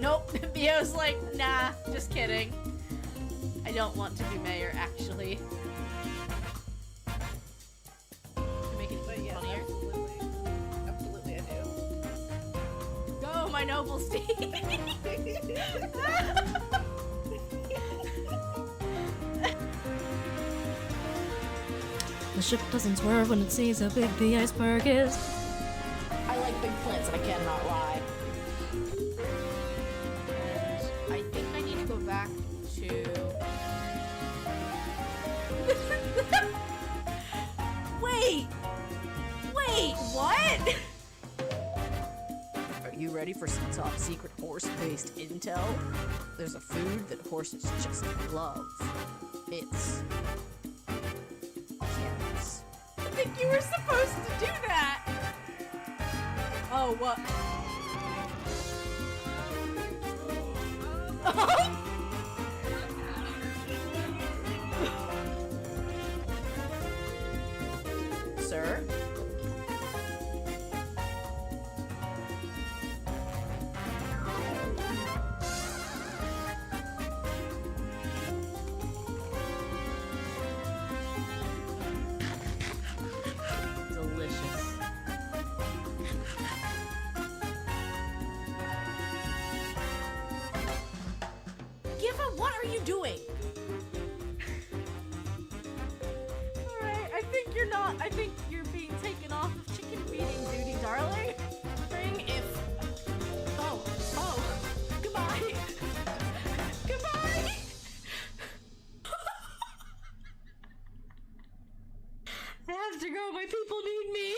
Nope. Bio's like, nah, just kidding. I don't want to be mayor, actually. To make it But yes, funnier. absolutely I do. Go, my noble steed! The ship doesn't swerve when it sees how big the iceberg is. I like big plants, I cannot lie. And I think I need to go back to... Wait! Wait, what? Are you ready for some top secret horse-based intel? There's a food that horses just love. It's... carrots. I think you were supposed to do that! Oh, what? Sir? Delicious. Giva, what are you doing? Alright, I think you're not. I think you're being taken off of chicken feeding duty, darling. Bring if. Oh, oh. Goodbye. Goodbye. I have to go. My people need me.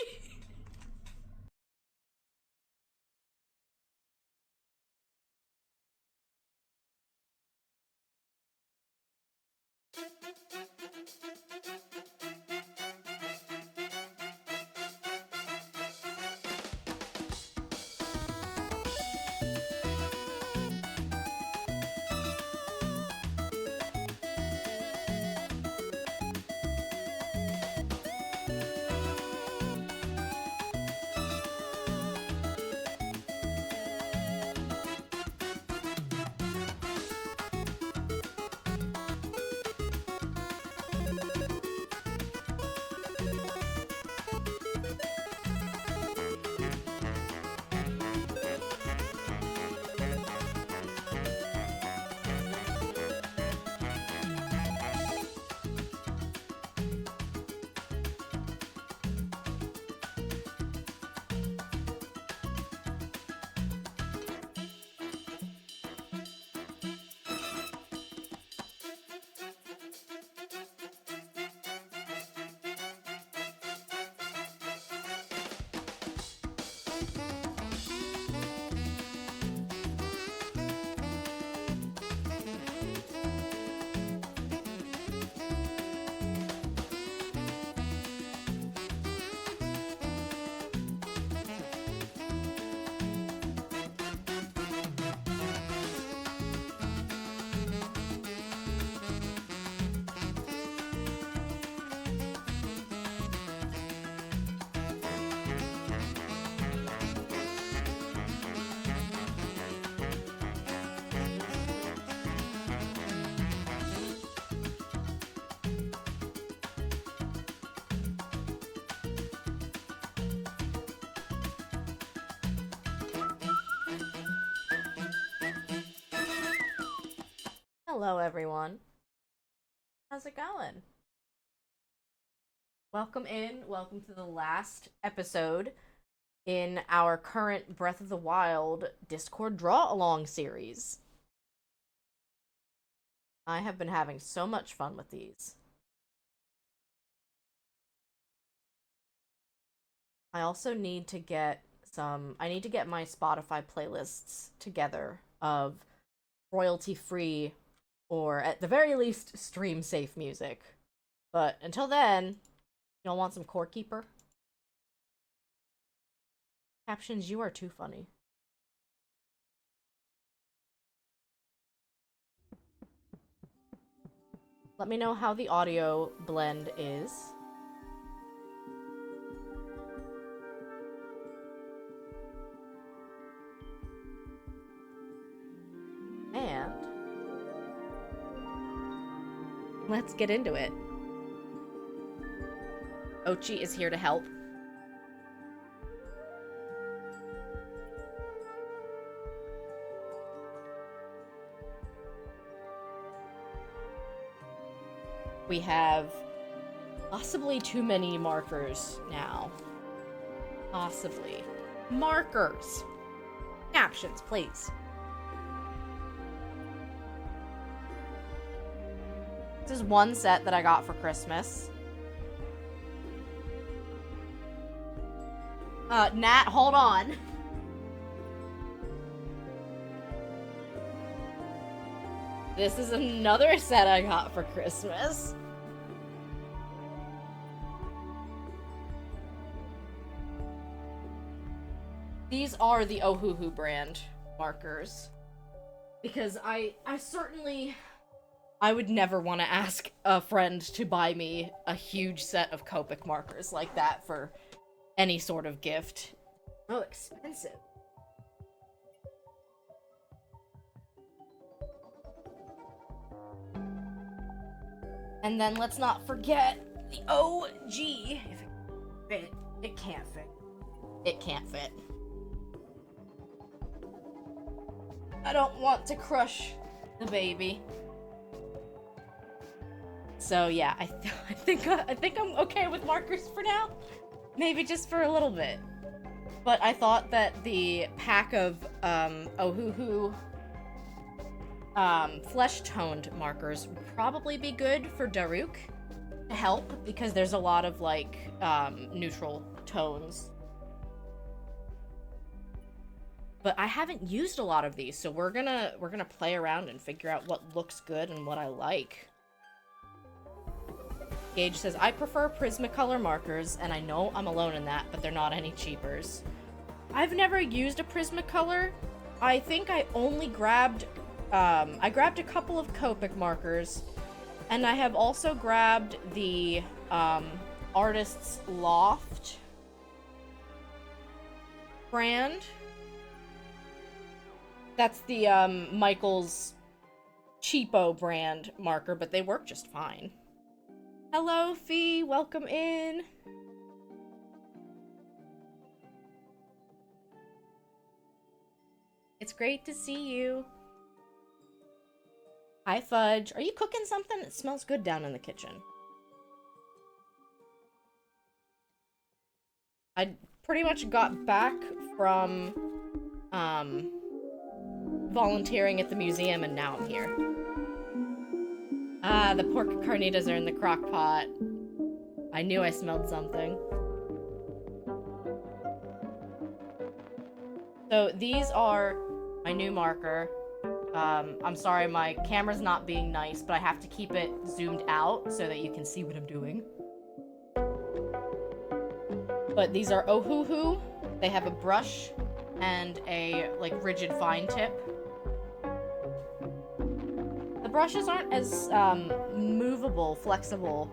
Hello, everyone. How's it going? Welcome in. Welcome to the last episode in our current Breath of the Wild Discord Draw Along series. I have been having so much fun with these. I also need to get I need to get my Spotify playlists together of royalty-free or at the very least stream safe music. But until then, y'all want some Core Keeper? Captions, you are too funny. Let me know how the audio blend is. Let's get into it. Ochi is here to help. We have possibly too many markers now. Possibly. Markers! Captions, please. This is one set that I got for Christmas. Nat, hold on. This is another set I got for Christmas. These are the Ohuhu brand markers. Because I would never want to ask a friend to buy me a huge set of Copic markers like that for any sort of gift. So expensive. And then let's not forget the OG. If it can fit, it can't fit. It can't fit. I don't want to crush the baby. So yeah, I think I'm okay with markers for now. Maybe just for a little bit. But I thought that the pack of Ohuhu flesh-toned markers would probably be good for Daruk to help, because there's a lot of like neutral tones. But I haven't used a lot of these, so we're gonna play around and figure out what looks good and what I like. Gage says, I prefer Prismacolor markers, and I know I'm alone in that, but they're not any cheapers. I've never used a Prismacolor. I think I only grabbed, I grabbed a couple of Copic markers, and I have also grabbed the, Artist's Loft brand. That's the, Michael's cheapo brand marker, but they work just fine. Hello, Fee. Welcome in. It's great to see you. Hi, Fudge. Are you cooking something? It smells good down in the kitchen. I pretty much got back from, volunteering at the museum, and now I'm here. Ah, the pork carnitas are in the crock pot. I knew I smelled something. So these are my new marker. I'm sorry, my camera's not being nice, but I have to keep it zoomed out so that you can see what I'm doing. But these are Ohuhu. They have a brush and a, like, rigid fine tip. The brushes aren't as, movable, flexible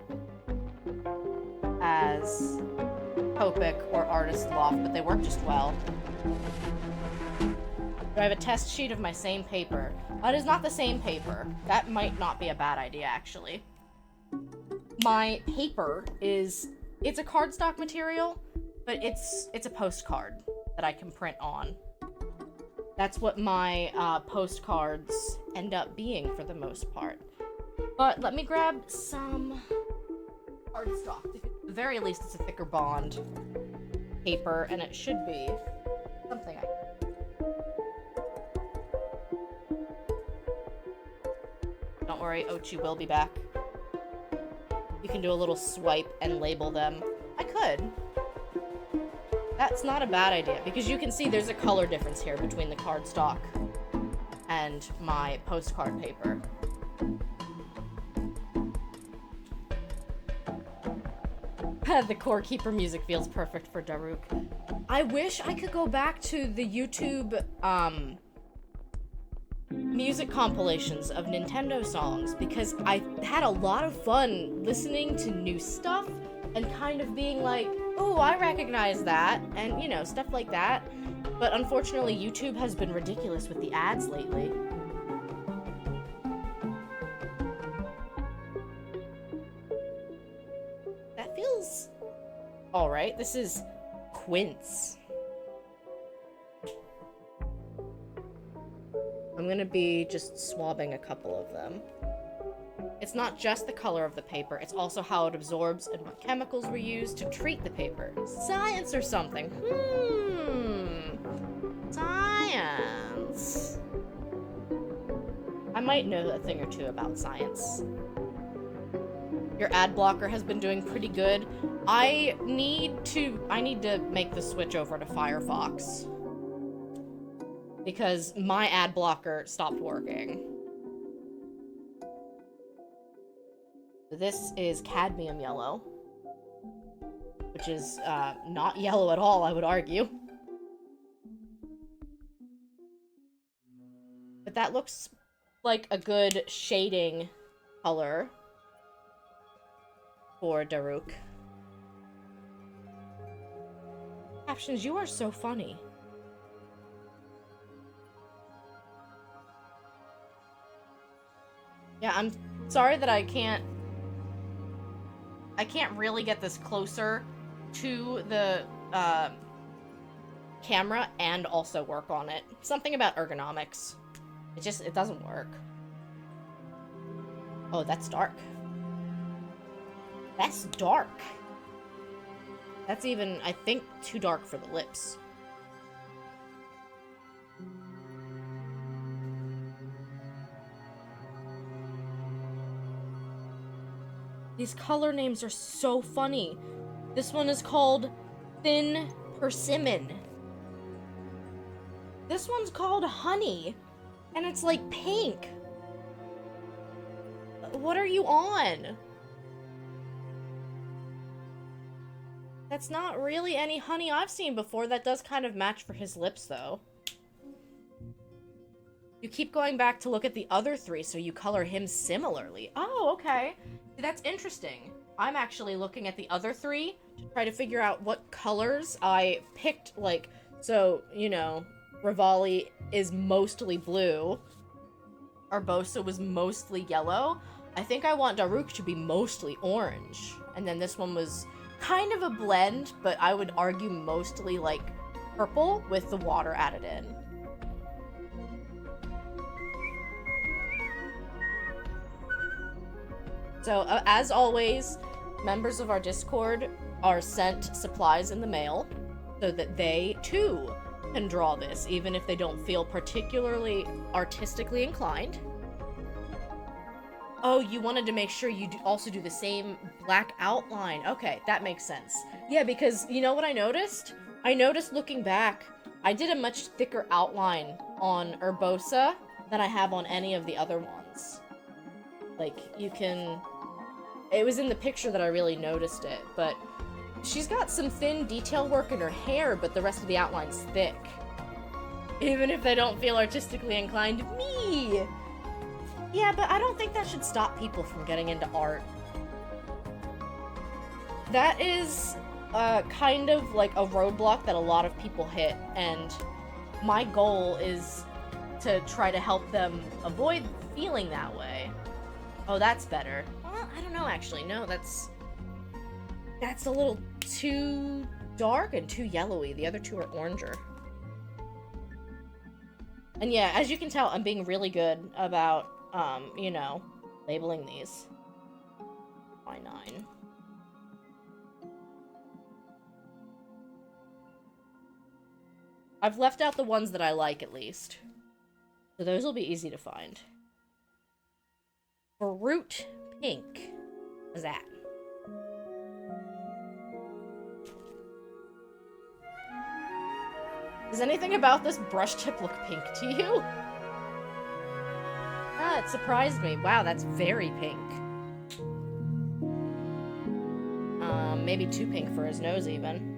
as Copic or Artist Loft, but they work just well. Do I have a test sheet of my same paper? It is not the same paper. That might not be a bad idea, actually. My paper is... It's a cardstock material, but it's a postcard that I can print on. That's what my postcards end up being for the most part. But let me grab some cardstock. At the very least, it's a thicker bond paper, and it should be something I... Don't worry, Ochi will be back. You can do a little swipe and label them. I could. That's not a bad idea, because you can see there's a color difference here between the cardstock and my postcard paper. The Core Keeper music feels perfect for Daruk. I wish I could go back to the YouTube, music compilations of Nintendo songs, because I had a lot of fun listening to new stuff and kind of being like, oh, I recognize that, and, you know, stuff like that. But unfortunately, YouTube has been ridiculous with the ads lately. alright. This is quince. I'm gonna be just swabbing a couple of them. It's not just the color of the paper, it's also how it absorbs and what chemicals were used to treat the paper. Science or something. Science. I might know a thing or two about science. Your ad blocker has been doing pretty good. I need to make the switch over to Firefox. Because my ad blocker stopped working. This is cadmium yellow, which is not yellow at all, I would argue. But that looks like a good shading color for Daruk. Captions, you are so funny. Yeah, I'm sorry that I can't really get this closer to the camera and also work on it. Something about ergonomics. It doesn't work. Oh, that's dark. That's dark. That's even, I think, too dark for the lips. These color names are so funny. This one is called Thin Persimmon. This one's called Honey. And it's like pink. What are you on? That's not really any honey I've seen before. That does kind of match for his lips, though. You keep going back to look at the other three, so you color him similarly. Oh, okay. That's interesting. I'm actually looking at the other three to try to figure out what colors I picked, like, so, you know, Rivali is mostly blue. Urbosa was mostly yellow. I think I want Daruk to be mostly orange. And then this one was kind of a blend, but I would argue mostly, like, purple with the water added in. So, as always, members of our Discord are sent supplies in the mail so that they, too, can draw this, even if they don't feel particularly artistically inclined. Oh, you wanted to make sure you also do the same black outline. Okay, that makes sense. Yeah, because you know what I noticed? I noticed looking back, I did a much thicker outline on Urbosa than I have on any of the other ones. Like, you can... It was in the picture that I really noticed it, but she's got some thin detail work in her hair, but the rest of the outline's thick. Even if they don't feel artistically inclined. Me! Yeah, but I don't think that should stop people from getting into art. That is kind of like a roadblock that a lot of people hit, and my goal is to try to help them avoid feeling that way. Oh, that's better. Well, I don't know, actually. No, that's a little too dark and too yellowy. The other two are oranger. And yeah, as you can tell, I'm being really good about, you know, labeling these. By 9. I've left out the ones that I like, at least. So those will be easy to find. Fruit pink. What's that? Does anything about this brush tip look pink to you? Ah, it surprised me. Wow, that's very pink. Maybe too pink for his nose, even.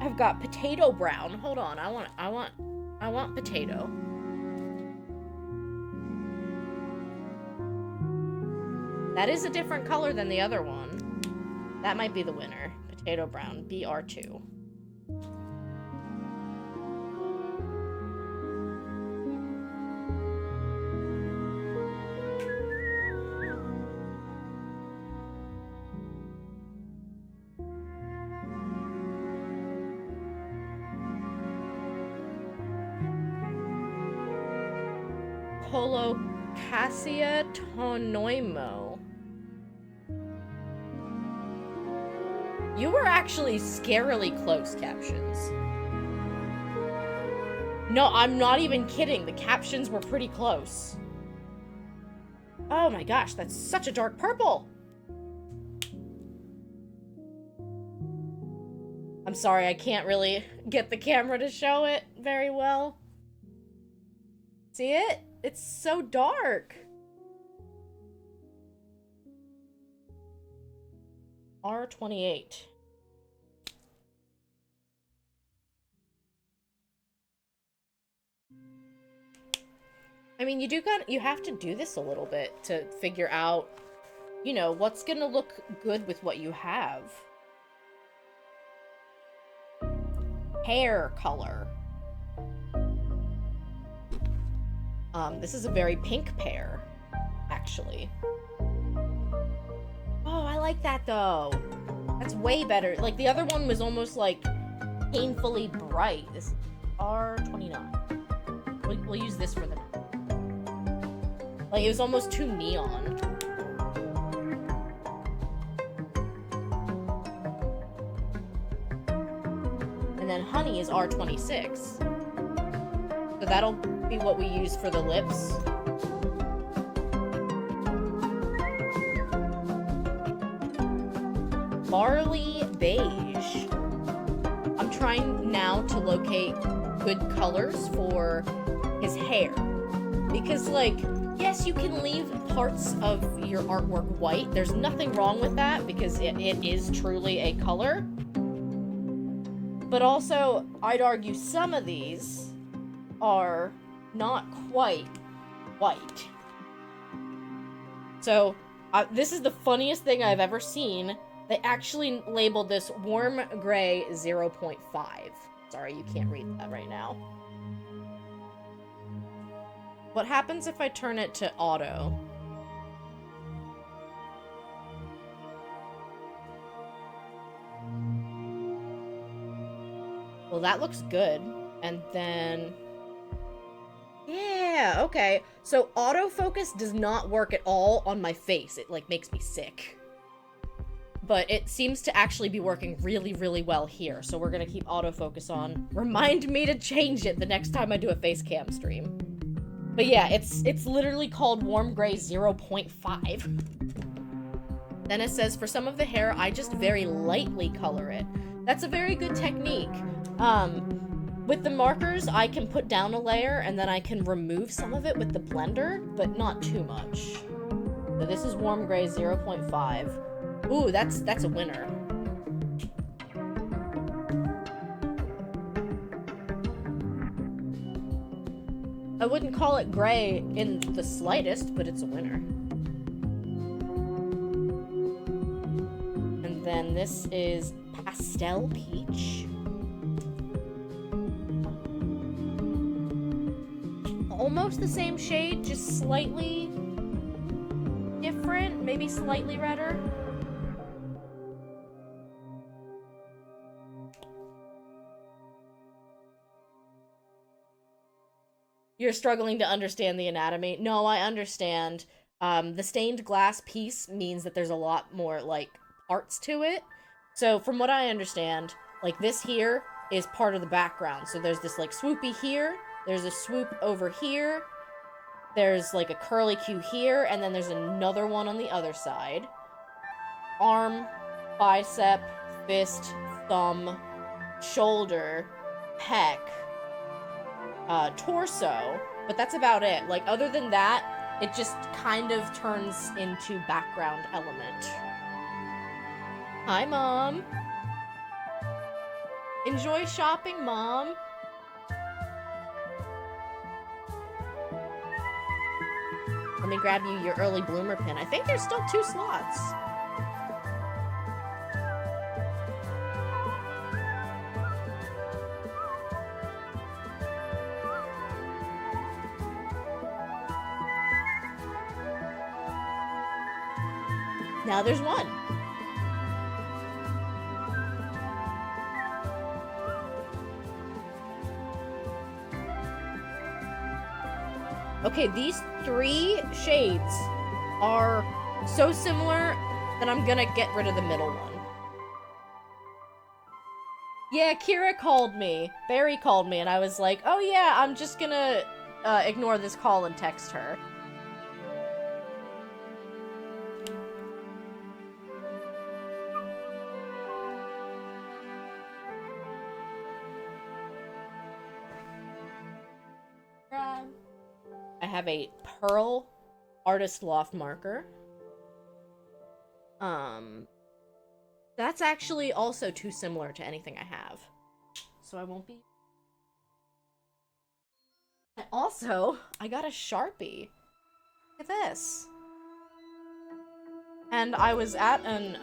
I've got potato brown. Hold on, I want potato. That is a different color than the other one. That might be the winner. Potato brown, BR2. Colocasia tonoimo. You were actually scarily close, captions. No, I'm not even kidding. The captions were pretty close. Oh my gosh, that's such a dark purple. I'm sorry, I can't really get the camera to show it very well. See it? It's so dark. R28. I mean, you have to do this a little bit to figure out, you know, what's gonna look good with what you have. Hair color. This is a very pink pear, actually. Oh, I like that, though. That's way better. Like, the other one was almost, like, painfully bright. This is R29. We'll use this for the... Like, it was almost too neon. And then honey is R26. So that'll be what we use for the lips. Barley beige. I'm trying now to locate good colors for his hair. Because, like, yes, you can leave parts of your artwork white. There's nothing wrong with that because it is truly a color. But also, I'd argue some of these are not quite white. So, this is the funniest thing I've ever seen. They actually labeled this warm gray 0.5. Sorry, you can't read that right now. What happens if I turn it to auto? Well, that looks good. And then... yeah, okay. So autofocus does not work at all on my face. It, like, makes me sick. But it seems to actually be working really, really well here. So we're gonna keep autofocus on. Remind me to change it the next time I do a face cam stream. But yeah, it's literally called Warm Gray 0.5. Then it says, for some of the hair, I just very lightly color it. That's a very good technique. With the markers, I can put down a layer and then I can remove some of it with the blender, but not too much. So this is Warm Gray 0.5. Ooh, that's a winner. I wouldn't call it gray in the slightest, but it's a winner. And then this is Pastel Peach. Almost the same shade, just slightly different, maybe slightly redder. You're struggling to understand the anatomy. No, I understand. The stained glass piece means that there's a lot more, like, parts to it. So, from what I understand, like, this here is part of the background. So there's this, like, swoopy here, there's a swoop over here, there's, like, a curly Q here, and then there's another one on the other side. Arm, bicep, fist, thumb, shoulder, pec, torso, but that's about it. Like, other than that, it just kind of turns into background element. Hi, Mom. Enjoy shopping, Mom. Let me grab you your early bloomer pin. I think there's still 2 slots. Now there's 1. Okay, these 3 shades are so similar that I'm gonna get rid of the middle one. Yeah, Kira called me. Barry called me, and I was like, oh yeah, I'm just gonna ignore this call and text her. I have a Pearl Artist Loft marker. That's actually also too similar to anything I have. So I won't be... And also, I got a Sharpie. Look at this. And I was at an,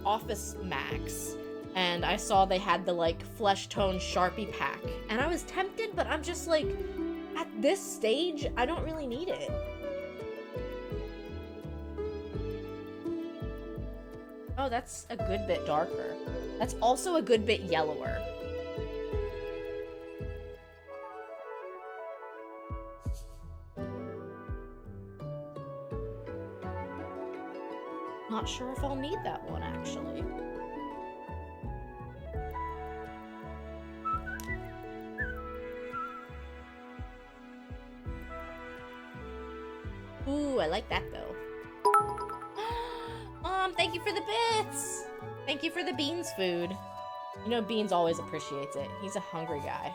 Office Max, and I saw they had the, like, flesh tone Sharpie pack. And I was tempted, but I'm just like... At this stage, I don't really need it. Oh, that's a good bit darker. That's also a good bit yellower. Not sure if I'll need that one, actually. Ooh, I like that, though. Thank you for the bits! Thank you for the Beans food. You know, Beans always appreciates it. He's a hungry guy.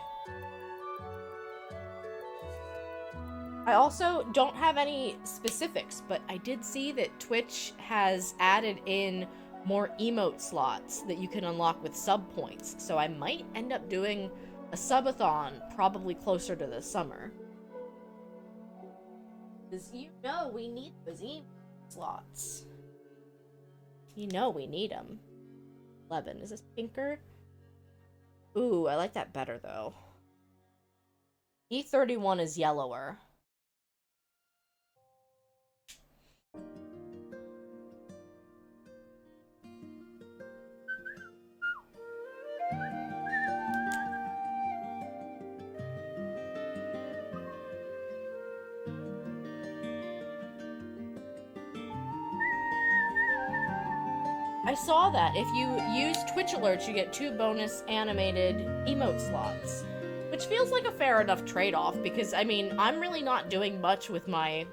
I also don't have any specifics, but I did see that Twitch has added in more emote slots that you can unlock with sub points, so I might end up doing a subathon probably closer to the summer. Because you know we need those emote slots. You know we need them. 11. Is this pinker? Ooh, I like that better, though. E31 is yellower. I saw that. If you use Twitch alerts, you get 2 bonus animated emote slots. Which feels like a fair enough trade-off, because, I mean, I'm really not doing much with my,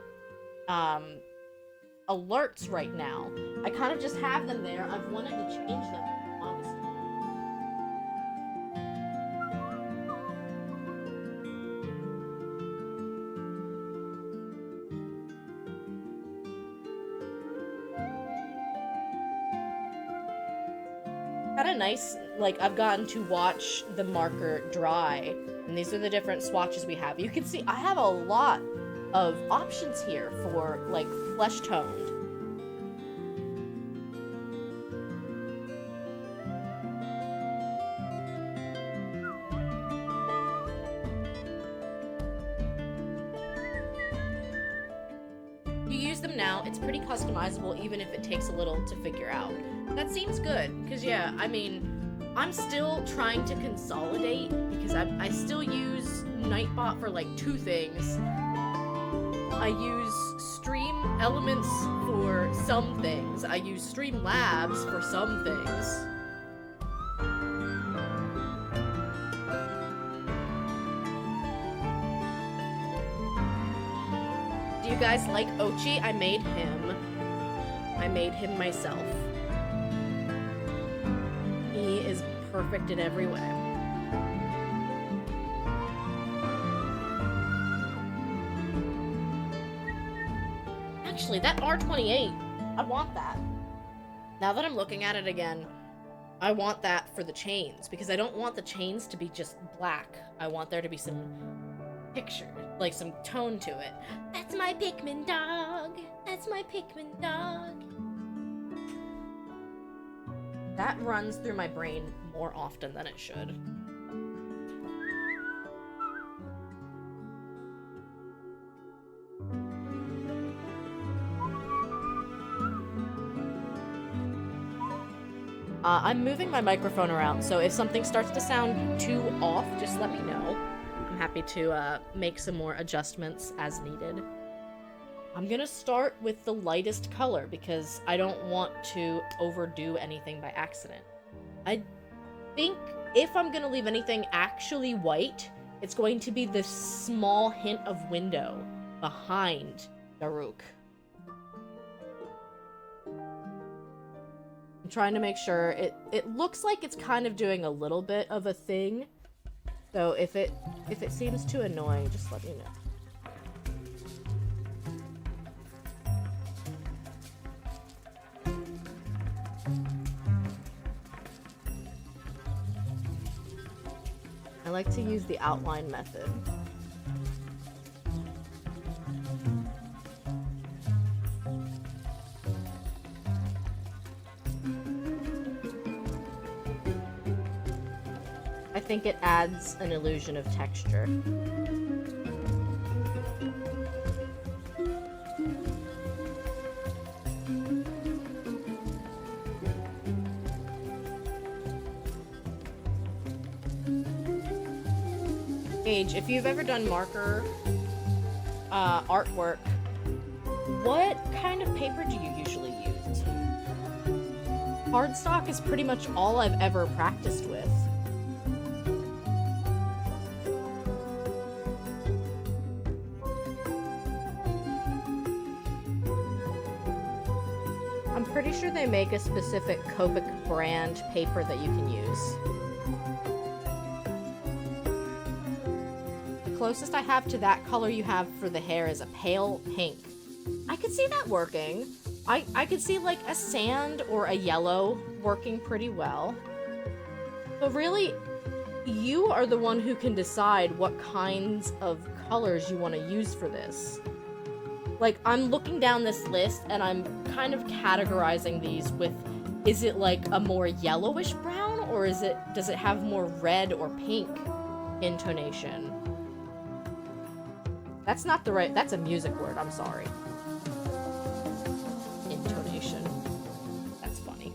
alerts right now. I kind of just have them there. I've wanted to change them, honestly. Kind of nice, like, I've gotten to watch the marker dry, and these are the different swatches we have. You can see I have a lot of options here for, like, flesh toned. You use them now, it's pretty customizable even if it takes a little to figure out. That seems good, because yeah, I mean, I'm still trying to consolidate, because I still use Nightbot for like 2 things. I use Stream Elements for some things. I use Stream Labs for some things. Do you guys like Ochi? I made him. I made him myself. He is perfect in every way. Actually, that R28, I want that. Now that I'm looking at it again, I want that for the chains, because I don't want the chains to be just black. I want there to be some picture, like some tone to it. That's my Pikmin dog. That's my Pikmin dog. That runs through my brain more often than it should. I'm moving my microphone around, so if something starts to sound too off, just let me know. I'm happy to make some more adjustments as needed. I'm gonna start with the lightest color because I don't want to overdo anything by accident. I think if I'm gonna leave anything actually white, it's going to be this small hint of window behind Daruk. I'm trying to make sure it looks like it's kind of doing a little bit of a thing. So if it seems too annoying, just let me know. I like to use the outline method. I think it adds an illusion of texture. Gage, if you've ever done marker artwork, what kind of paper do you usually use? Cardstock is pretty much all I've ever practiced with. I'm pretty sure they make a specific Copic brand paper that you can use. The closest I have to that color you have for the hair is a pale pink. I could see that working. I could see like a sand or a yellow working pretty well. But really, you are the one who can decide what kinds of colors you want to use for this. Like, I'm looking down this list and I'm kind of categorizing these with, is it like a more yellowish brown, or does it have more red or pink intonation? That's not the right, that's a music word, I'm sorry. Intonation. That's funny.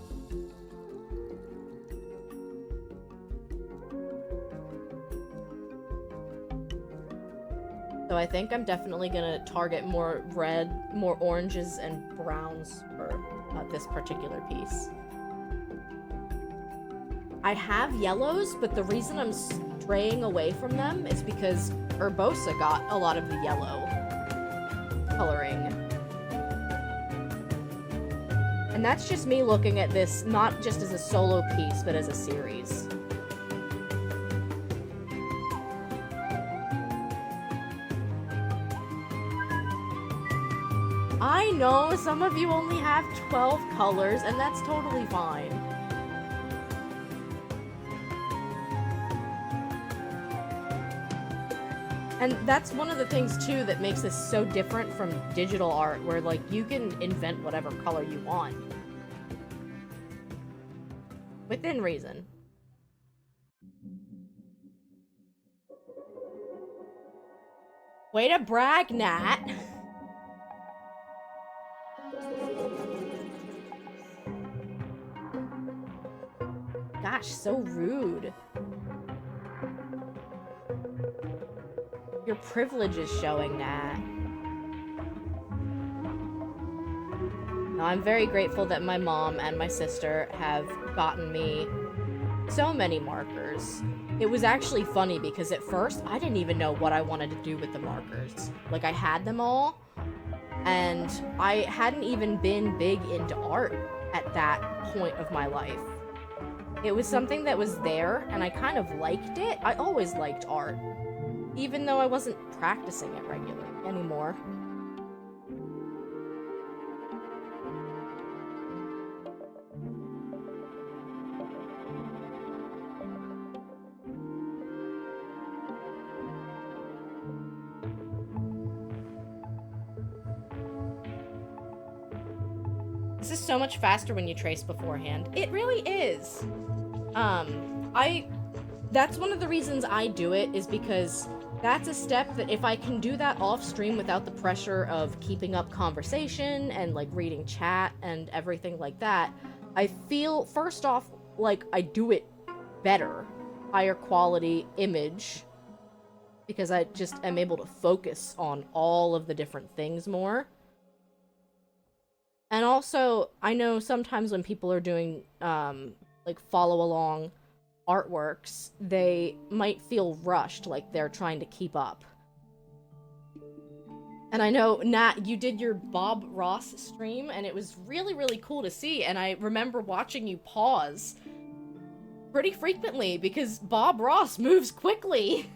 So I think I'm definitely gonna target more red, more oranges and browns for this particular piece. I have yellows, but the reason I'm straying away from them is because Urbosa got a lot of the yellow coloring. And that's just me looking at this not just as a solo piece, but as a series. I know some of you only have 12 colors, and that's totally fine. And that's one of the things, too, that makes this so different from digital art, where, like, you can invent whatever color you want. Within reason. Way to brag, Nat! Gosh, so rude. Your privilege is showing, Nat. Now, I'm very grateful that my mom and my sister have gotten me so many markers. It was actually funny because at first I didn't even know what I wanted to do with the markers. Like, I had them all, and I hadn't even been big into art at that point of my life. It was something that was there, and I kind of liked it. I always liked art, even though I wasn't practicing it regularly anymore. This is so much faster when you trace beforehand. It really is. That's one of the reasons I do it, is because that's a step that if I can do that off stream without the pressure of keeping up conversation and like reading chat and everything like that, I feel first off like I do it better, higher quality image, because I just am able to focus on all of the different things more. And also, I know sometimes when people are doing like follow along artworks, they might feel rushed, like they're trying to keep up. And I know, Nat, you did your Bob Ross stream, and it was really, really cool to see, and I remember watching you pause pretty frequently, because Bob Ross moves quickly.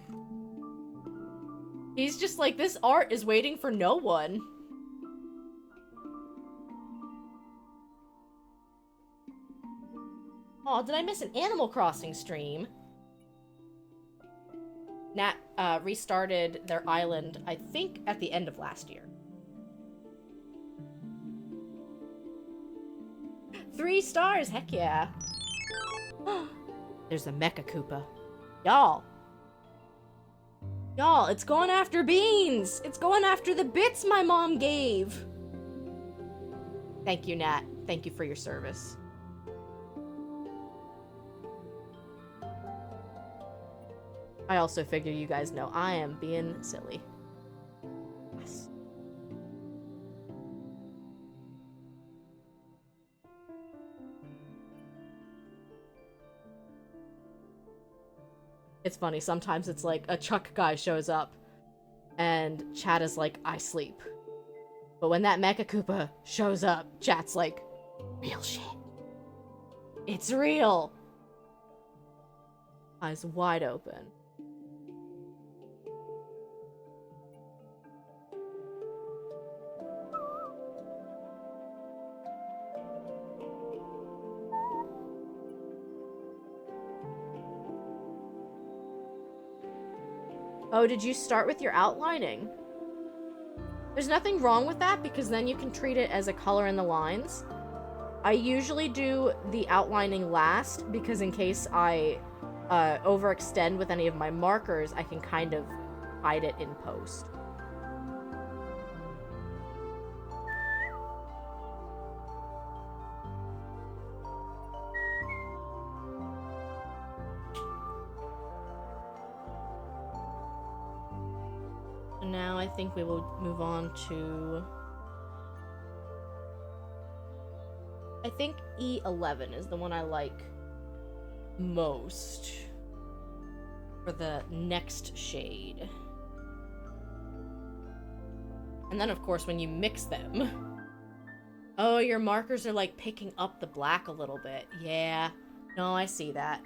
He's just like, this art is waiting for no one. Oh, did I miss an Animal Crossing stream? Nat restarted their island, I think, at the end of last year. 3 stars, heck yeah. There's a Mecha Koopa. Y'all, it's going after beans! It's going after the bits my mom gave! Thank you, Nat. Thank you for your service. I also figure you guys know I am being silly. Yes. It's funny, sometimes it's like a Chuck guy shows up and chat is like, I sleep. But when that Mecha Koopa shows up, chat's like, real shit. It's real. Eyes wide open. Oh, did you start with your outlining? There's nothing wrong with that, because then you can treat it as a color in the lines. I usually do the outlining last, because in case I overextend with any of my markers, I can kind of hide it in post. Now I think we will move on to... I think E11 is the one I like most for the next shade. And then, of course, when you mix them... Oh, your markers are, like, picking up the black a little bit. Yeah. No, I see that.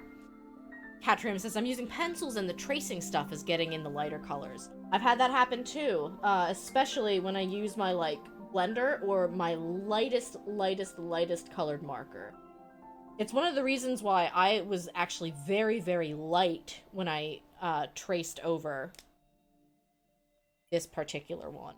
Catrim says, I'm using pencils and the tracing stuff is getting in the lighter colors. I've had that happen too, especially when I use my, like, blender or my lightest colored marker. It's one of the reasons why I was actually very, very light when I traced over this particular one.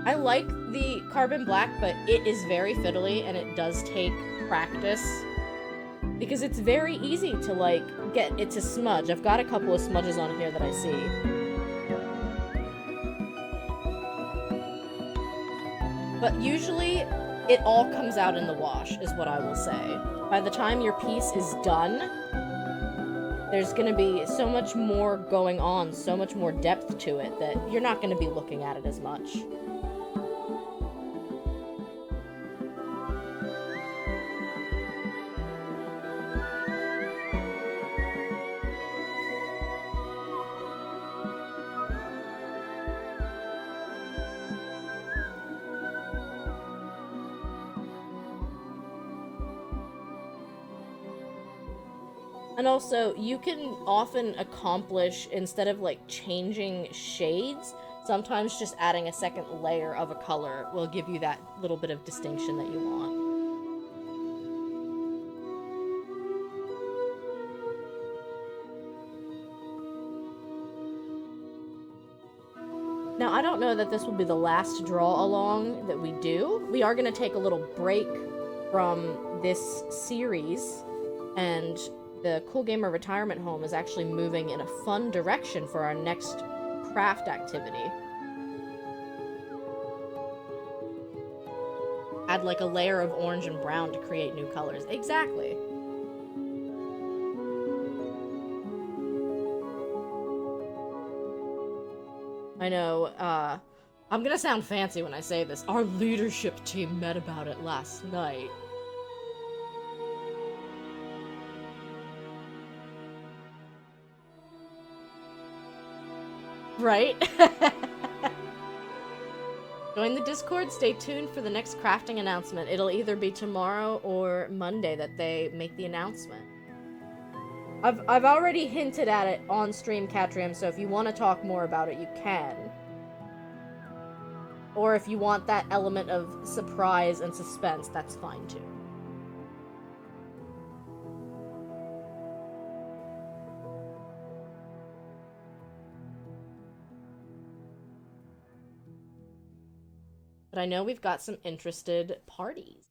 I like the carbon black, but it is very fiddly and it does take practice because it's very easy to like get it to smudge. I've got a couple of smudges on here that I see. But usually it all comes out in the wash is what I will say. By the time your piece is done, there's going to be so much more going on, so much more depth to it that you're not going to be looking at it as much. And also, you can often accomplish, instead of like changing shades, sometimes just adding a second layer of a color will give you that little bit of distinction that you want. Now, I don't know that this will be the last draw along that we do. We are going to take a little break from this series, and the Cool Gamer Retirement Home is actually moving in a fun direction for our next craft activity. Add like a layer of orange and brown to create new colors. Exactly. I know, I'm gonna sound fancy when I say this. Our leadership team met about it last night. Right? Join the Discord, stay tuned for the next crafting announcement. It'll either be tomorrow or Monday that they make the announcement. I've already hinted at it on stream, Catrium, so if you want to talk more about it, you can. Or if you want that element of surprise and suspense, that's fine too. But I know we've got some interested parties.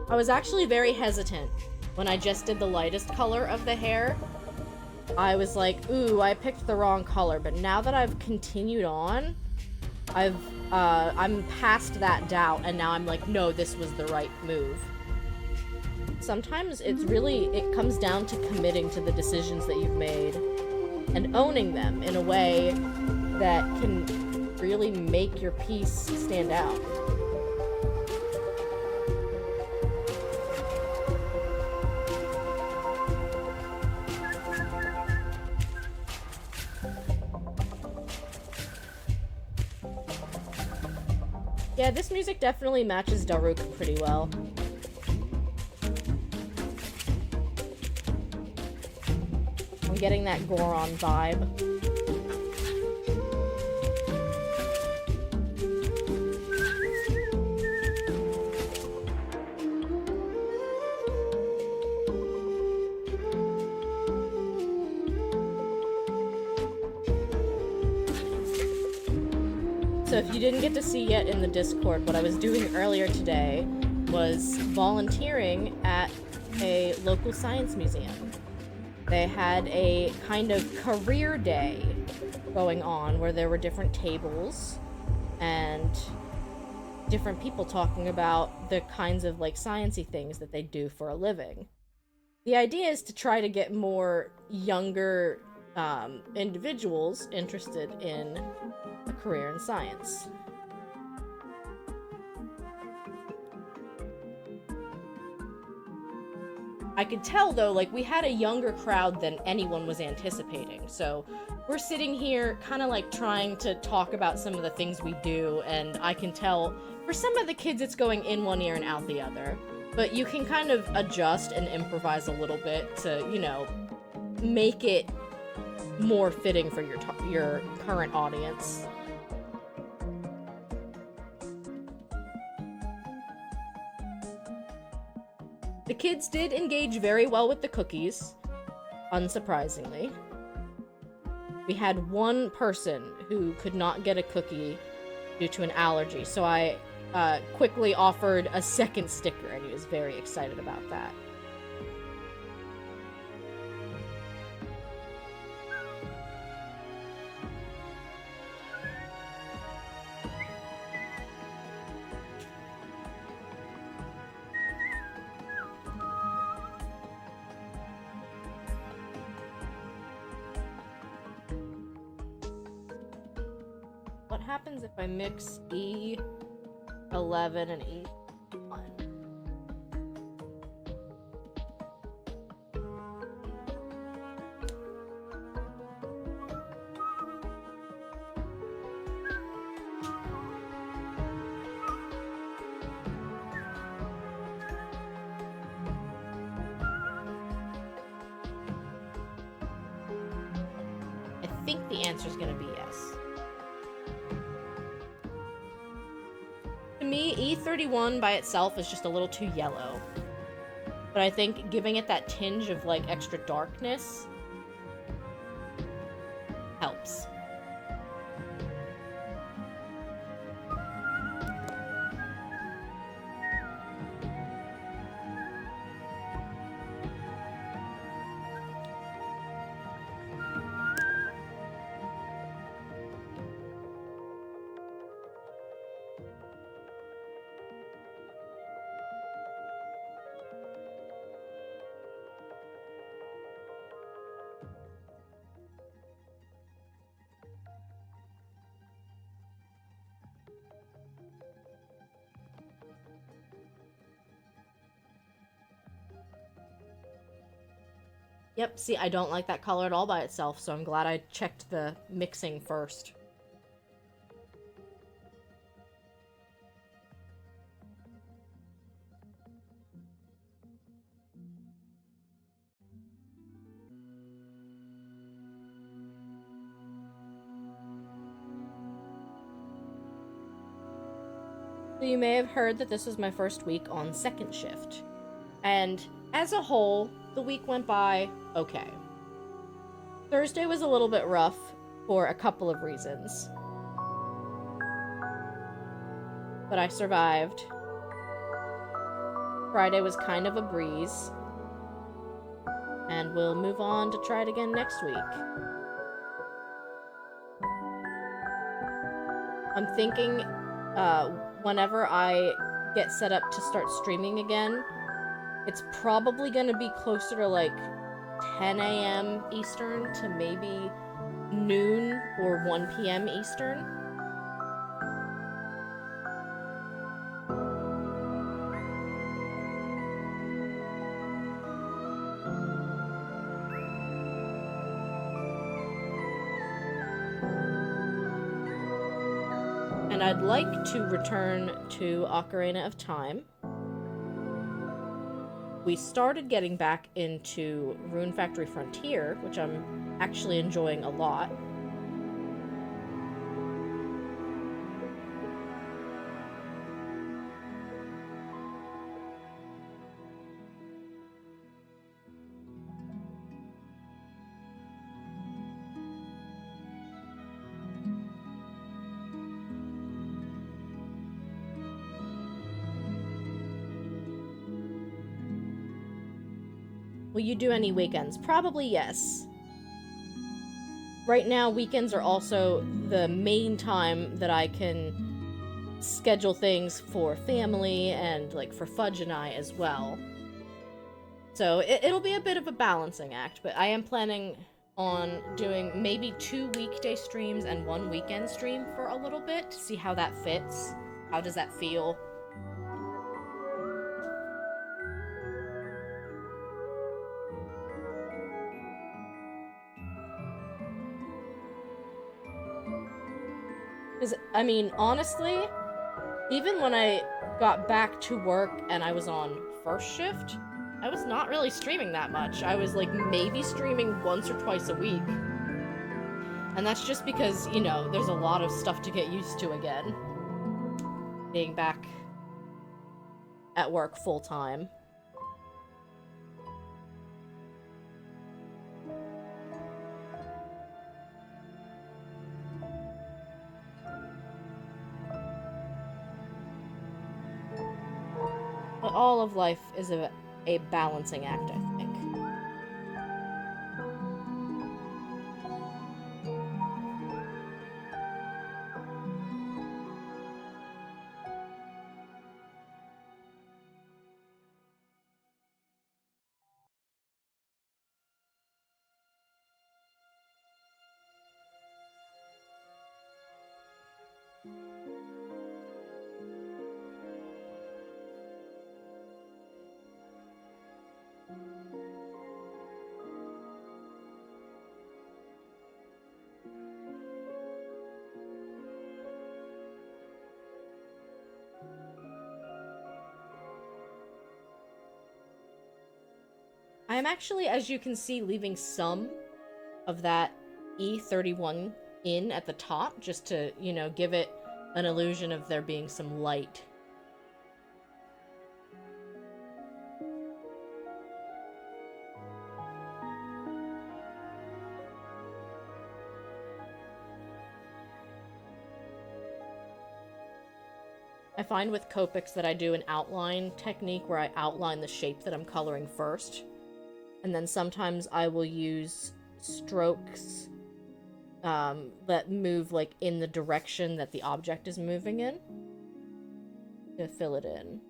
I was actually very hesitant when I just did the lightest color of the hair. I was like, ooh, I picked the wrong color, but now that I've continued on, I'm past that doubt, and now I'm like, no, this was the right move. Sometimes it comes down to committing to the decisions that you've made and owning them in a way that can really make your piece stand out. Yeah, this music definitely matches Daruk pretty well. I'm getting that Goron vibe. So if you didn't get to see yet in the Discord, what I was doing earlier today was volunteering at a local science museum. They had a kind of career day going on where there were different tables and different people talking about the kinds of like sciencey things that they do for a living. The idea is to try to get more younger individuals interested in a career in science. I could tell, though, like, we had a younger crowd than anyone was anticipating, so we're sitting here kind of, like, trying to talk about some of the things we do, and I can tell, for some of the kids, it's going in one ear and out the other. But you can kind of adjust and improvise a little bit to, you know, make it more fitting for your current audience. The kids did engage very well with the cookies, unsurprisingly. We had one person who could not get a cookie due to an allergy, so I quickly offered a second sticker, and he was very excited about that. What happens if I mix E11 and E1? think the answer is going to be yes. To me, E31 by itself is just a little too yellow. But I think giving it that tinge of, like, extra darkness helps. Yep, see, I don't like that color at all by itself, so I'm glad I checked the mixing first. So you may have heard that this was my first week on second shift. And as a whole, the week went by okay. Thursday was a little bit rough for a couple of reasons. But I survived. Friday was kind of a breeze. And we'll move on to try it again next week. I'm thinking, whenever I get set up to start streaming again, it's probably gonna be closer to like 10 a.m. Eastern to maybe noon or 1 p.m. Eastern. And I'd like to return to Ocarina of Time. We started getting back into Rune Factory Frontier, which I'm actually enjoying a lot. Will you do any weekends? Probably yes. Right now, weekends are also the main time that I can schedule things for family and, like, for Fudge and I as well. So it'll be a bit of a balancing act, but I am planning on doing maybe 2 weekday streams and 1 weekend stream for a little bit to see how that fits. How does that feel? Because, I mean, honestly, even when I got back to work and I was on first shift, I was not really streaming that much. I was, like, maybe streaming once or twice a week. And that's just because, you know, there's a lot of stuff to get used to again. Being back at work full-time. But all of life is a balancing act, I think. I'm actually, as you can see, leaving some of that E31 in at the top, just to, you know, give it an illusion of there being some light. I find with Copics that I do an outline technique where I outline the shape that I'm coloring first. And then sometimes I will use strokes that move like in the direction that the object is moving in to fill it in.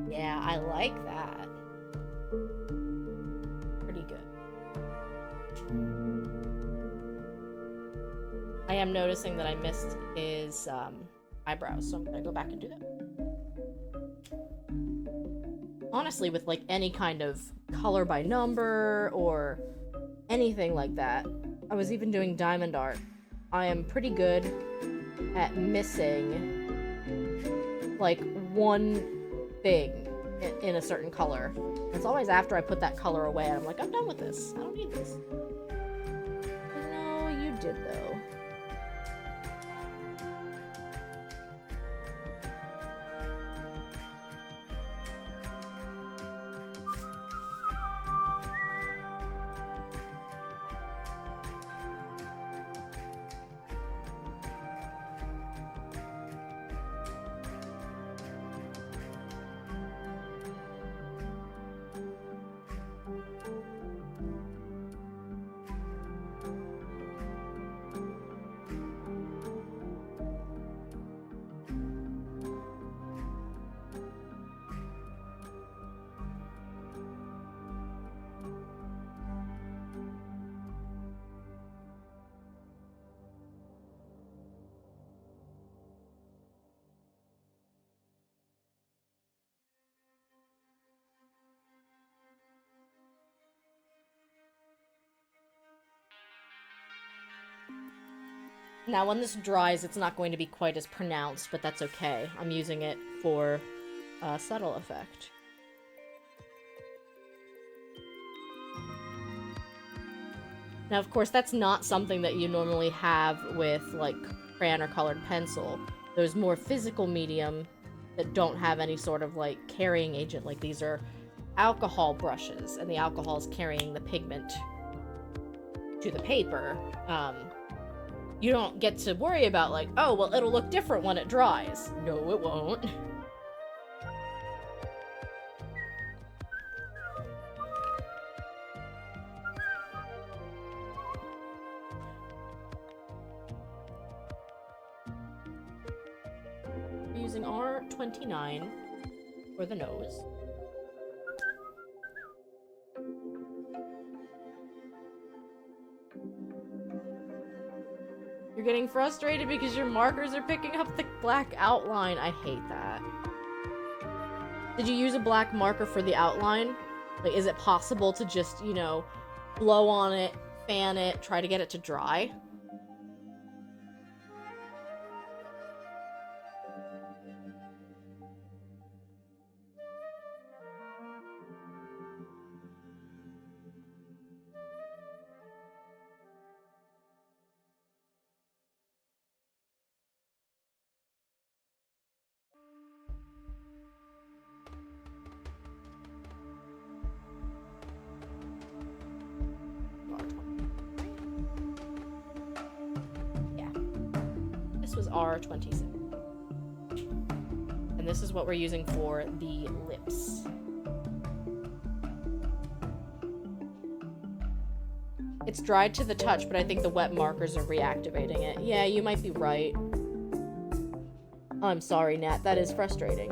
Yeah, I like that. Pretty good. I am noticing that I missed his eyebrows, so I'm gonna go back and do that. Honestly, with like any kind of color by number or anything like that, I was even doing diamond art, I am pretty good at missing like one thing in a certain color. It's always after I put that color away and I'm like, I'm done with this. I don't need this. No, you did though. Now, when this dries, it's not going to be quite as pronounced, but that's okay. I'm using it for a subtle effect. Now, of course, that's not something that you normally have with, like, crayon or colored pencil. There's more physical medium that don't have any sort of, like, carrying agent. Like, these are alcohol brushes, and the alcohol is carrying the pigment to the paper. You don't get to worry about, like, oh, well, it'll look different when it dries. No, it won't. We're using R29 for the nose. You're getting frustrated because your markers are picking up the black outline. I hate that. Did you use a black marker for the outline? Like, is it possible to just, you know, blow on it, fan it, try to get it to dry? Was R27. And this is what we're using for the lips. It's dried to the touch, but I think the wet markers are reactivating it. Yeah, you might be right. I'm sorry, Nat. That is frustrating.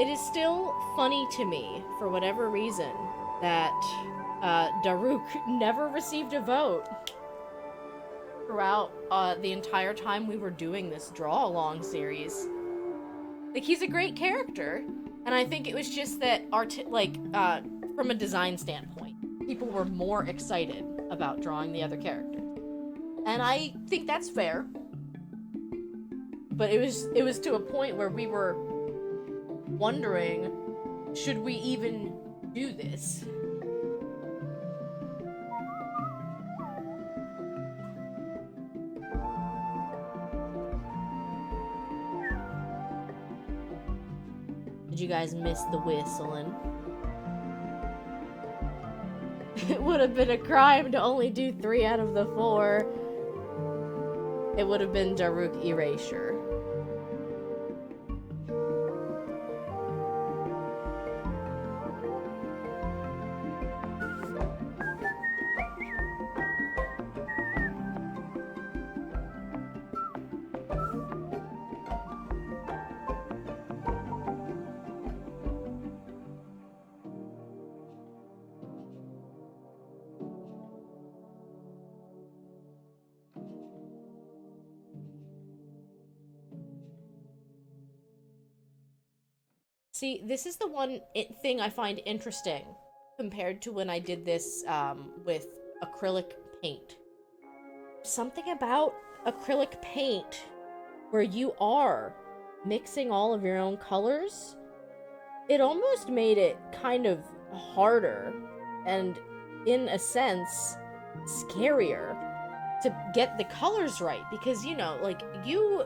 it is still funny to me, for whatever reason, that Daruk never received a vote throughout the entire time we were doing this draw-along series. Like, he's a great character, and I think it was just that, from a design standpoint, people were more excited about drawing the other characters. And I think that's fair. But it was to a point where we were wondering, should we even do this? Did you guys miss the whistling? It would have been a crime to only do 3 out of the 4. It would have been Daruk Erasure. See, this is the one thing I find interesting compared to when I did this with acrylic paint. Something about acrylic paint where you are mixing all of your own colors, it almost made it kind of harder and, in a sense, scarier to get the colors right, because, you know, like, you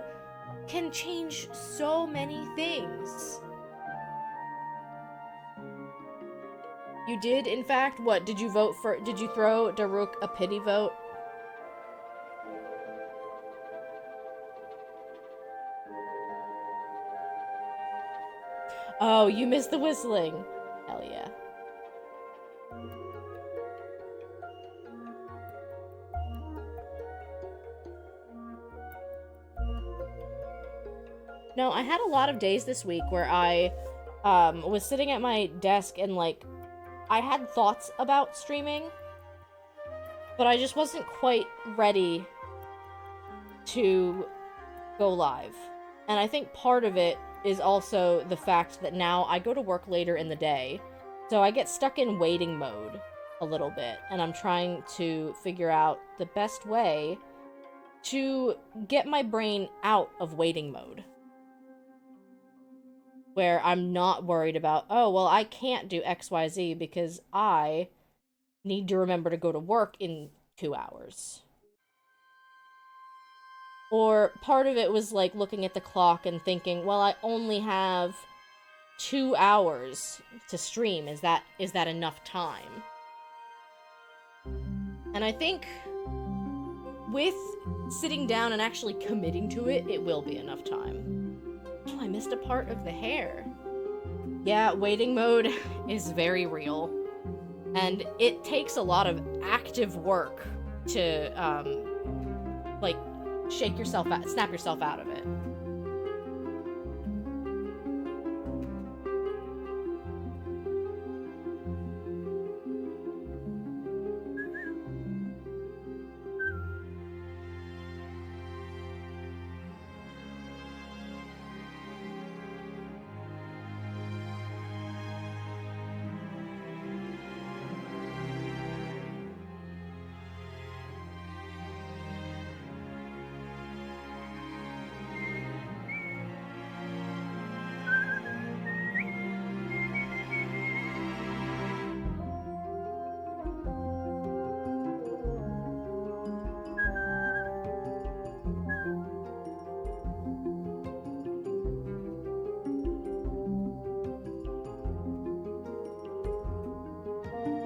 can change so many things. You did, in fact, what? Did you vote for, did you throw Daruk a pity vote? Oh, you missed the whistling. Hell yeah. No, I had a lot of days this week where I was sitting at my desk and, like, I had thoughts about streaming, but I just wasn't quite ready to go live. And I think part of it is also the fact that now I go to work later in the day, so I get stuck in waiting mode a little bit, and I'm trying to figure out the best way to get my brain out of waiting mode, where I'm not worried about, oh, well, I can't do XYZ because I need to remember to go to work in 2 hours. Or part of it was, like, looking at the clock and thinking, well, I only have 2 hours to stream. Is that enough time? And I think with sitting down and actually committing to it, it will be enough time. Oh, I missed a part of the hair. Yeah, waiting mode is very real. And it takes a lot of active work to, like, shake yourself out, snap yourself out of it.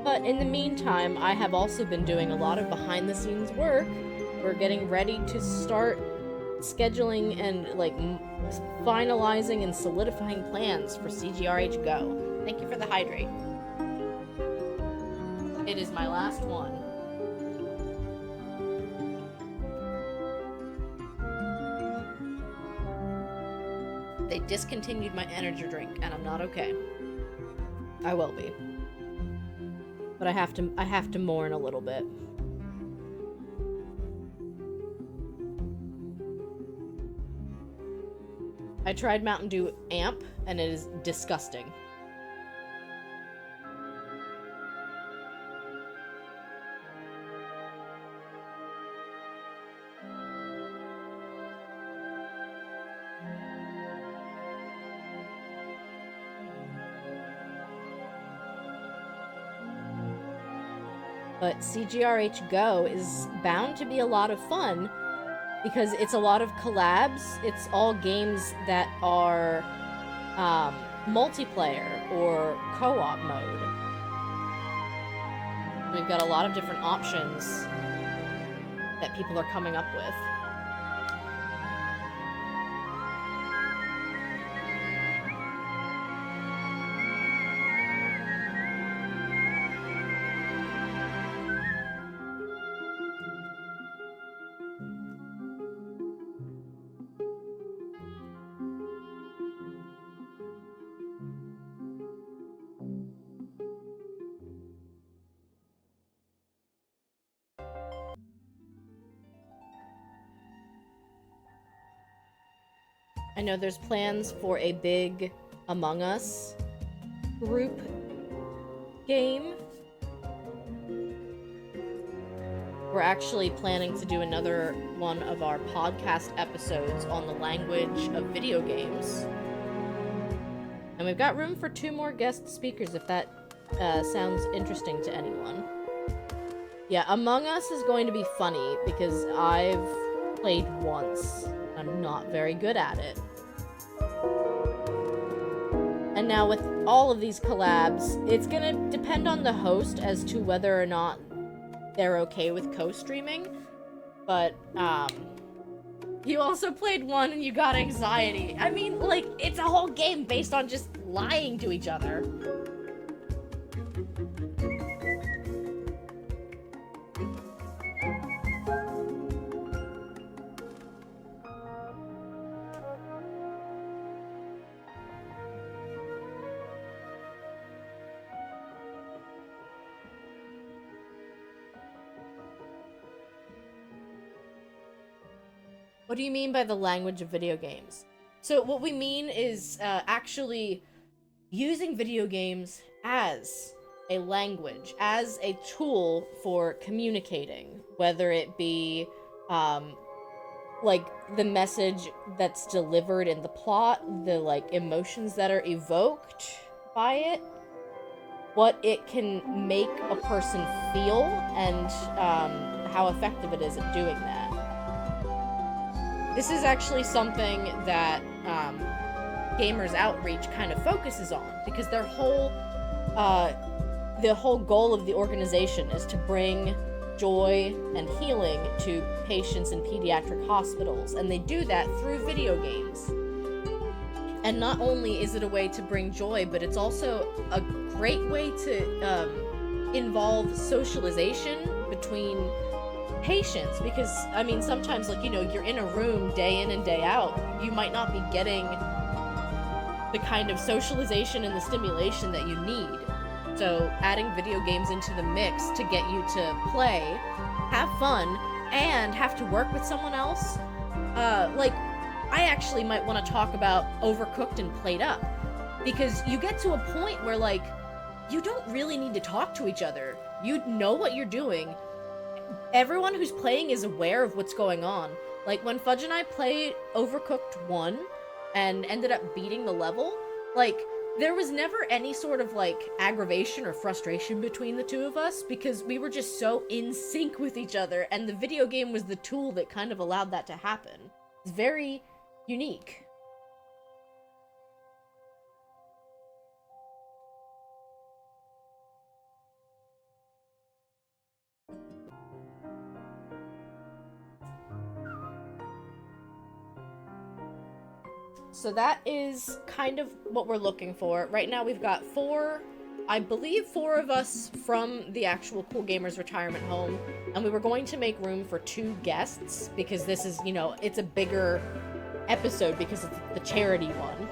But in the meantime, I have also been doing a lot of behind-the-scenes work. We're getting ready to start scheduling and, like, finalizing and solidifying plans for CGRH Go. Thank you for the hydrate. It is my last one. They discontinued my energy drink, and I'm not okay. I will be. But I have to mourn a little bit. I tried Mountain Dew Amp, and it is disgusting. But CGRH Go is bound to be a lot of fun because it's a lot of collabs. It's all games that are multiplayer or co-op mode. We've got a lot of different options that people are coming up with. I know there's plans for a big Among Us group game. We're actually planning to do another one of our podcast episodes on the language of video games. And we've got room for 2 more guest speakers if that sounds interesting to anyone. Yeah, Among Us is going to be funny because I've played once. I'm not very good at it. And now with all of these collabs, it's gonna depend on the host as to whether or not they're okay with co-streaming. But, you also played one and you got anxiety. I mean, like, it's a whole game based on just lying to each other. What do you mean by the language of video games? So what we mean is actually using video games as a language, as a tool for communicating, whether it be like the message that's delivered in the plot, the like emotions that are evoked by it, what it can make a person feel, and how effective it is at doing that. This is actually something that Gamers Outreach kind of focuses on, because their whole the whole goal of the organization is to bring joy and healing to patients in pediatric hospitals, and they do that through video games. And not only is it a way to bring joy, but it's also a great way to involve socialization between patients, because I mean sometimes, like, you know, you're in a room day in and day out, you might not be getting the kind of socialization and the stimulation that you need. So adding video games into the mix to get you to play, have fun, and have to work with someone else, like, I actually might want to talk about Overcooked and Played Up, because you get to a point where, like, you don't really need to talk to each other. You know what you're doing. Everyone who's playing is aware of what's going on. Like, when Fudge and I played Overcooked 1 and ended up beating the level, like, there was never any sort of, like, aggravation or frustration between the two of us, because we were just so in sync with each other, and the video game was the tool that kind of allowed that to happen. It's very unique. So that is kind of what we're looking for. Right now we've got I believe four of us from the actual Cool Gamers retirement home, and we were going to make room for 2 guests, because this is, you know, it's a bigger episode because it's the charity one.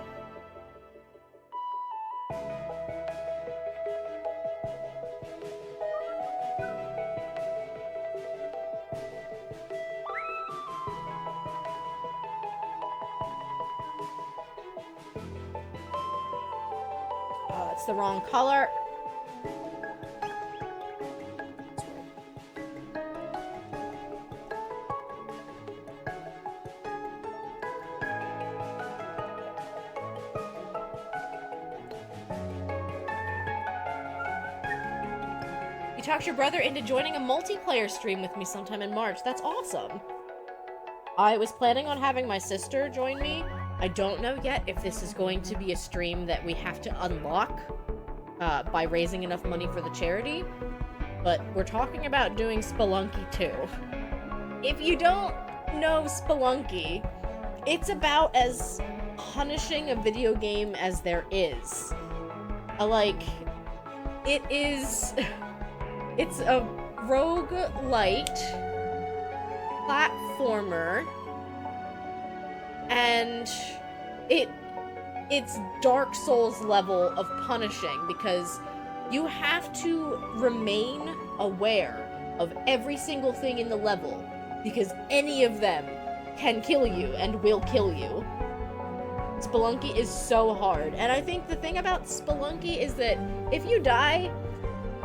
Oh, it's the wrong color. You talked your brother into joining a multiplayer stream with me sometime in March. That's awesome. I was planning on having my sister join me. I don't know yet if this is going to be a stream that we have to unlock by raising enough money for the charity, but we're talking about doing Spelunky 2. If you don't know Spelunky, it's about as punishing a video game as there is. It's a roguelite platformer, and it's Dark Souls level of punishing because you have to remain aware of every single thing in the level because any of them can kill you and will kill you. Spelunky is so hard, and I think the thing about Spelunky is that if you die,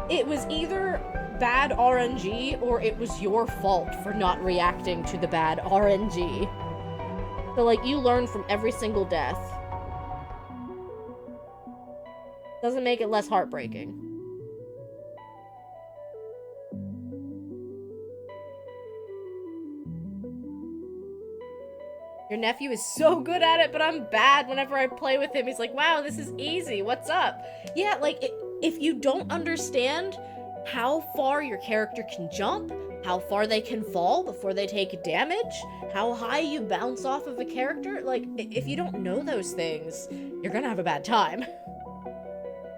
it was either bad RNG or it was your fault for not reacting to the bad RNG. So, like, you learn from every single death. Doesn't make it less heartbreaking. Your nephew is so good at it, but I'm bad whenever I play with him. He's like, wow, this is easy. What's up? Yeah, like, if you don't understand how far your character can jump, how far they can fall before they take damage, how high you bounce off of a character, like, if you don't know those things, you're gonna have a bad time.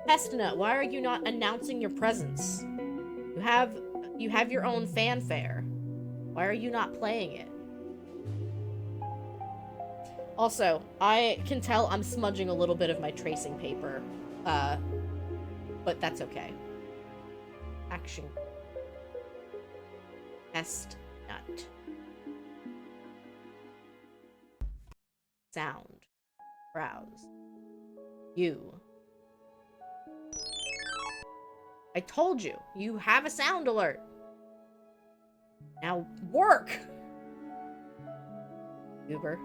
Pestina, why are you not announcing your presence? You have your own fanfare. Why are you not playing it? Also, I can tell I'm smudging a little bit of my tracing paper, but that's okay. Action. Test nut. Sound. Browse. You. I told you, you have a sound alert. Now work! Uber.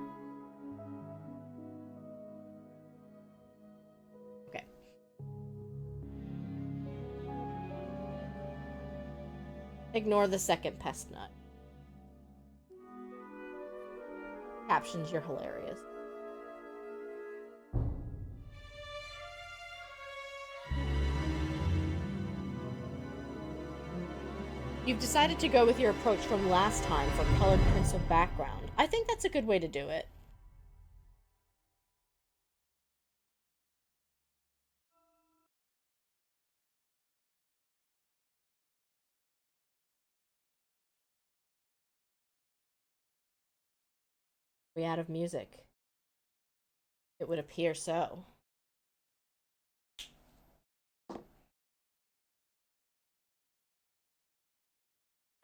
Okay. Ignore the second pest nut. Captions, you're hilarious. You've decided to go with your approach from last time for colored prints of background. I think that's a good way to do it. Are we out of music? It would appear so.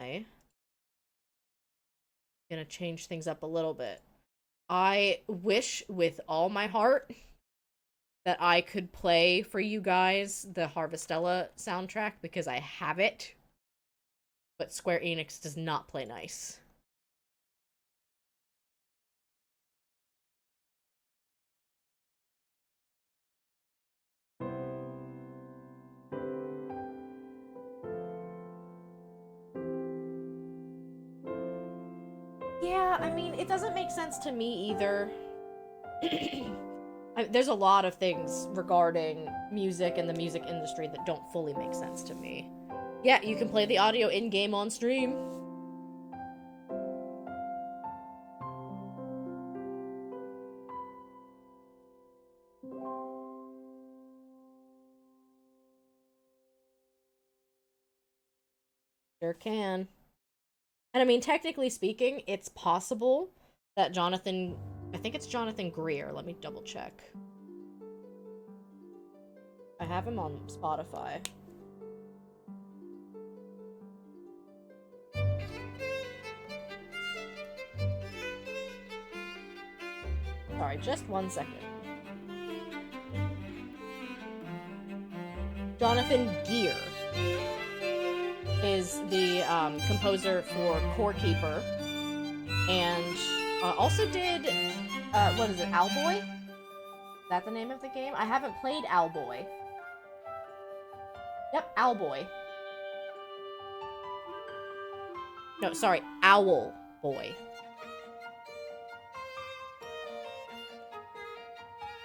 Okay. Gonna change things up a little bit. I wish with all my heart that I could play for you guys the Harvestella soundtrack because I have it, but Square Enix does not play nice. Yeah, I mean, it doesn't make sense to me either. There's a lot of things regarding music and the music industry that don't fully make sense to me. Yeah, you can play the audio in-game on stream. Sure can. And I mean, technically speaking, it's possible that Jonathan I think it's Jonathan Greer. Let me double check. I have him on Spotify. Sorry, just one second. Jonathan Gear is the composer for Core Keeper, and also did, what is it, Owlboy? Is that the name of the game? I haven't played Owlboy. Yep, Owlboy. No, sorry, Owl Boy.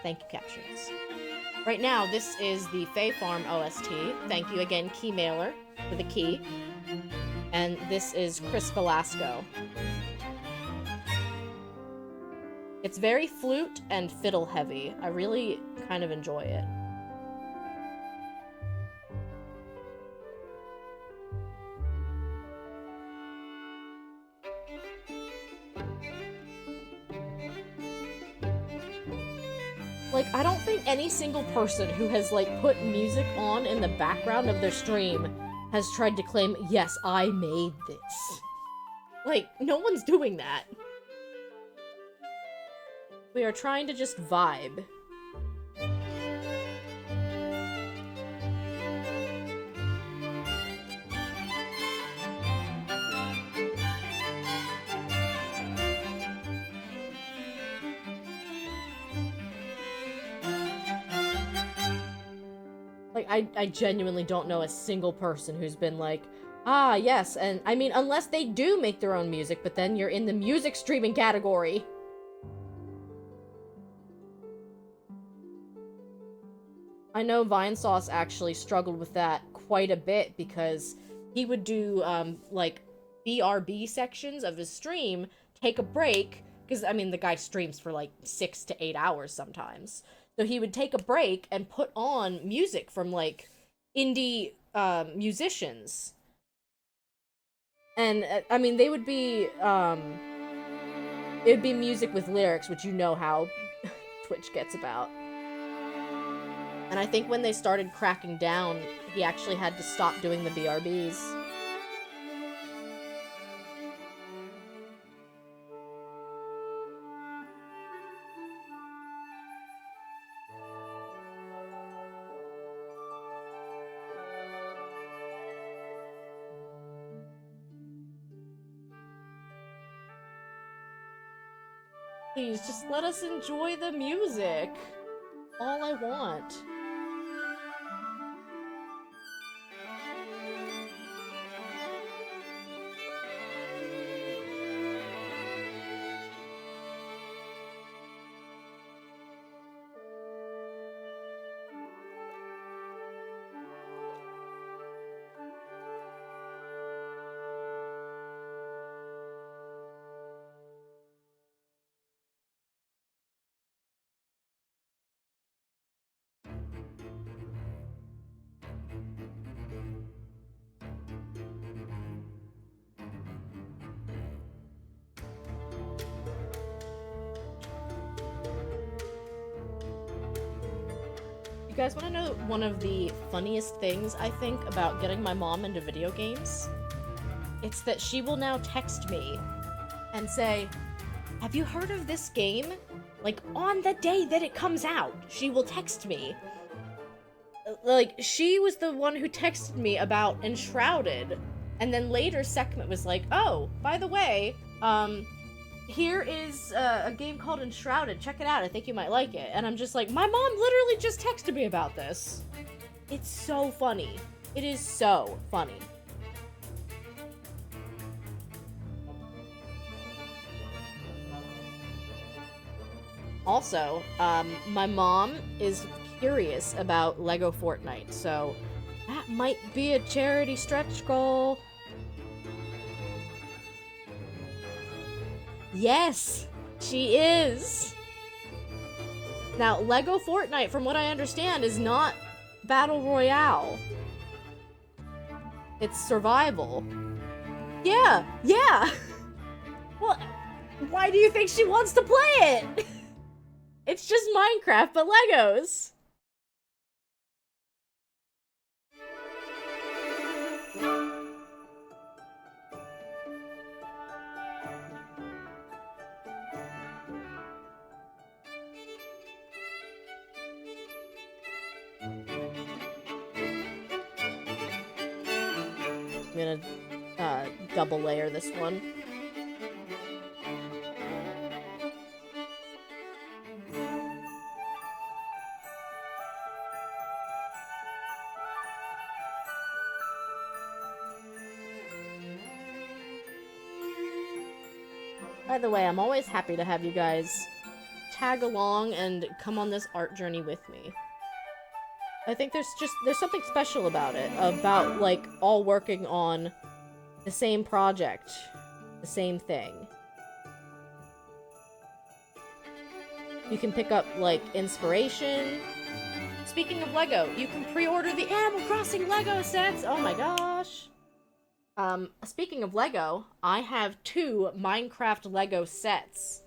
Thank you, Captions. Right now, this is the Fae Farm OST. Thank you again, Keymailer, for the key. And this is Chris Velasco. It's very flute and fiddle heavy. I really kind of enjoy it. Like, I don't think any single person who has, like, put music on in the background of their stream has tried to claim, yes, I made this. Like, no one's doing that. We are trying to just vibe. Like, I genuinely don't know a single person who's been like, ah, yes, and I mean, unless they do make their own music, but then you're in the music streaming category. I know Vinesauce actually struggled with that quite a bit because he would do, like, BRB sections of his stream, take a break, because, I mean, the guy streams for, like, 6 to 8 hours sometimes. So he would take a break and put on music from, like, indie, musicians. And, I mean, they would be, it would be music with lyrics, which you know how Twitch gets about. And I think when they started cracking down, he actually had to stop doing the BRBs. Please, just let us enjoy the music. All I want. You guys want to know one of the funniest things, I think, about getting my mom into video games? It's that she will now text me and say, have you heard of this game? Like, on the day that it comes out, she will text me. Like, she was the one who texted me about Enshrouded. And then later, Sekhmet was like, oh, by the way, here is a game called Enshrouded. Check it out. I think you might like it. And I'm just like, my mom literally just texted me about this. It's so funny. It is so funny. Also, my mom is curious about Lego Fortnite, so that might be a charity stretch goal. Yes, she is. Now, Lego Fortnite, from what I understand, is not Battle Royale. It's survival. Yeah. Well, Why do you think she wants to play it? It's just Minecraft, but Legos. I'm gonna double layer this one. By the way, I'm always happy to have you guys tag along and come on this art journey with me. I think there's something special about it, about, like, all working on the same project, the same thing. You can pick up, like, inspiration. Speaking of Lego, you can pre-order the Animal Crossing Lego sets! Oh my gosh! Speaking of Lego, I have 2 Minecraft Lego sets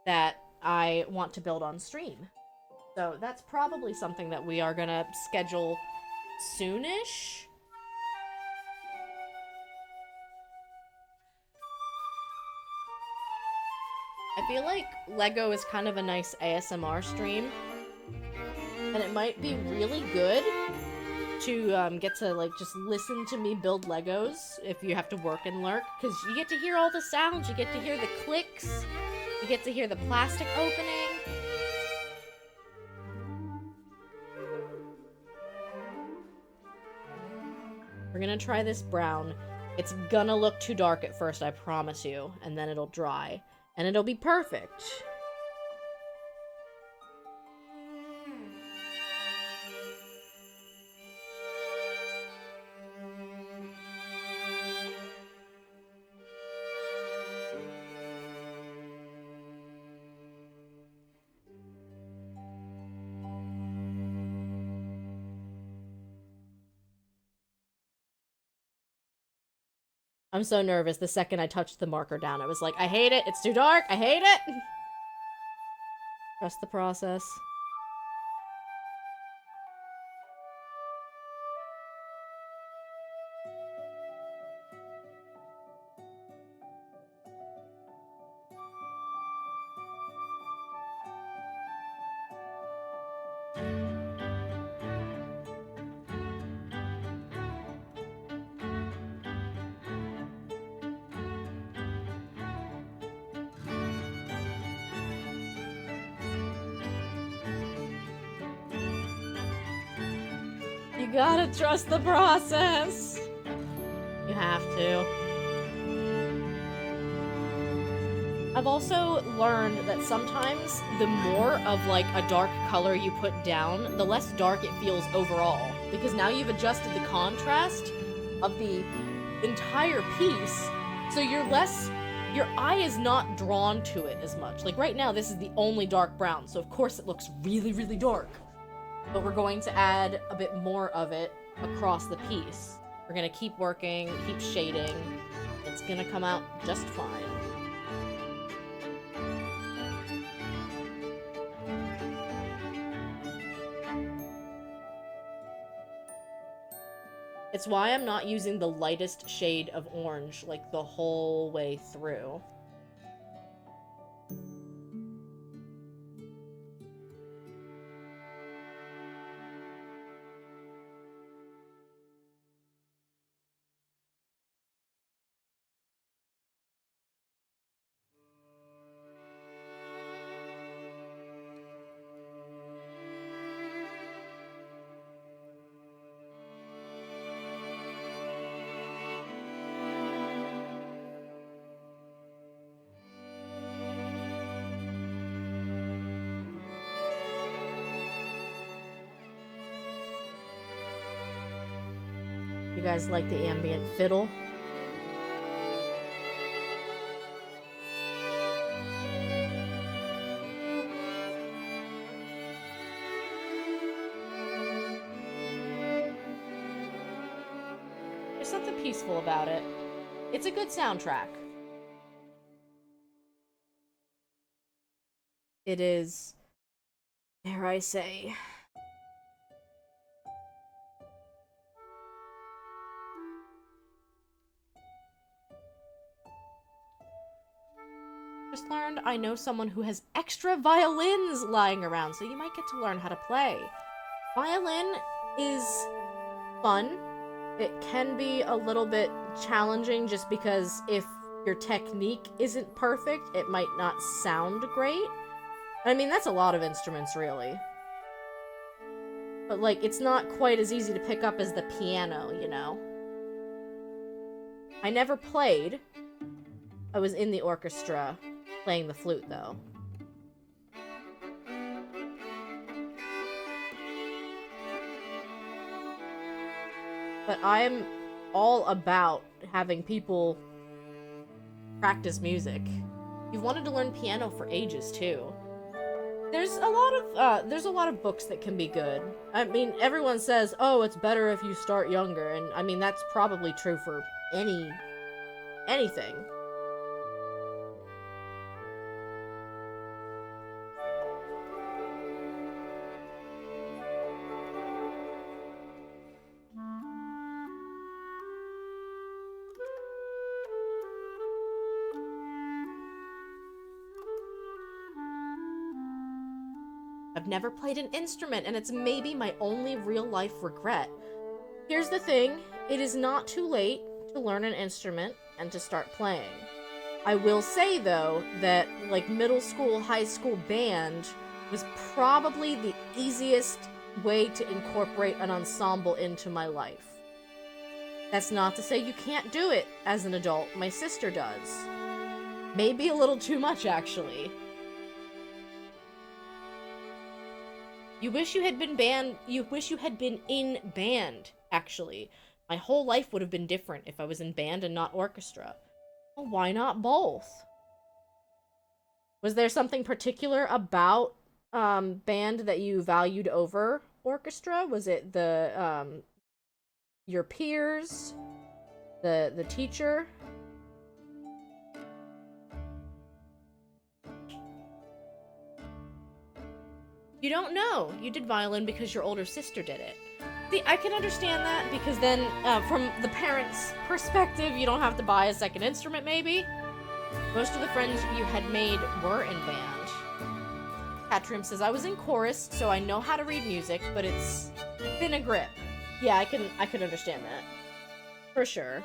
that I want to build on stream. So that's probably something that we are gonna schedule soonish. I feel like Lego is kind of a nice ASMR stream, and it might be really good to get to, like, just listen to me build Legos if you have to work and lurk, because you get to hear all the sounds, you get to hear the clicks, you get to hear the plastic opening. We're gonna try this brown. It's gonna look too dark at first, I promise you, and then it'll dry, and it'll be perfect. I'm so nervous the second I touched the marker down. I was like, I hate it. It's too dark. I hate it. Trust the process. You gotta trust the process. You have to. I've also learned that sometimes the more of, like, a dark color you put down, the less dark it feels overall. Because now you've adjusted the contrast of the entire piece, so your eye is not drawn to it as much. Like, right now, this is the only dark brown, so of course it looks really, really dark. But we're going to add a bit more of it across the piece. We're gonna keep working, keep shading. It's gonna come out just fine. It's why I'm not using the lightest shade of orange, like, the whole way through. You guys like the ambient fiddle? There's something peaceful about it. It's a good soundtrack. it is, dare I say, just learned I know someone who has extra violins lying around, so you might get to learn how to play. Violin is fun. It can be a little bit challenging just because if your technique isn't perfect, it might not sound great. I mean, that's a lot of instruments, really. But, like, it's not quite as easy to pick up as the piano, you know? I never played. I was in the orchestra playing the flute, though. But I'm all about having people practice music. You've wanted to learn piano for ages, too. There's a lot of books that can be good. I mean, everyone says, oh, it's better if you start younger, and I mean, that's probably true for anything. I've never played an instrument, and it's maybe my only real-life regret. Here's the thing, it is not too late to learn an instrument and to start playing. I will say, though, that, like, middle school, high school band was probably the easiest way to incorporate an ensemble into my life. That's not to say you can't do it as an adult. My sister does. Maybe a little too much, actually. You wish you had been in band, actually. My whole life would have been different if I was in band and not orchestra. Well, why not both? Was there something particular about band that you valued over orchestra? Was it the your peers? The teacher? You don't know. You did violin because your older sister did it. See, I can understand that, because then, from the parents' perspective, you don't have to buy a second instrument, maybe? Most of the friends you had made were in band. Catrim says, I was in chorus, so I know how to read music, but it's thin a grip. Yeah, I can understand that. For sure.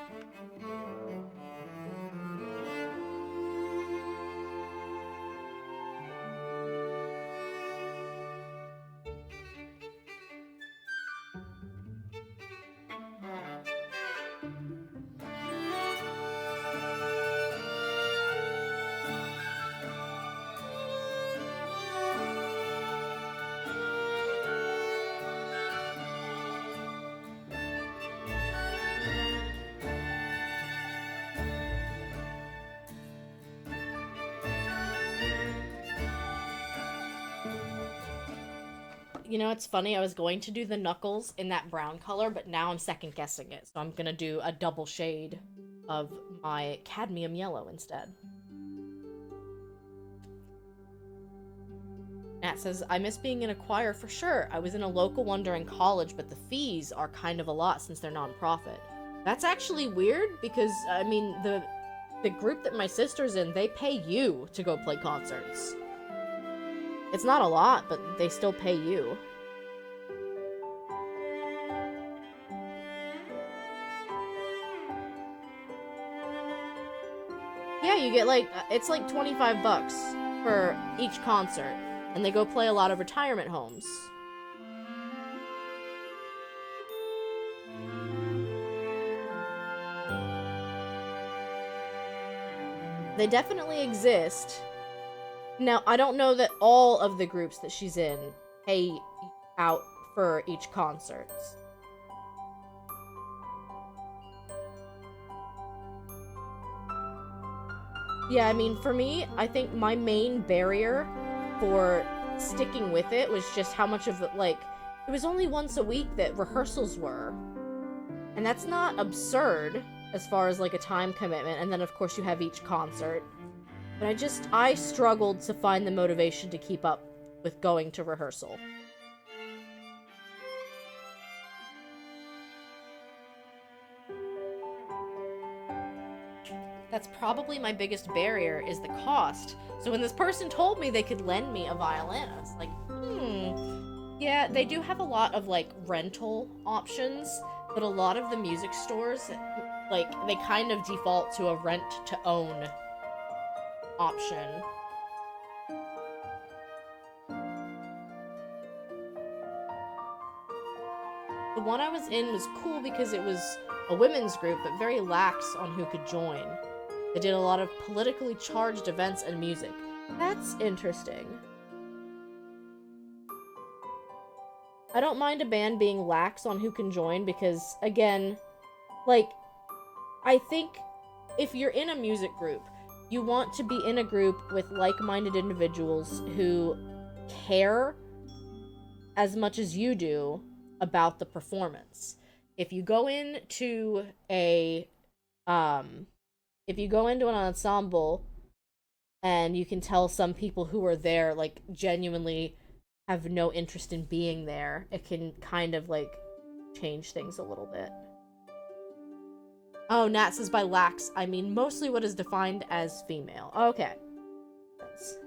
You know, it's funny, I was going to do the knuckles in that brown color, but now I'm second guessing it. So I'm gonna do a double shade of my cadmium yellow instead. Nat says, I miss being in a choir for sure. I was in a local one during college, but the fees are kind of a lot since they're non-profit. That's actually weird because, I mean, the group that my sister's in, they pay you to go play concerts. It's not a lot, but they still pay you. Yeah, you get like, it's like 25 bucks for each concert, and they go play a lot of retirement homes. They definitely exist. Now, I don't know that all of the groups that she's in pay out for each concert. Yeah, I mean, for me, I think my main barrier for sticking with it was just how much of it, like, it was only once a week that rehearsals were. And that's not absurd as far as, like, a time commitment. And then, of course, you have each concert. But I struggled to find the motivation to keep up with going to rehearsal. That's probably my biggest barrier, is the cost. So when this person told me they could lend me a violin, I was like, yeah, they do have a lot of, like, rental options, but a lot of the music stores, like, they kind of default to a rent-to-own option. The one I was in was cool because it was a women's group, but very lax on who could join. They did a lot of politically charged events and music. That's interesting. I don't mind a band being lax on who can join because, again, like, I think if you're in a music group, you want to be in a group with like-minded individuals who care as much as you do about the performance. If you go into an ensemble and you can tell some people who are there, like, genuinely have no interest in being there, it can kind of, like, change things a little bit. Oh, Nat says by lax, I mean mostly what is defined as female. Okay. Thanks.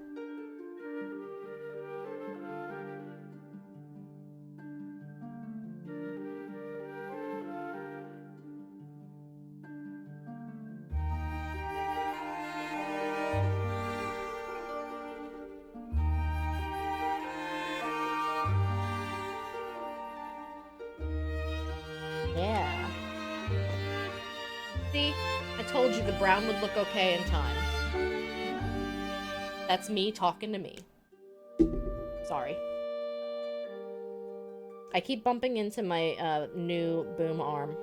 Yeah. See? I told you the brown would look okay in time. That's me talking to me. Sorry. I keep bumping into my new boom arm.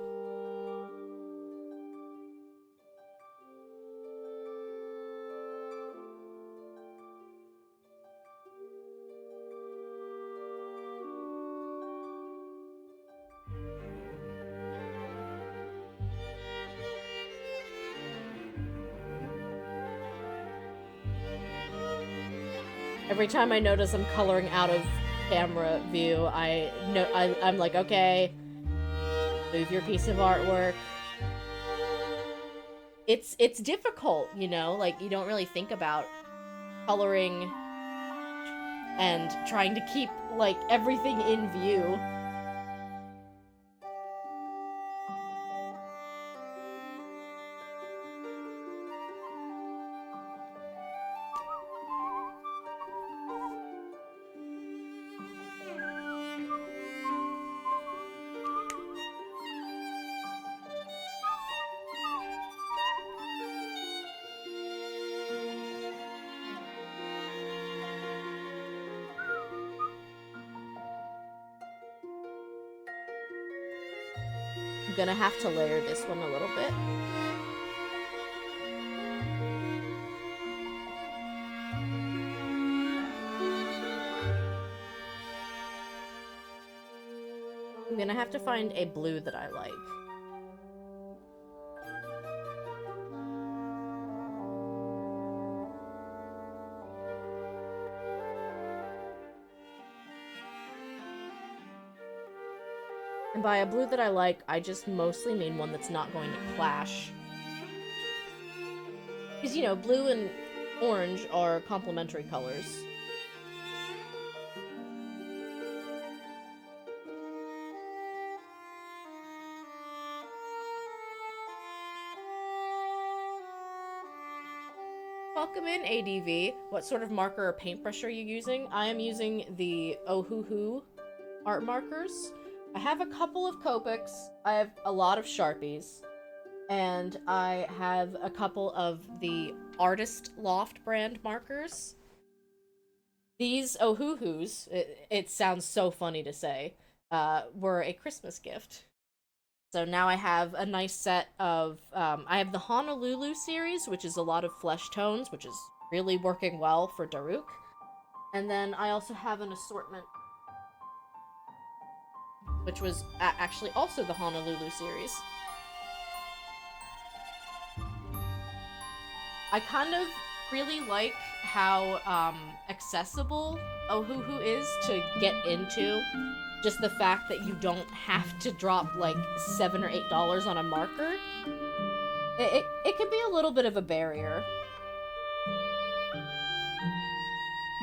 Every time I notice I'm coloring out of camera view, I'm like, okay, move your piece of artwork. It's difficult, you know? Like, you don't really think about coloring and trying to keep, like, everything in view. I'm gonna have to layer this one a little bit. I'm gonna have to find a blue that I like. And by a blue that I like, I just mostly mean one that's not going to clash. Because, you know, blue and orange are complementary colors. Welcome in, ADV. What sort of marker or paintbrush are you using? I am using the E04 art markers. I have a couple of Copics, I have a lot of Sharpies, and I have a couple of the Artist Loft brand markers. These E04s, it sounds so funny to say, were a Christmas gift. So now I have a nice set of, I have the Honolulu series, which is a lot of flesh tones, which is really working well for Daruk. And then I also have an assortment, which was actually also the Honolulu series. I kind of really like how accessible Ohuhu is to get into. Just the fact that you don't have to drop like $7 or $8 on a marker. It can be a little bit of a barrier.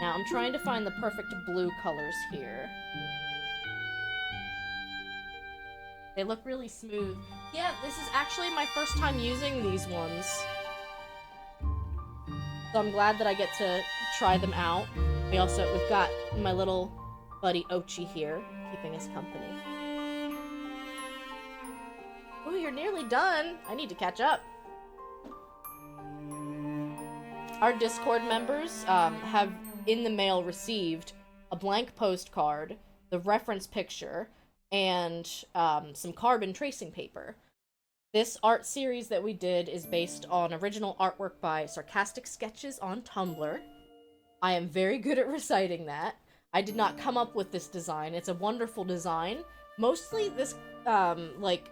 Now I'm trying to find the perfect blue colors here. They look really smooth. Yeah, this is actually my first time using these ones. So I'm glad that I get to try them out. We've got my little buddy Ochi here, keeping us company. Oh, you're nearly done. I need to catch up. Our Discord members have in the mail received a blank postcard, the reference picture, and some carbon tracing paper. This art series that we did is based on original artwork by Sarcastic Sketches on Tumblr. I am very good at reciting that. I did not come up with this design. It's a wonderful design. Mostly this,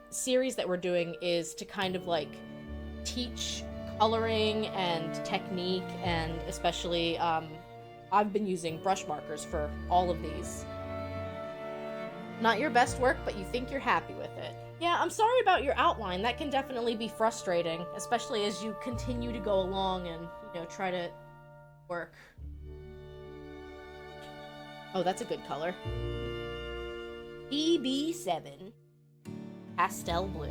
series that we're doing is to kind of, teach coloring and technique, and especially, I've been using brush markers for all of these. Not your best work, but you think you're happy with it. Yeah, I'm sorry about your outline. That can definitely be frustrating, especially as you continue to go along and, try to work. Oh, that's a good color. EB7. Pastel blue.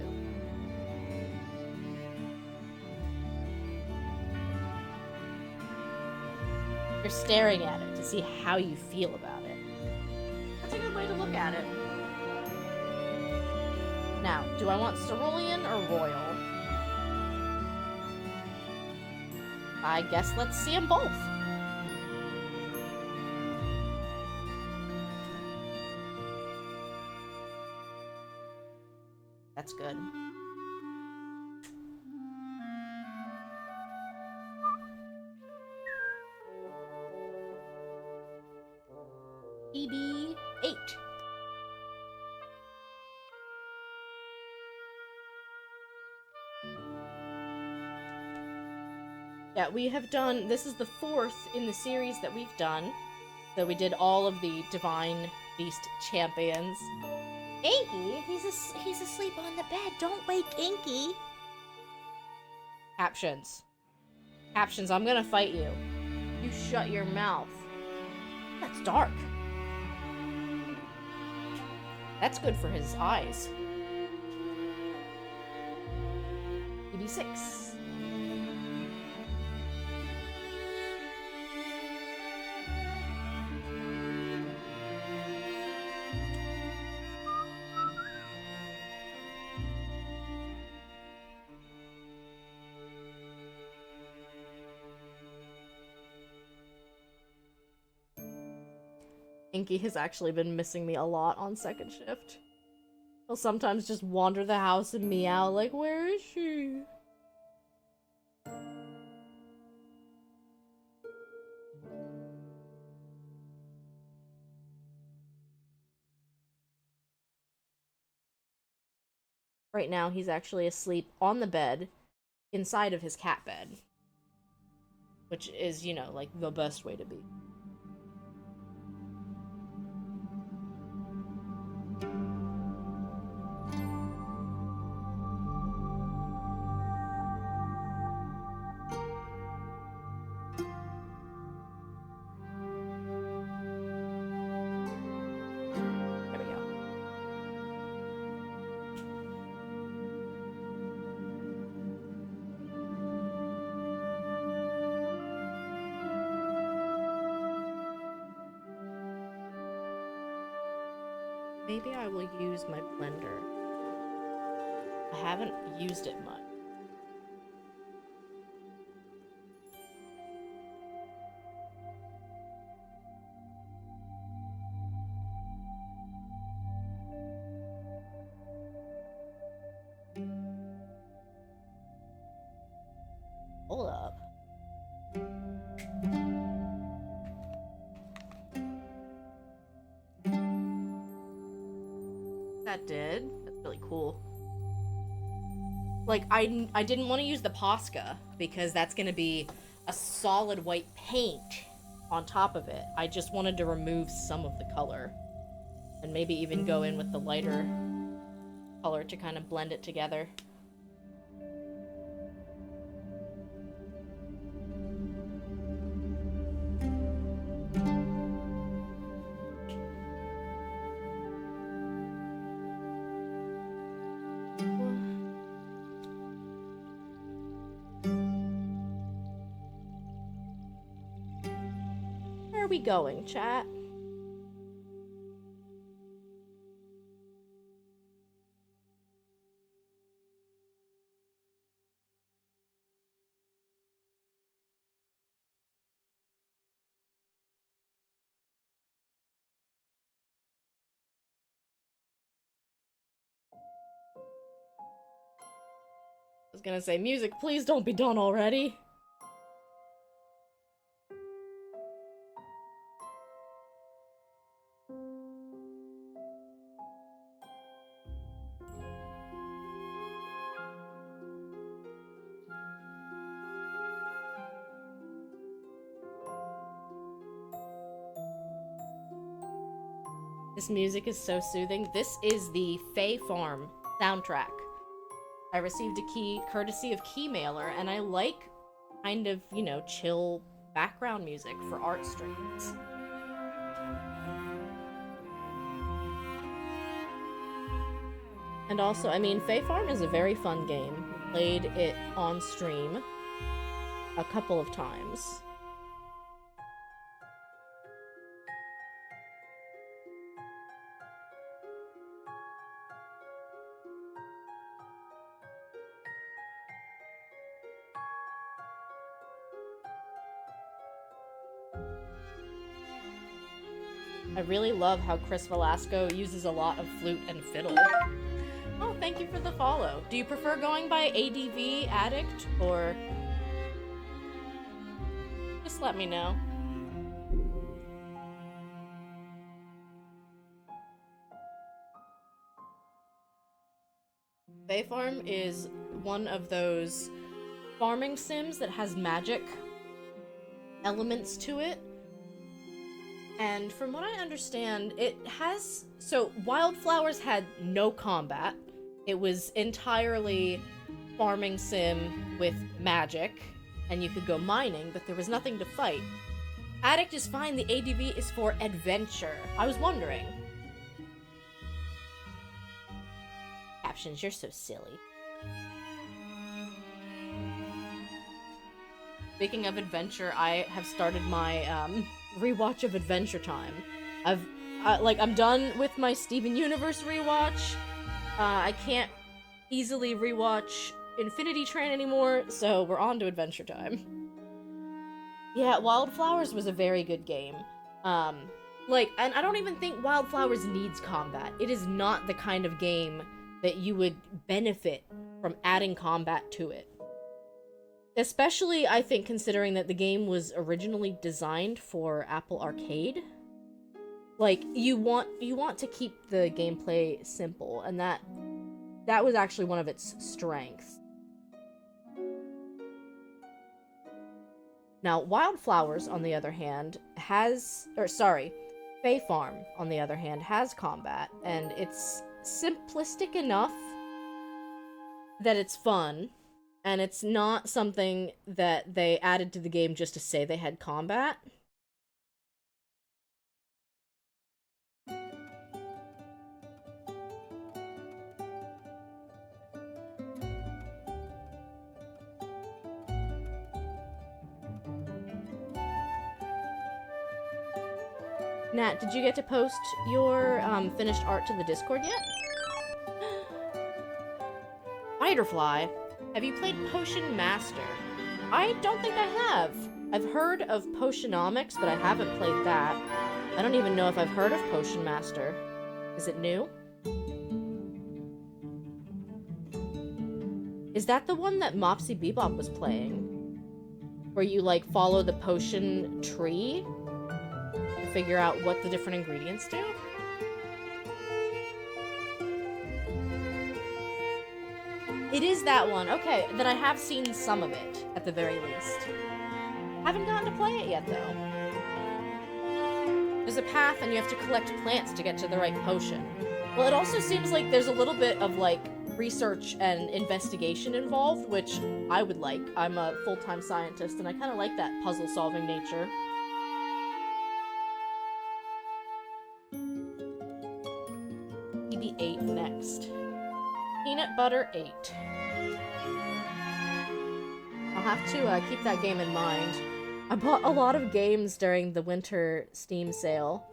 You're staring at it to see how you feel about it. That's a good way to look at it. Now, do I want cerulean or royal? I guess let's see them both. That's good. EB8. Yeah, we have done, this is the 4th in the series that we've done. So we did all of the Divine Beast champions. Inky? He's asleep on the bed. Don't wake Inky. Captions. Captions, I'm gonna fight you. You shut your mouth. That's dark. That's good for his eyes. EB6. Inky has actually been missing me a lot on second shift. He'll sometimes just wander the house and meow like, where is she? Right now, he's actually asleep on the bed inside of his cat bed. Which is, the best way to be. Maybe I will use my blender. I haven't used it much. Hold up. That did. That's really cool. I didn't want to use the Posca because that's going to be a solid white paint on top of it. I just wanted to remove some of the color. And maybe even go in with the lighter color to kind of blend it together. Where are we going, chat? I was gonna say, music, please don't be done already. This music is so soothing. This is the Fae Farm soundtrack. I received a key courtesy of Keymailer, and I like kind of, you know, chill background music for art streams. And also, I mean, Fae Farm is a very fun game. Played it on stream a couple of times. I really love how Chris Velasco uses a lot of flute and fiddle. Oh, thank you for the follow. Do you prefer going by ADV Addict, or... just let me know. Fae Farm is one of those farming sims that has magic elements to it. And from what I understand, it has... so, Wildflowers had no combat. It was entirely farming sim with magic, and you could go mining, but there was nothing to fight. Addict is fine, the ADV is for adventure. I was wondering. Captions, you're so silly. Speaking of adventure, I have started my, rewatch of Adventure Time. I'm done with my Steven Universe rewatch. I can't easily rewatch Infinity Train anymore, so we're on to Adventure Time. Yeah, Wildflowers was a very good game. And I don't even think Wildflowers needs combat. It is not the kind of game that you would benefit from adding combat to it. Especially, I think, considering that the game was originally designed for Apple Arcade. Like, you want to keep the gameplay simple, and that was actually one of its strengths. Now, Wildflowers, on the other hand, Fae Farm, on the other hand, has combat, and it's simplistic enough that it's fun. And it's not something that they added to the game just to say they had combat. Nat, did you get to post your finished art to the Discord yet? Fighterfly. Have you played Potion Master? I don't think I have. I've heard of Potionomics, but I haven't played that. I don't even know if I've heard of Potion Master. Is it new? Is that the one that Mopsy Bebop was playing? Where you, like, follow the potion tree to figure out what the different ingredients do? It is that one. Okay, then I have seen some of it, at the very least. Haven't gotten to play it yet, though. There's a path, and you have to collect plants to get to the right potion. Well, it also seems like there's a little bit of, like, research and investigation involved, which I would like. I'm a full-time scientist, and I kind of like that puzzle-solving nature. PB8 next. Peanut Butter 8. I'll have to keep that game in mind. I bought a lot of games during the winter Steam sale,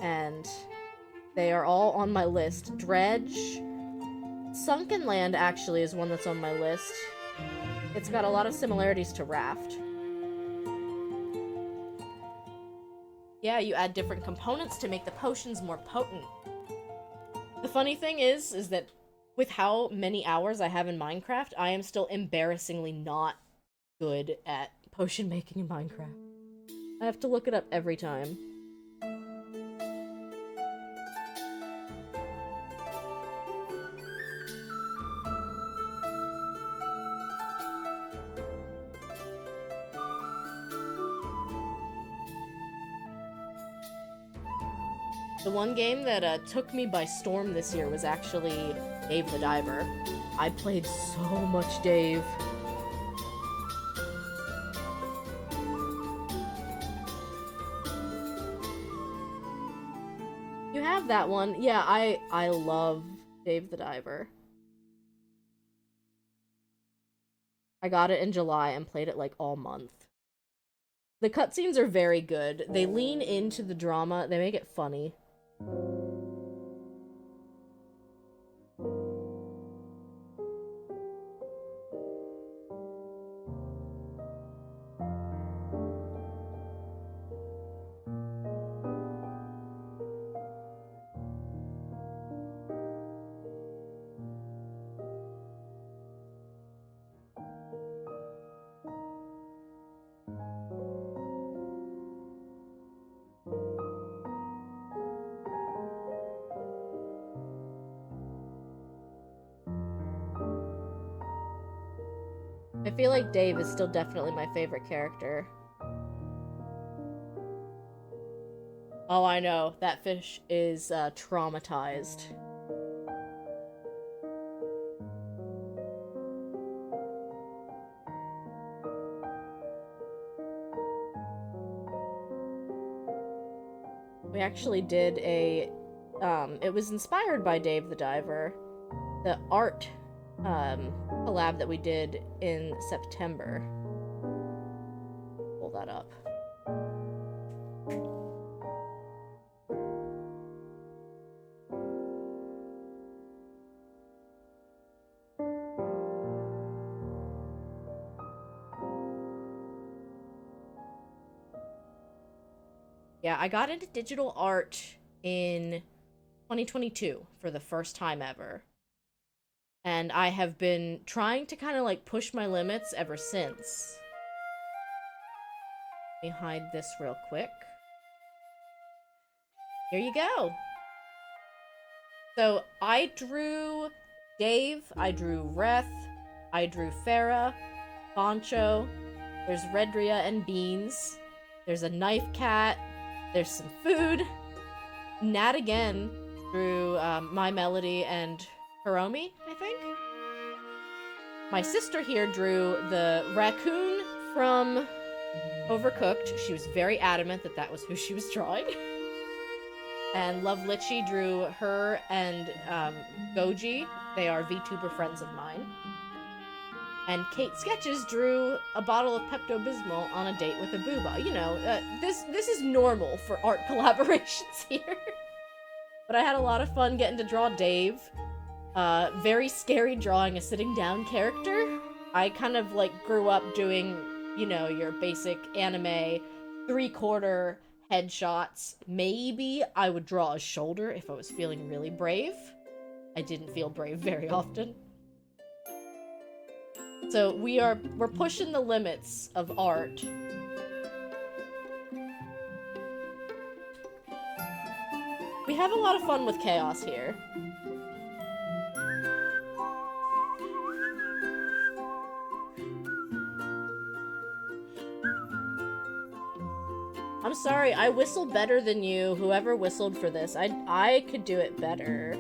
and they are all on my list. Dredge. Sunken Land, actually, is one that's on my list. It's got a lot of similarities to Raft. Yeah, you add different components to make the potions more potent. The funny thing is that with how many hours I have in Minecraft, I am still embarrassingly not good at potion making in Minecraft. I have to look it up every time. The one game that took me by storm this year was actually Dave the Diver. I played so much Dave. You have that one. Yeah, I love Dave the Diver. I got it in July and played it like all month. The cutscenes are very good. They lean into the drama. They make it funny. I feel like Dave is still definitely my favorite character. Oh, I know. That fish is traumatized. We actually did a... it was inspired by Dave the Diver. The art collab that we did in September. Pull that up. Yeah, I got into digital art in 2022 for the first time ever. And I have been trying to kind of like push my limits ever since. Let me hide this real quick. Here you go. So I drew Dave, I drew Reth, I drew Farah, Boncho, there's Redria and Beans, there's a knife cat, there's some food. Nat again drew My Melody and Hiromi, I think. My sister here drew the raccoon from Overcooked. She was very adamant that that was who she was drawing. And Love Litchi drew her and Goji. They are VTuber friends of mine. And Kate Sketches drew a bottle of Pepto-Bismol on a date with a booba. You know, this is normal for art collaborations here. But I had a lot of fun getting to draw Dave. Very scary drawing a sitting down character. I kind of like grew up doing, you know, your basic anime 3/4 headshots. Maybe I would draw a shoulder if I was feeling really brave. I didn't feel brave very often. So we're pushing the limits of art. We have a lot of fun with chaos here. I'm sorry, I whistle better than you. Whoever whistled for this, I could do it better.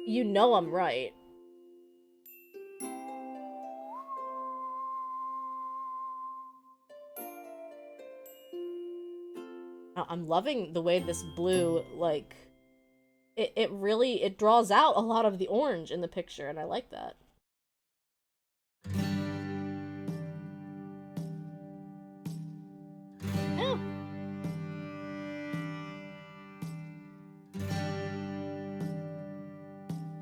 You know I'm right. I'm loving the way this blue, like, it really, it draws out a lot of the orange in the picture, and I like that. Yeah.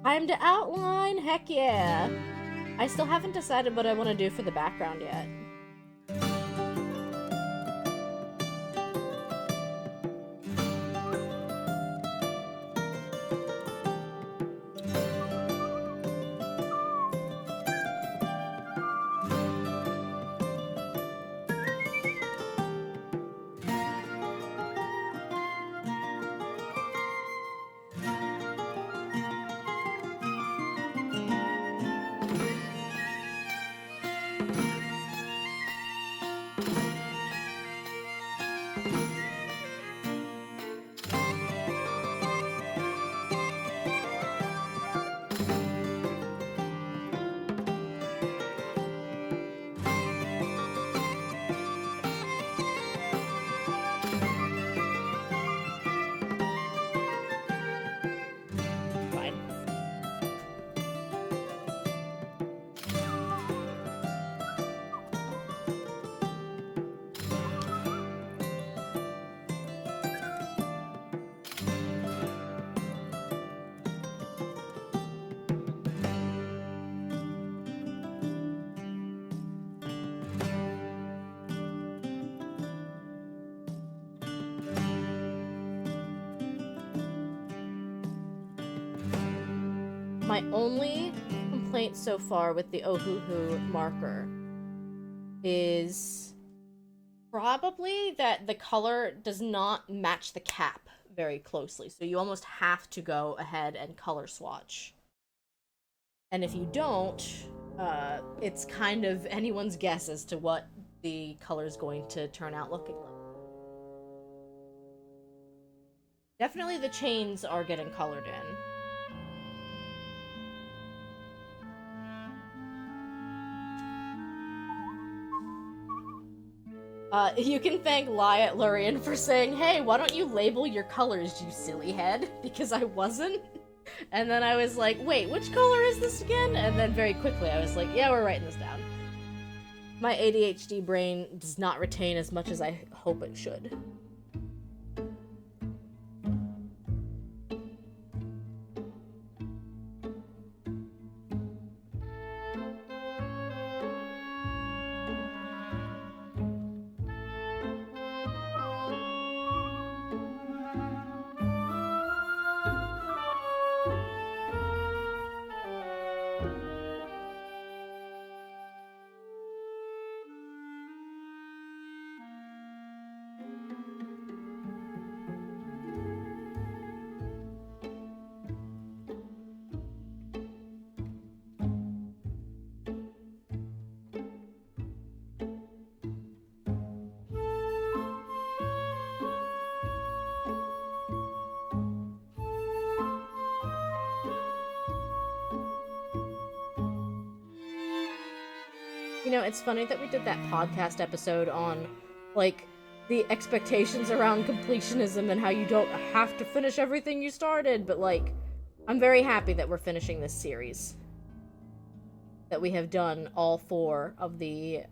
Time to outline, heck yeah! I still haven't decided what I want to do for the background yet. My only complaint so far with the Ohuhu marker is probably that the color does not match the cap very closely. So you almost have to go ahead and color swatch. And if you don't, it's kind of anyone's guess as to what the color is going to turn out looking like. Definitely the chains are getting colored in. You can thank Lyat Lurian for saying, hey, why don't you label your colors, you silly head? Because I wasn't. And then I was like, wait, which color is this again? And then very quickly I was like, yeah, we're writing this down. My ADHD brain does not retain as much as I hope it should. You know, it's funny that we did that podcast episode on, like, the expectations around completionism and how you don't have to finish everything you started, but, like, I'm very happy that we're finishing this series. That we have done all 4 of the,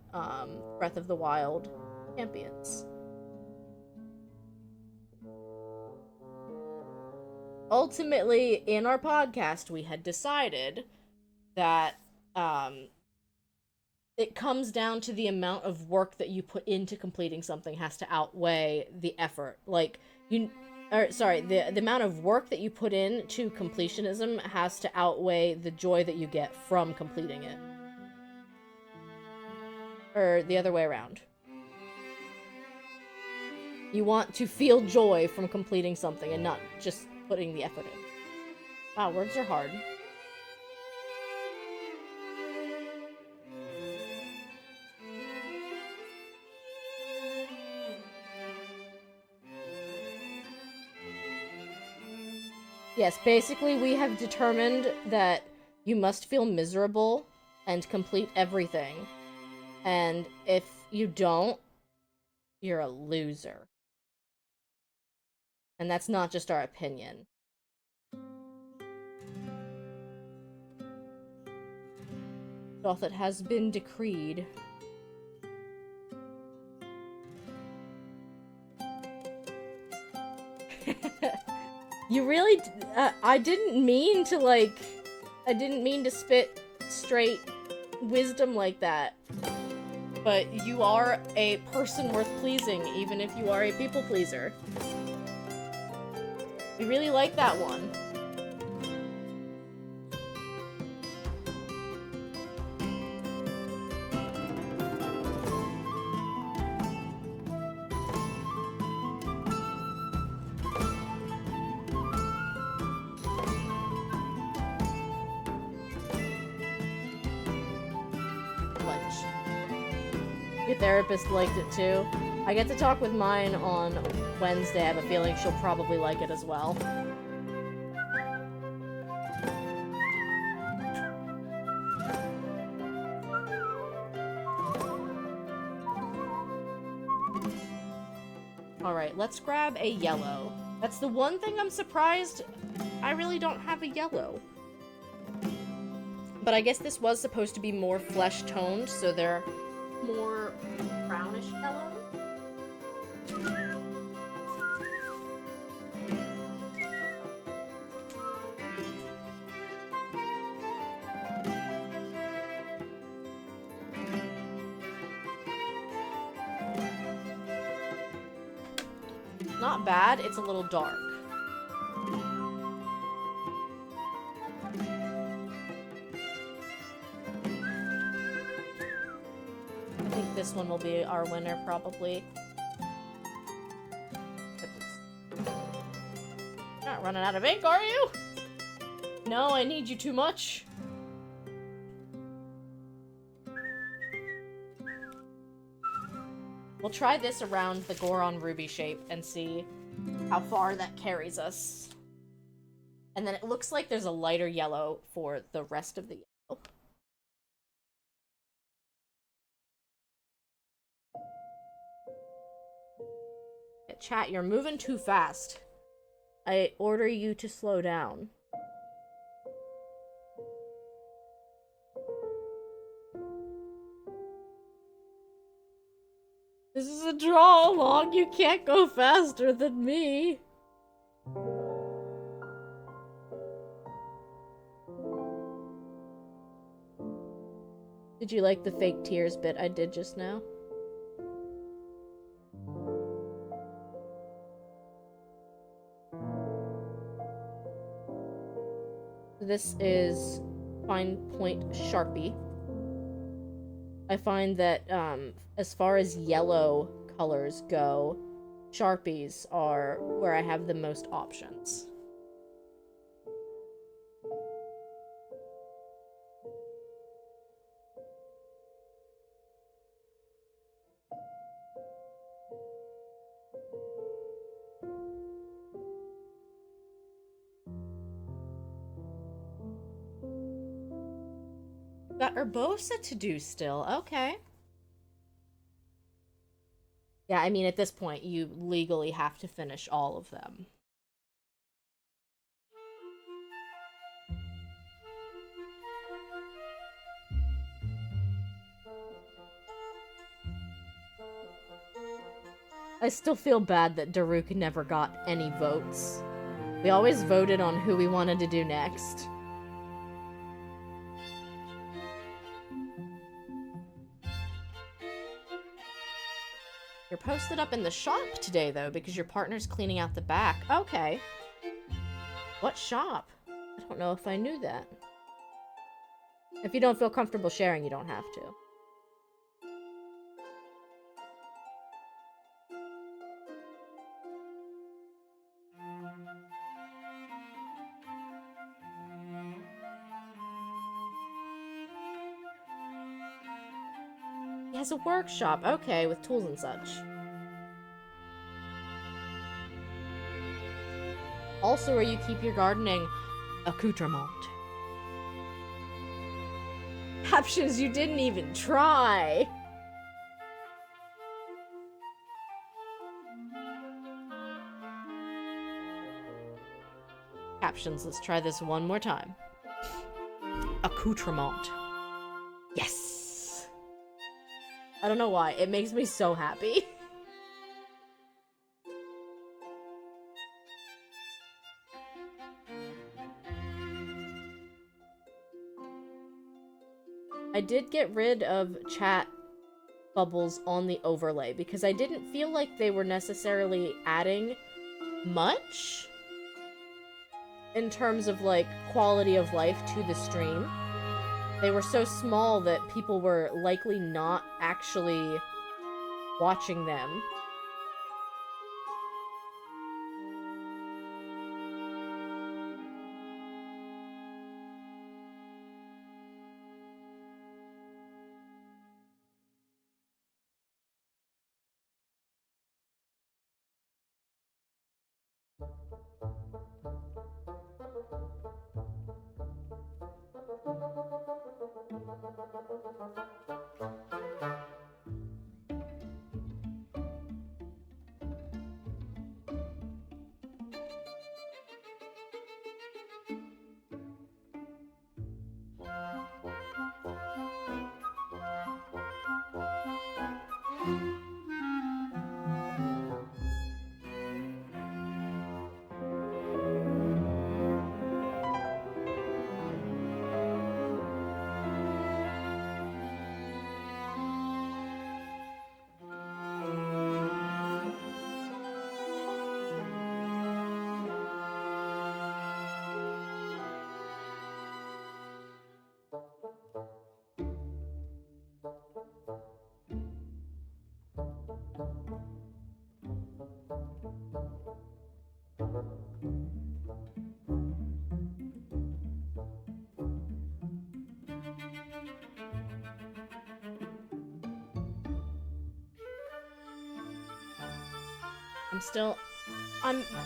Breath of the Wild champions. Ultimately, in our podcast, we had decided that, it comes down to the amount of work that you put into completing something has to outweigh the effort. Like, the amount of work that you put into completionism has to outweigh the joy that you get from completing it. Or the other way around. You want to feel joy from completing something and not just putting the effort in. Wow, words are hard. Yes, basically we have determined that you must feel miserable and complete everything. And if you don't, you're a loser. And that's not just our opinion. Doth it has been decreed. You really... I didn't mean to, like... I didn't mean to spit straight wisdom like that. But you are a person worth pleasing, even if you are a people pleaser. We really like that one. Your therapist liked it too. I get to talk with mine on Wednesday. I have a feeling she'll probably like it as well. Alright, let's grab a yellow. That's the one thing I'm surprised I really don't have a yellow. But I guess this was supposed to be more flesh-toned, so they're more brownish yellow. Not bad, it's a little dark. This one will be our winner, probably. Not running out of ink, are you? No, I need you too much. We'll try this around the Goron ruby shape and see how far that carries us. And then it looks like there's a lighter yellow for the rest of the yellow. Chat, you're moving too fast. I order you to slow down. This is a draw along. You can't go faster than me. Did you like the fake tears bit I did just now? This is fine point Sharpie. I find that as far as yellow colors go, Sharpies are where I have the most options. Got Urbosa to do still. Okay. Yeah, I mean, at this point, you legally have to finish all of them. I still feel bad that Daruk never got any votes. We always voted on who we wanted to do next. You're posted up in the shop today, though, because your partner's cleaning out the back. Okay. What shop? I don't know if I knew that. If you don't feel comfortable sharing, you don't have to. He has a workshop. Okay, with tools and such. Also where you keep your gardening accoutrement. Captions, you didn't even try! Captions, let's try this one more time. Accoutrement. Yes! I don't know why, it makes me so happy. I did get rid of chat bubbles on the overlay because I didn't feel like they were necessarily adding much in terms of, like, quality of life to the stream. They were so small that people were likely not actually watching them.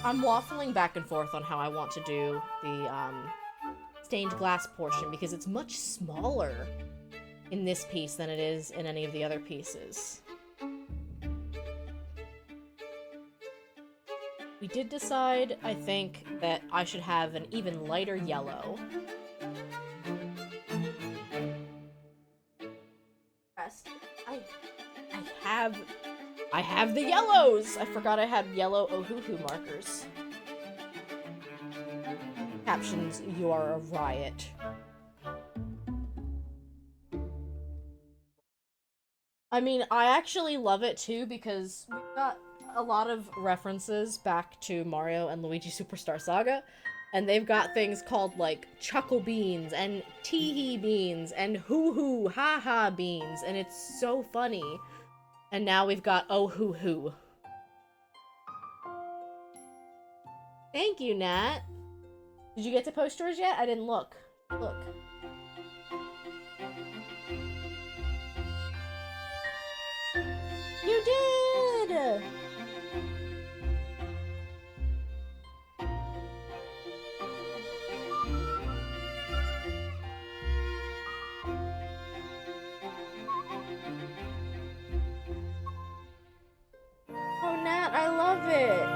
I'm waffling back and forth on how I want to do the stained glass portion because it's much smaller in this piece than it is in any of the other pieces. We did decide, I think, that I should have an even lighter yellow. I have the yellows! I forgot I had yellow Ohuhu markers. Captions, you are a riot. I mean, I actually love it too because we've got a lot of references back to Mario and Luigi Superstar Saga, and they've got things called, like, Chuckle Beans, and Tee-hee Beans, and Hoo-hoo, Ha-ha Beans, and it's so funny. And now we've got Oh-hoo-hoo. Thank you, Nat. Did you get to post yours yet? I didn't look. Look. You did! Oh, Nat, I love it.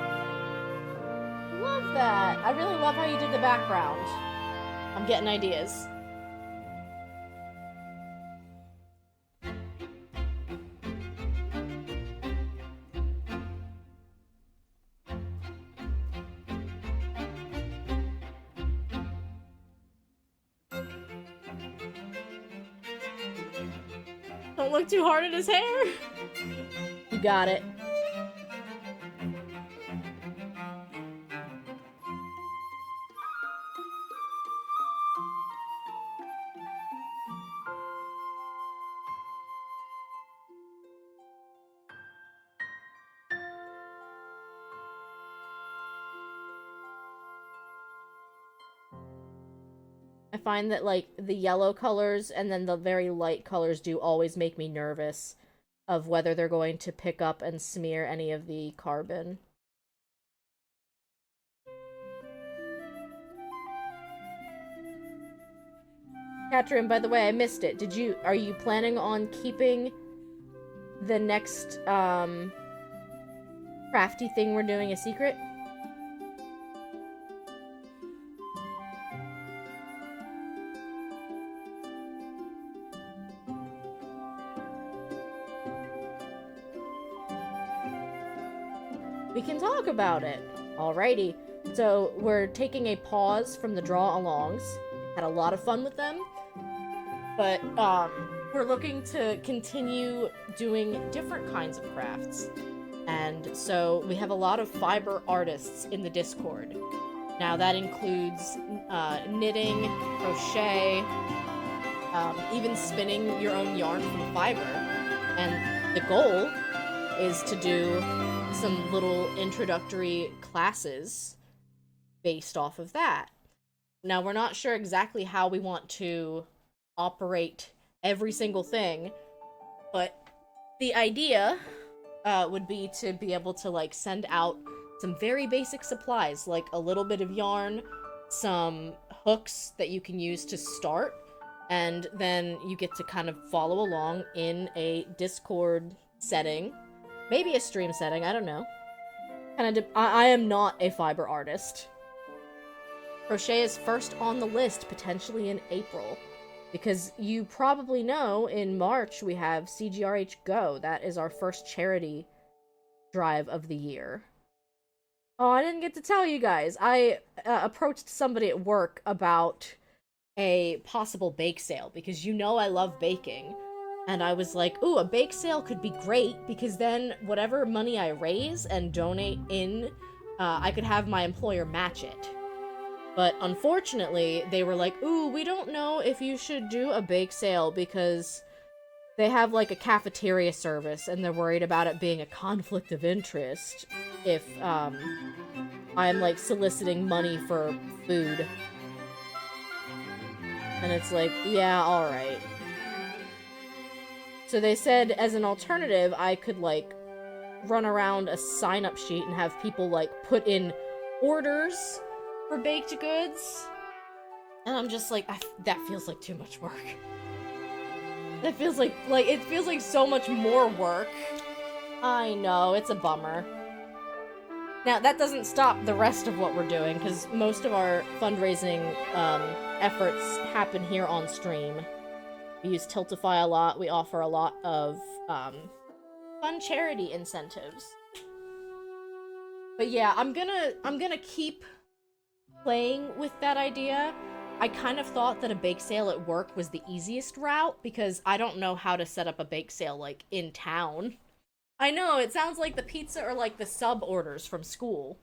Love that. I really love how you did the background. I'm getting ideas. Don't look too hard at his hair. You got it. I find that, like, the yellow colors and then the very light colors do always make me nervous of whether they're going to pick up and smear any of the carbon. Catherine, by the way, I missed it. Are you planning on keeping the next, crafty thing we're doing a secret? We can talk about it. Alrighty. So, we're taking a pause from the draw-alongs. Had a lot of fun with them. But, we're looking to continue doing different kinds of crafts. And so, we have a lot of fiber artists in the Discord. Now, that includes, knitting, crochet, even spinning your own yarn from fiber. And the goal is to do some little introductory classes based off of that. Now, we're not sure exactly how we want to operate every single thing, but the idea would be to be able to, like, send out some very basic supplies, like a little bit of yarn, some hooks that you can use to start, and then you get to kind of follow along in a Discord setting. Maybe a stream setting, I don't know. I am not a fiber artist. Crochet is first on the list, potentially in April. Because you probably know, in March we have CGRH Go. That is our first charity drive of the year. Oh, I didn't get to tell you guys. I approached somebody at work about a possible bake sale, because you know I love baking. And I was like, ooh, a bake sale could be great, because then whatever money I raise and donate in, I could have my employer match it. But unfortunately, they were like, ooh, we don't know if you should do a bake sale, because they have, like, a cafeteria service, and they're worried about it being a conflict of interest if, I'm, like, soliciting money for food. And it's like, yeah, alright. So they said, as an alternative, I could, like, run around a sign-up sheet and have people, like, put in orders for baked goods. And I'm just like, that feels like too much work. That feels like, it feels like so much more work. I know, it's a bummer. Now, that doesn't stop the rest of what we're doing, because most of our fundraising, efforts happen here on stream. We use Tiltify a lot. We offer a lot of, fun charity incentives. But yeah, I'm gonna keep playing with that idea. I kind of thought that a bake sale at work was the easiest route, because I don't know how to set up a bake sale, like, in town. I know, it sounds like the pizza are like the sub-orders from school.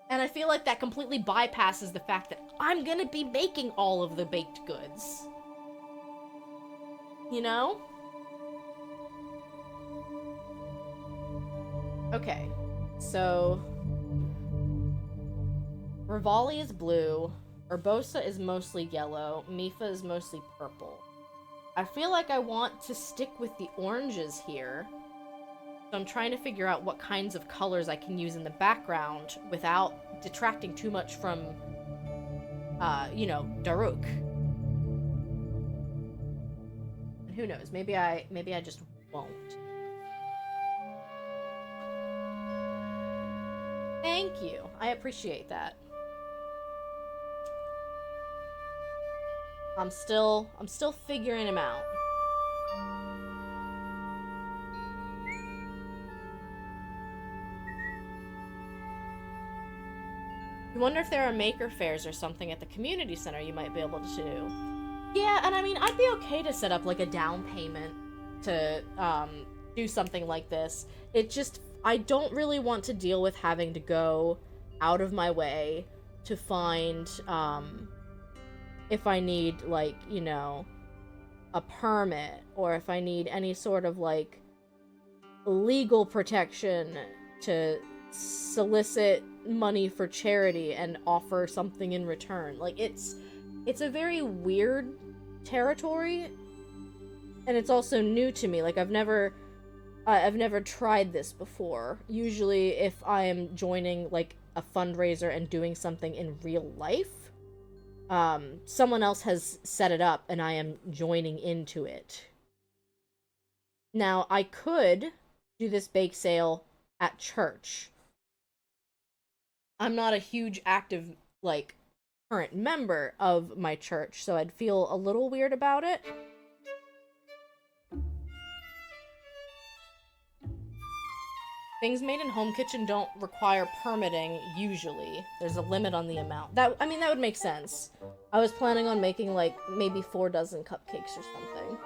And I feel like that completely bypasses the fact that I'm gonna be making all of the baked goods. You know? Okay, so Rivali is blue, Urbosa is mostly yellow, Mifa is mostly purple. I feel like I want to stick with the oranges here, so I'm trying to figure out what kinds of colors I can use in the background without detracting too much from, you know, Daruk. And who knows, maybe I just won't. Thank you, I appreciate that. I'm still figuring him out. You wonder if there are maker fairs or something at the community center you might be able to do. Yeah, and I mean, I'd be okay to set up, like, a down payment to, do something like this. It just, I don't really want to deal with having to go out of my way to find, if I need, like, you know, a permit, or if I need any sort of, like, legal protection to solicit money for charity and offer something in return. Like, it's a very weird territory, and it's also new to me. Like, I've never tried this before. Usually, if I am joining, like, a fundraiser and doing something in real life, Someone else has set it up and I am joining into it. Now, I could do this bake sale at church. I'm not a huge active, like, current member of my church, so I'd feel a little weird about it. Things made in home kitchen don't require permitting, usually. There's a limit on the amount. That would make sense. I was planning on making, like, maybe 4 dozen cupcakes or something.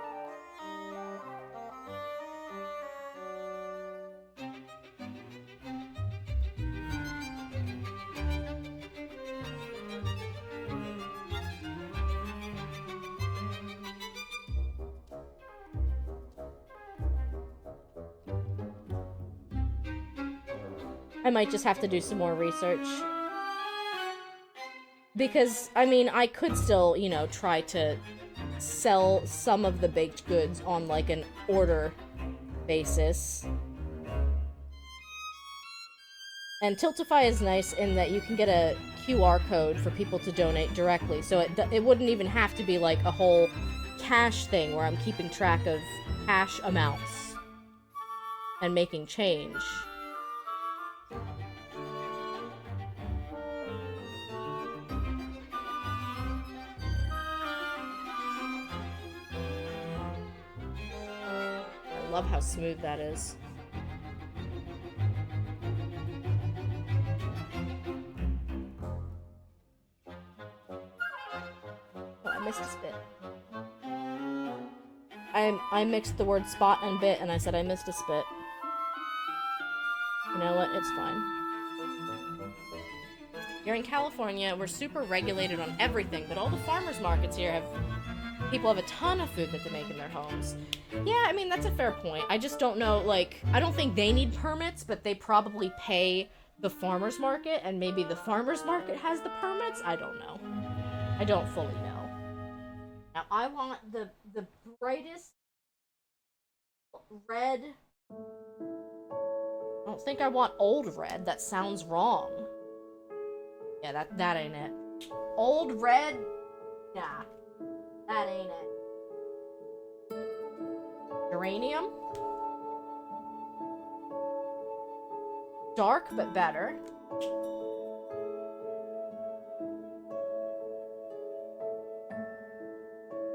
I might just have to do some more research. Because, I mean, I could still, you know, try to sell some of the baked goods on, like, an order basis. And Tiltify is nice in that you can get a QR code for people to donate directly, so it wouldn't even have to be, like, a whole cash thing where I'm keeping track of cash amounts and making change. I love how smooth that is. Oh, I missed a spit. I mixed the word spot and bit, and I said I missed a spit. You know what? It's fine. Here in California, we're super regulated on everything, but all the farmers markets here people have a ton of food that they make in their homes. Yeah, I mean, that's a fair point. I just don't know, like, I don't think they need permits, but they probably pay the farmers market, and maybe the farmers market has the permits? I don't know. I don't fully know. Now, I want the brightest red. I don't think I want old red. That sounds wrong. Yeah, that ain't it. Old red? Nah. That ain't it. Geranium? Dark, but better.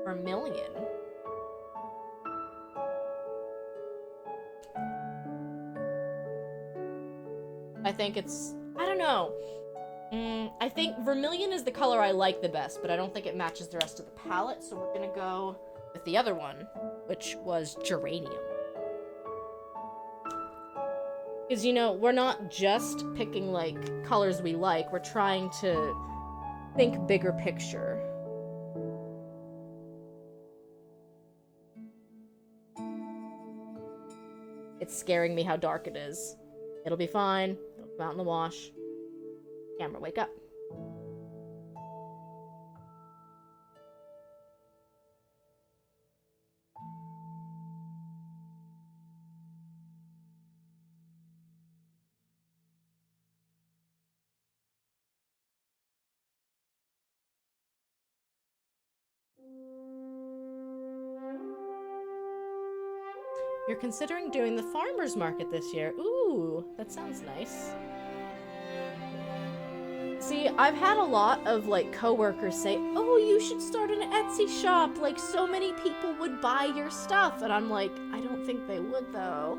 Vermilion. I think it's... I don't know. I think vermilion is the color I like the best, but I don't think it matches the rest of the palette, so we're gonna go with the other one, which was geranium. Because, you know, we're not just picking, like, colors we like, we're trying to think bigger picture. It's scaring me how dark it is. It'll be fine. It'll come out in the wash. Camera, wake up. You're considering doing the farmer's market this year. Ooh, that sounds nice. See, I've had a lot of, like, coworkers say, oh, you should start an Etsy shop. Like, so many people would buy your stuff. And I'm like, I don't think they would, though.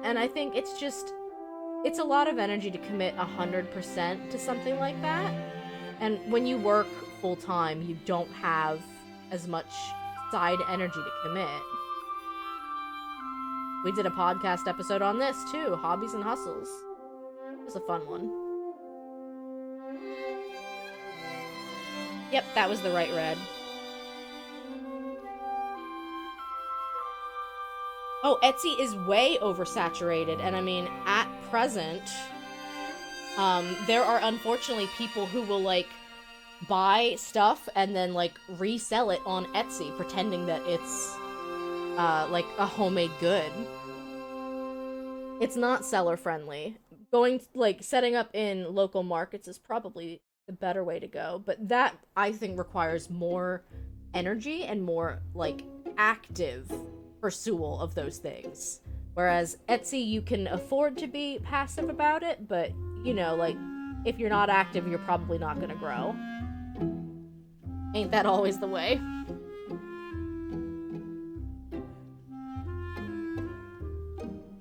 And I think it's just, it's a lot of energy to commit 100% to something like that. And when you work full-time, you don't have as much side energy to commit. We did a podcast episode on this, too. Hobbies and Hustles. It was a fun one. Yep, that was the right red. Oh, Etsy is way oversaturated, and I mean, at present, there are unfortunately people who will, like, buy stuff and then, like, resell it on Etsy, pretending that it's, like, a homemade good. It's not seller-friendly. Setting up in local markets is probably the better way to go. But that, I think, requires more energy and more, like, active pursual of those things. Whereas Etsy, you can afford to be passive about it, but, you know, like, if you're not active, you're probably not gonna grow. Ain't that always the way?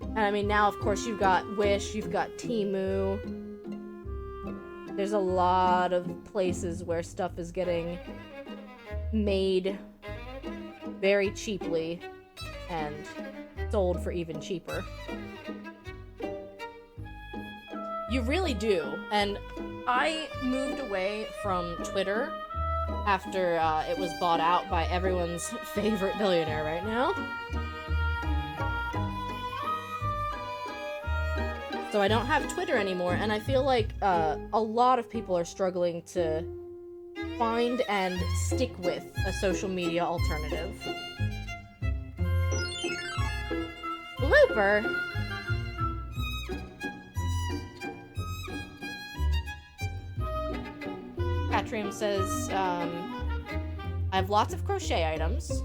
And I mean, now, of course, you've got Wish, you've got Temu. There's a lot of places where stuff is getting made very cheaply and sold for even cheaper. You really do. And I moved away from Twitter after it was bought out by everyone's favorite billionaire right now. So I don't have Twitter anymore, and I feel like a lot of people are struggling to find and stick with a social media alternative. Blooper? Catrium says, I have lots of crochet items,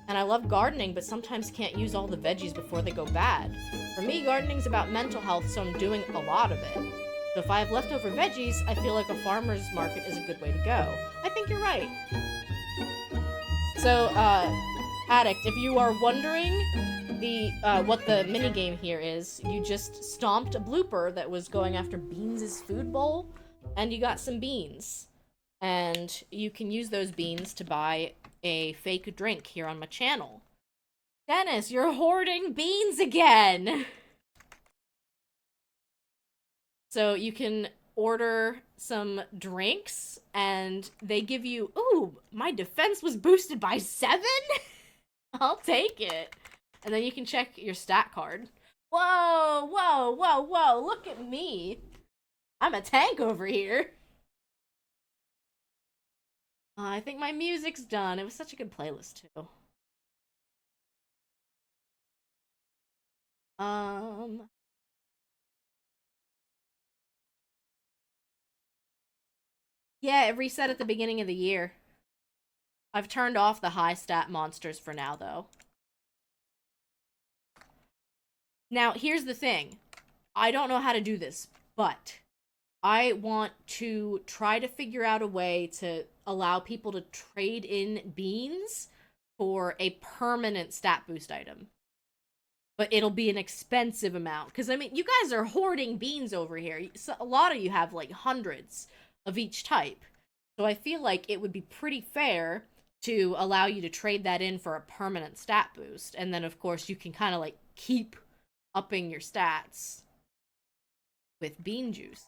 and I love gardening, but sometimes can't use all the veggies before they go bad. For me, gardening's about mental health, so I'm doing a lot of it. So if I have leftover veggies, I feel like a farmer's market is a good way to go. I think you're right. So, Addict, if you are wondering what the minigame here is, you just stomped a blooper that was going after Beans' food bowl, and you got some beans. And you can use those beans to buy a fake drink here on my channel. Dennis, you're hoarding beans again! So you can order some drinks, and they give you... Ooh, my defense was boosted by 7? I'll take it. And then you can check your stat card. Whoa, whoa, whoa, whoa, look at me. I'm a tank over here. I think my music's done. It was such a good playlist, too. Yeah, it reset at the beginning of the year. I've turned off the high stat monsters for now, though. Now, here's the thing. I don't know how to do this, but I want to try to figure out a way to allow people to trade in beans for a permanent stat boost item. But it'll be an expensive amount. Because, I mean, you guys are hoarding beans over here. So a lot of you have, like, hundreds of each type. So I feel like it would be pretty fair to allow you to trade that in for a permanent stat boost. And then, of course, you can kind of, like, keep upping your stats with bean juice.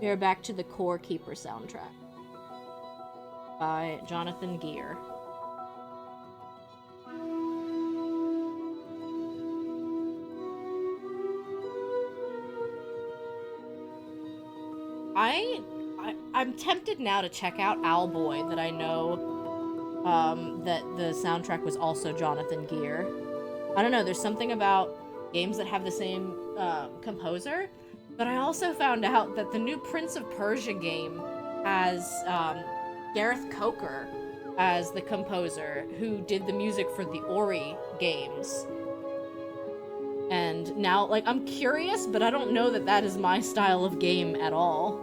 We are back to the Core Keeper soundtrack by Jonathan Gear. I'm tempted now to check out Owlboy that I know that the soundtrack was also Jonathan Gear. I don't know, there's something about games that have the same composer, but I also found out that the new Prince of Persia game has Gareth Coker as the composer, who did the music for the Ori games. And now, like, I'm curious, but I don't know that that is my style of game at all.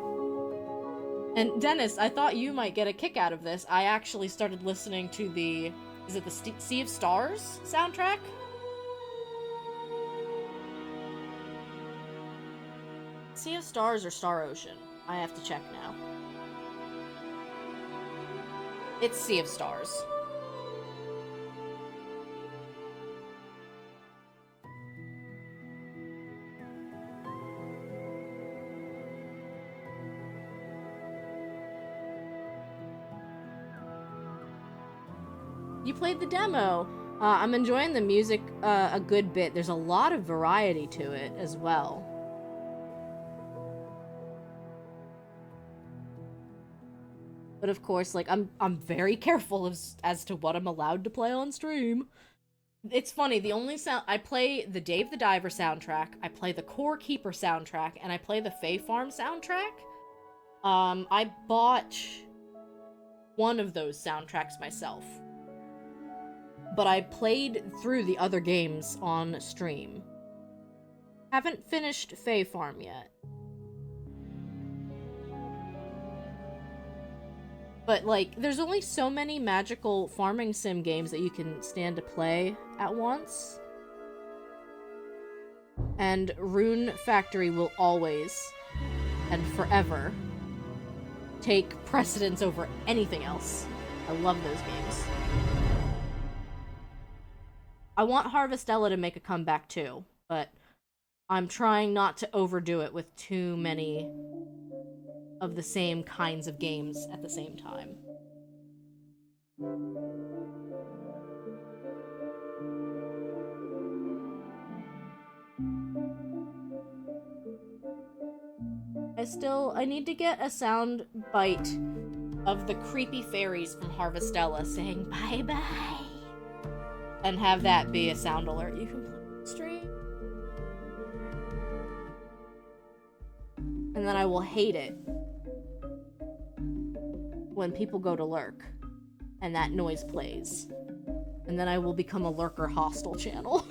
And Dennis, I thought you might get a kick out of this. I actually started listening to the, is it the Sea of Stars soundtrack? Sea of Stars or Star Ocean? I have to check now. It's Sea of Stars. You played the demo. I'm enjoying the music a good bit. There's a lot of variety to it as well. But of course, like, I'm very careful as to what I'm allowed to play on stream. It's funny, the only sound I play the Dave the Diver soundtrack, I play the Core Keeper soundtrack, and I play the Fae Farm soundtrack. I bought one of those soundtracks myself, but I played through the other games on stream. Haven't finished Fae Farm yet. But, like, there's only so many magical farming sim games that you can stand to play at once. And Rune Factory will always, and forever, take precedence over anything else. I love those games. I want Harvestella to make a comeback too, but I'm trying not to overdo it with too many of the same kinds of games at the same time. I need to get a sound bite of the creepy fairies from Harvestella saying bye-bye, and have that be a sound alert you can play on stream. And then I will hate it when people go to lurk and that noise plays. And then I will become a lurker hostile channel.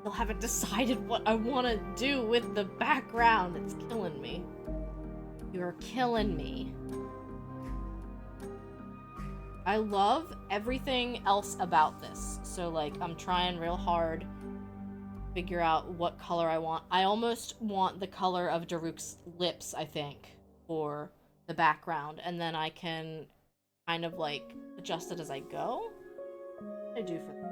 I haven't decided what I want to do with the background. It's killing me. You're killing me. I love everything else about this. So, like, I'm trying real hard to figure out what color I want. I almost want the color of Daruk's lips, I think, for the background. And then I can kind of, like, adjust it as I go. What do I do for that?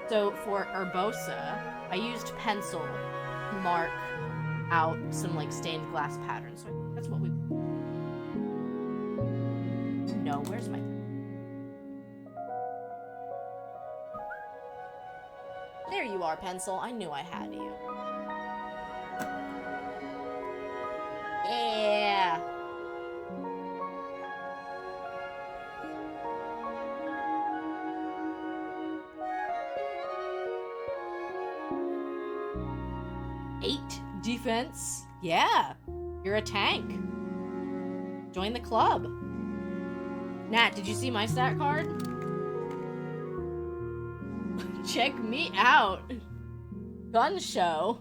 So for Urbosa, I used pencil to mark out some, like, stained glass patterns. So I think that's what we... No, where's my... There you are, pencil. I knew I had you. Yeah! Defense? Yeah. You're a tank. Join the club. Nat, did you see my stat card? Check me out. Gun show.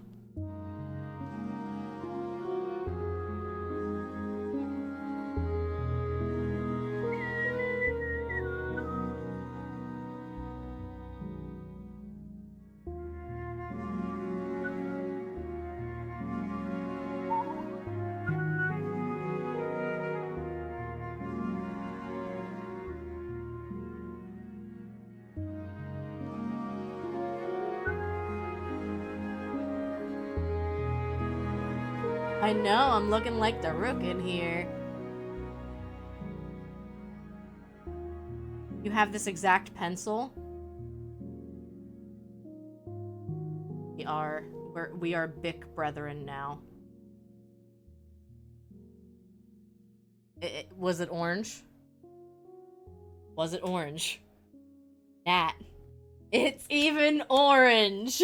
I know, I'm looking like the rook in here. You have this exact pencil? We are Bic brethren now. Was it orange? Was it orange? Nat. It's even orange!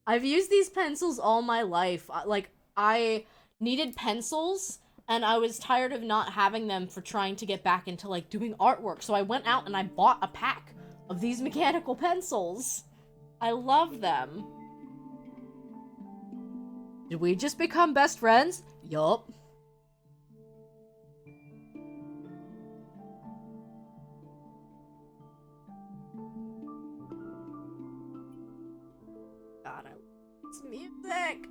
I've used these pencils all my life. Like, I needed pencils, and I was tired of not having them for trying to get back into, like, doing artwork. So I went out and I bought a pack of these mechanical pencils. I love them. Did we just become best friends? Yup. God, I love this music.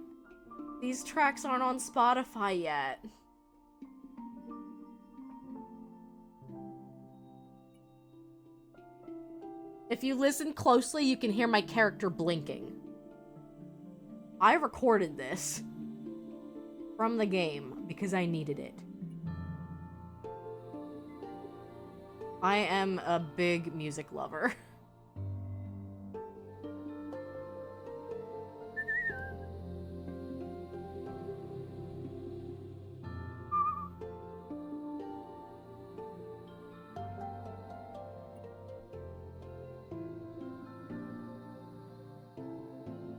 These tracks aren't on Spotify yet. If you listen closely, you can hear my character blinking. I recorded this from the game because I needed it. I am a big music lover.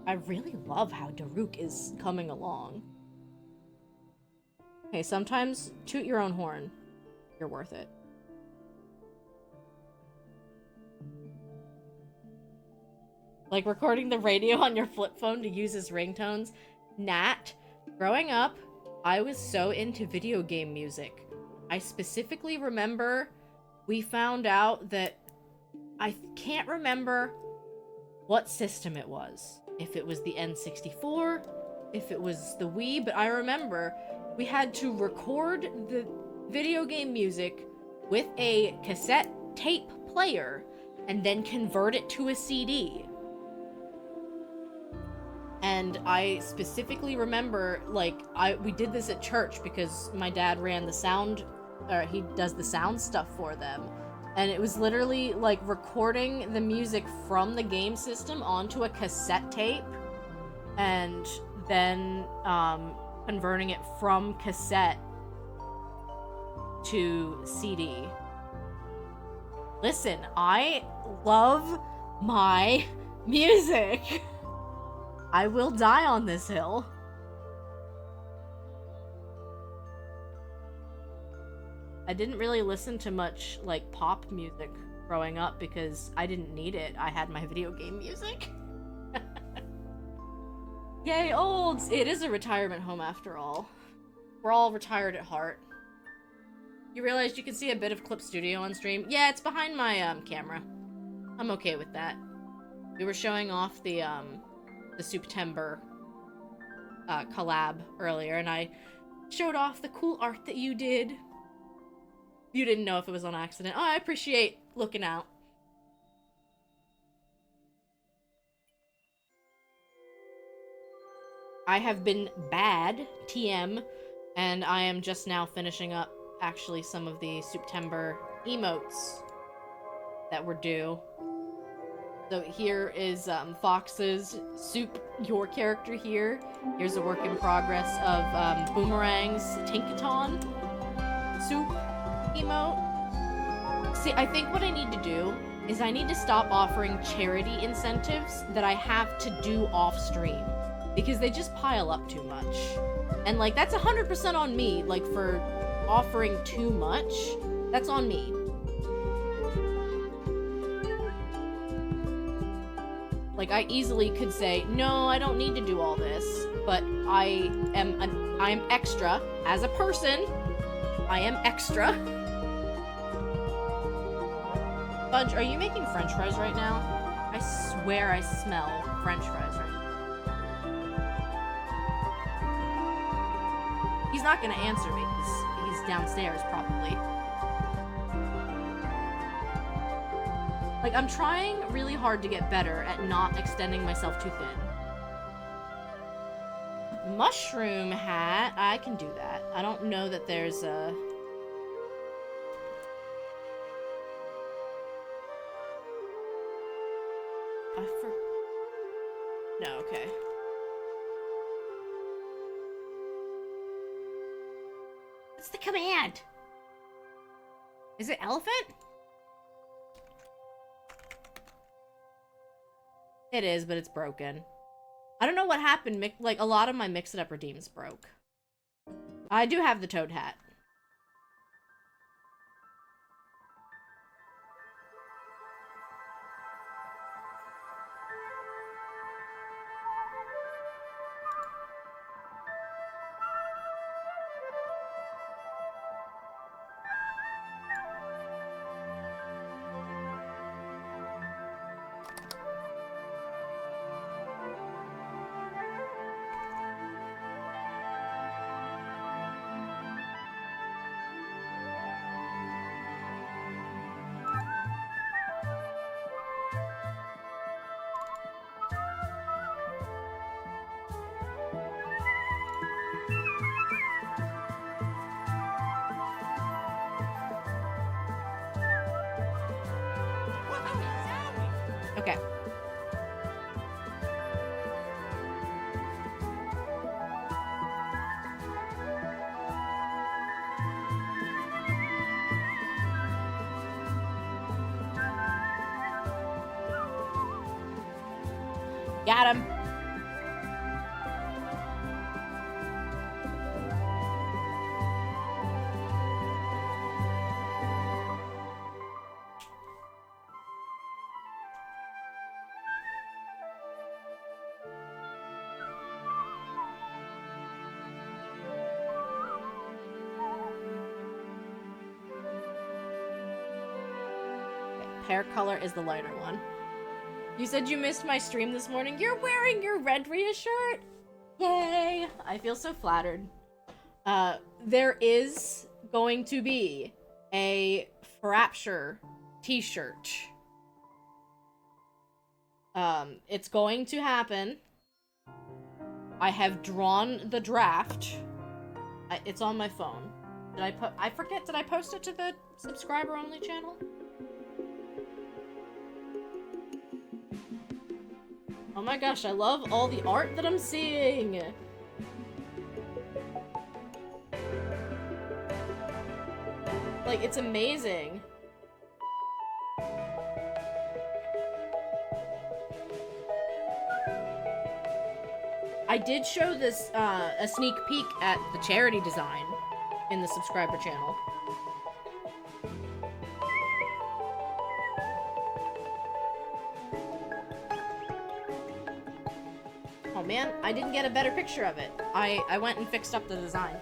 I really love how Daruk is coming along. Okay, sometimes toot your own horn. You're worth it. Like recording the radio on your flip phone to use as ringtones. Nat, growing up, I was so into video game music. I specifically remember we found out that I can't remember what system it was. If it was the N64, if it was the Wii, but I remember we had to record the video game music with a cassette tape player and then convert it to a CD. And I specifically remember, like, we did this at church because my dad ran the sound, or he does the sound stuff for them. And it was literally, like, recording the music from the game system onto a cassette tape and then converting it from cassette to CD. Listen, I love my music. I will die on this hill. I didn't really listen to much, like, pop music growing up because I didn't need it. I had my video game music. Yay, olds! It is a retirement home after all. We're all retired at heart. You realized you can see a bit of Clip Studio on stream? Yeah, it's behind my, camera. I'm okay with that. We were showing off the September, collab earlier, and I showed off the cool art that you did. You didn't know if it was on accident. Oh, I appreciate looking out. I have been bad, TM, and I am just now finishing up, actually, some of the September emotes that were due. So here is Fox's Soup, your character here. Here's a work in progress of Boomerang's Tinkaton Soup emote. See, I think what I need to do is I need to stop offering charity incentives that I have to do off stream because they just pile up too much. And like, that's 100% on me, like for offering too much. That's on me. Like, I easily could say, no, I don't need to do all this, but I am extra as a person. I am extra. Fudge, are you making french fries right now? I swear I smell french fries right now. He's not gonna answer me because he's downstairs probably. Like, I'm trying really hard to get better at not extending myself too thin. mushroom hat. I can do that. I don't know that there's a... No, okay. What's the command? Is it elephant? It is, but it's broken. I don't know what happened. Like, a lot of my mix-it-up redeems broke. I do have the toad hat. Okay. Got him. Hair color is the lighter one. You said you missed my stream this morning. You're wearing your Red Rhea shirt? Yay! I feel so flattered. There is going to be a Frapture t-shirt. It's going to happen. I have drawn the draft. It's on my phone. I forget, did I post it to the subscriber-only channel? Oh my gosh, I love all the art that I'm seeing! Like, it's amazing. I did show this, a sneak peek at the charity design in the subscriber channel. Oh man, I didn't get a better picture of it. I went and fixed up the design.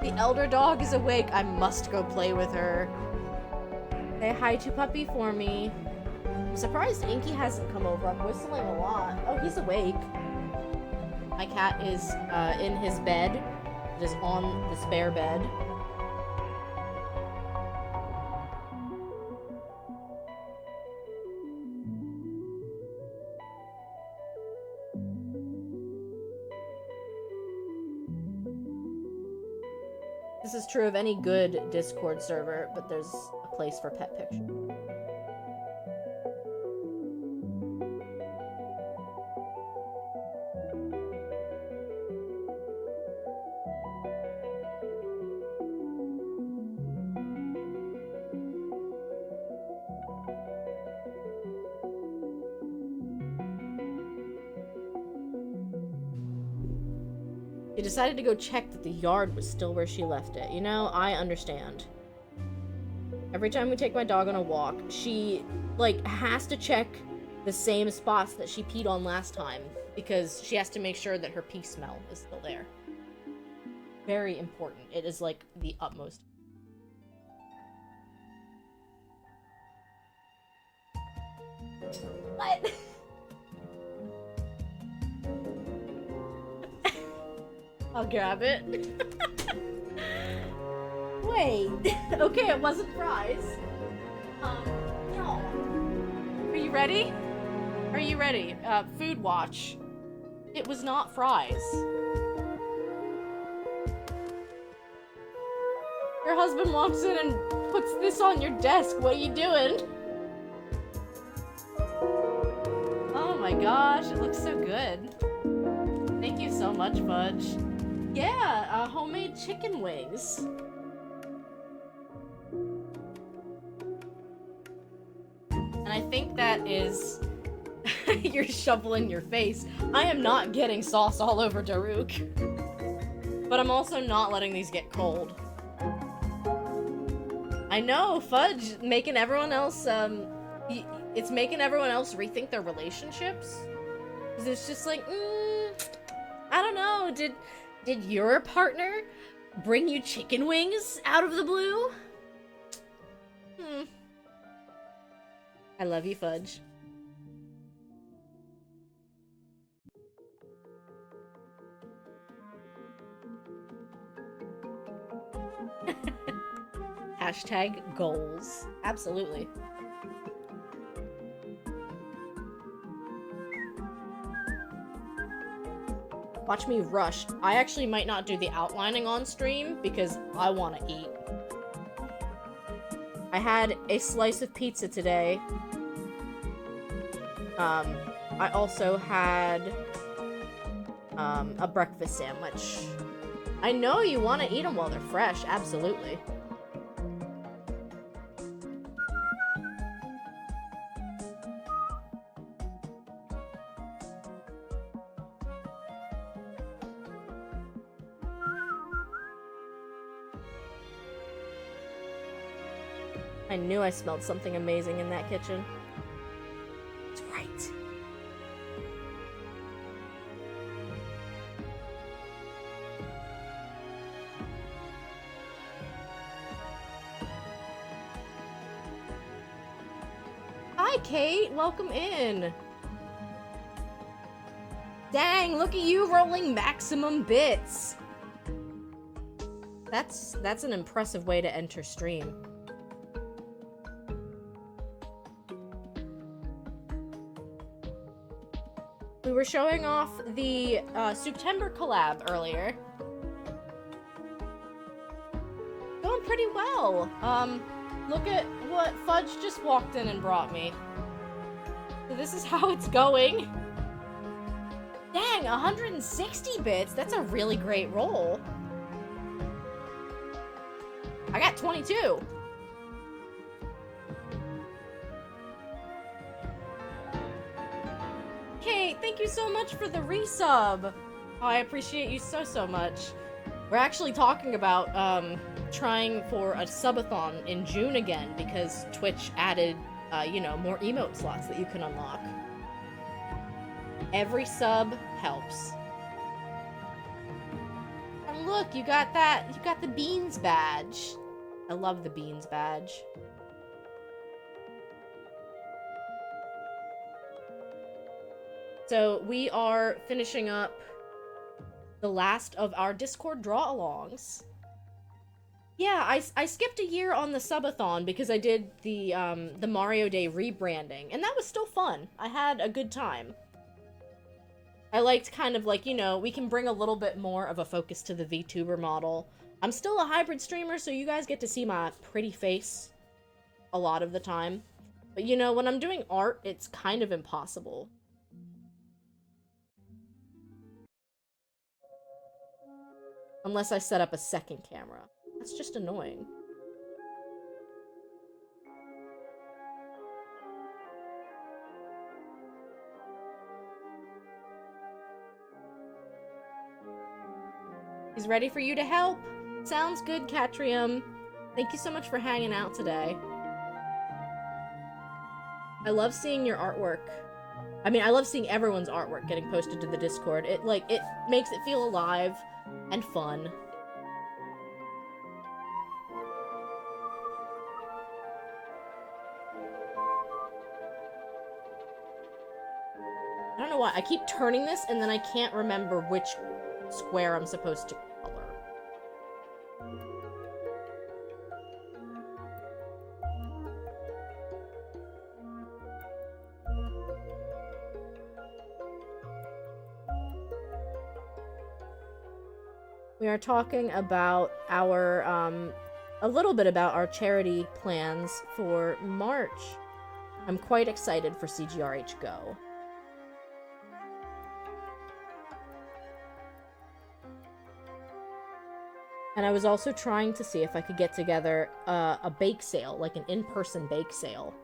The elder dog is awake. I must go play with her. Say hi to puppy for me. I'm surprised Inky hasn't come over. I'm whistling a lot. Oh, he's awake. My cat is in his bed. It is on the spare bed. This is true of any good Discord server, but there's a place for pet pictures. She decided to go check that the yard was still where she left it. You know, I understand. Every time we take my dog on a walk, she, like, has to check the same spots that she peed on last time because she has to make sure that her pee smell is still there. Very important. It is, like, the utmost. What? I'll grab it. Wait. Okay, it wasn't fries. No. Are you ready? Are you ready? Food watch. It was not fries. Your husband walks in and puts this on your desk. What are you doing? Oh my gosh, it looks so good. Thank you so much, Fudge. Yeah, homemade chicken wings. And I think that is... You're shoveling your face. I am not getting sauce all over Daruk. But I'm also not letting these get cold. I know, Fudge, making everyone else, it's making everyone else rethink their relationships. Because it's just like, I don't know, did your partner bring you chicken wings out of the blue? I love you, Fudge. Hashtag goals. Absolutely. Watch me rush. I actually might not do the outlining on stream because I want to eat. I had a slice of pizza today. I also had a breakfast sandwich. I know you want to eat them while they're fresh, absolutely. I knew I smelled something amazing in that kitchen. That's right. Hi, Kate. Welcome in. Dang, look at you rolling maximum bits. That's an impressive way to enter stream. We were showing off the September collab earlier. Going pretty well. Look at what Fudge just walked in and brought me. So this is how it's going. Dang, 160 bits. That's a really great roll. I got 22. Kate, thank you so much for the resub. Oh, I appreciate you so much. We're actually talking about trying for a subathon in June again because Twitch added, you know, more emote slots that you can unlock. Every sub helps. And look, you got the beans badge. I love the beans badge. So we are finishing up the last of our Discord draw-alongs. Yeah, I skipped a year on the subathon because I did the Mario Day rebranding, and that was still fun. I had a good time. I liked kind of like, you know, we can bring a little bit more of a focus to the VTuber model. I'm still a hybrid streamer, so you guys get to see my pretty face a lot of the time. But, you know, when I'm doing art, it's kind of impossible. Unless I set up a second camera. That's just annoying. He's ready for you to help. Sounds good, Catrium. Thank you so much for hanging out today. I love seeing your artwork. I mean, I love seeing everyone's artwork getting posted to the Discord. It makes it feel alive and fun. I don't know why. I keep turning this and then I can't remember which square I'm supposed to color. We are talking about our, a little bit about our charity plans for March. I'm quite excited for CGRH Go. And I was also trying to see if I could get together a bake sale, like an in-person bake sale.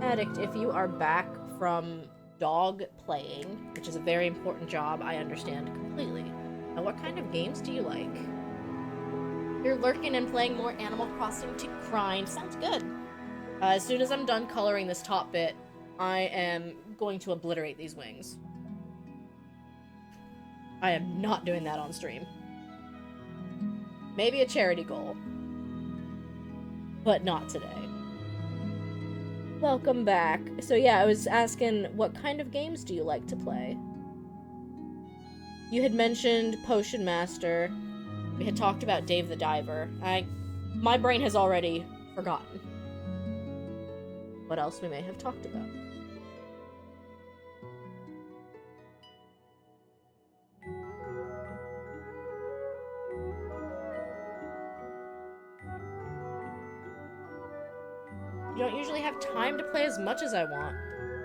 Addict, if you are back from dog playing, which is a very important job, I understand completely. Now, what kind of games do you like? You're lurking and playing more Animal Crossing to grind. Sounds good. As soon as I'm done coloring this top bit, I am going to obliterate these wings. I am not doing that on stream. Maybe a charity goal, but not today. Welcome back. So yeah, I was asking, what kind of games do you like to play? You had mentioned Potion Master. We had talked about Dave the Diver. My brain has already forgotten what else we may have talked about. You don't usually have time to play as much as I want.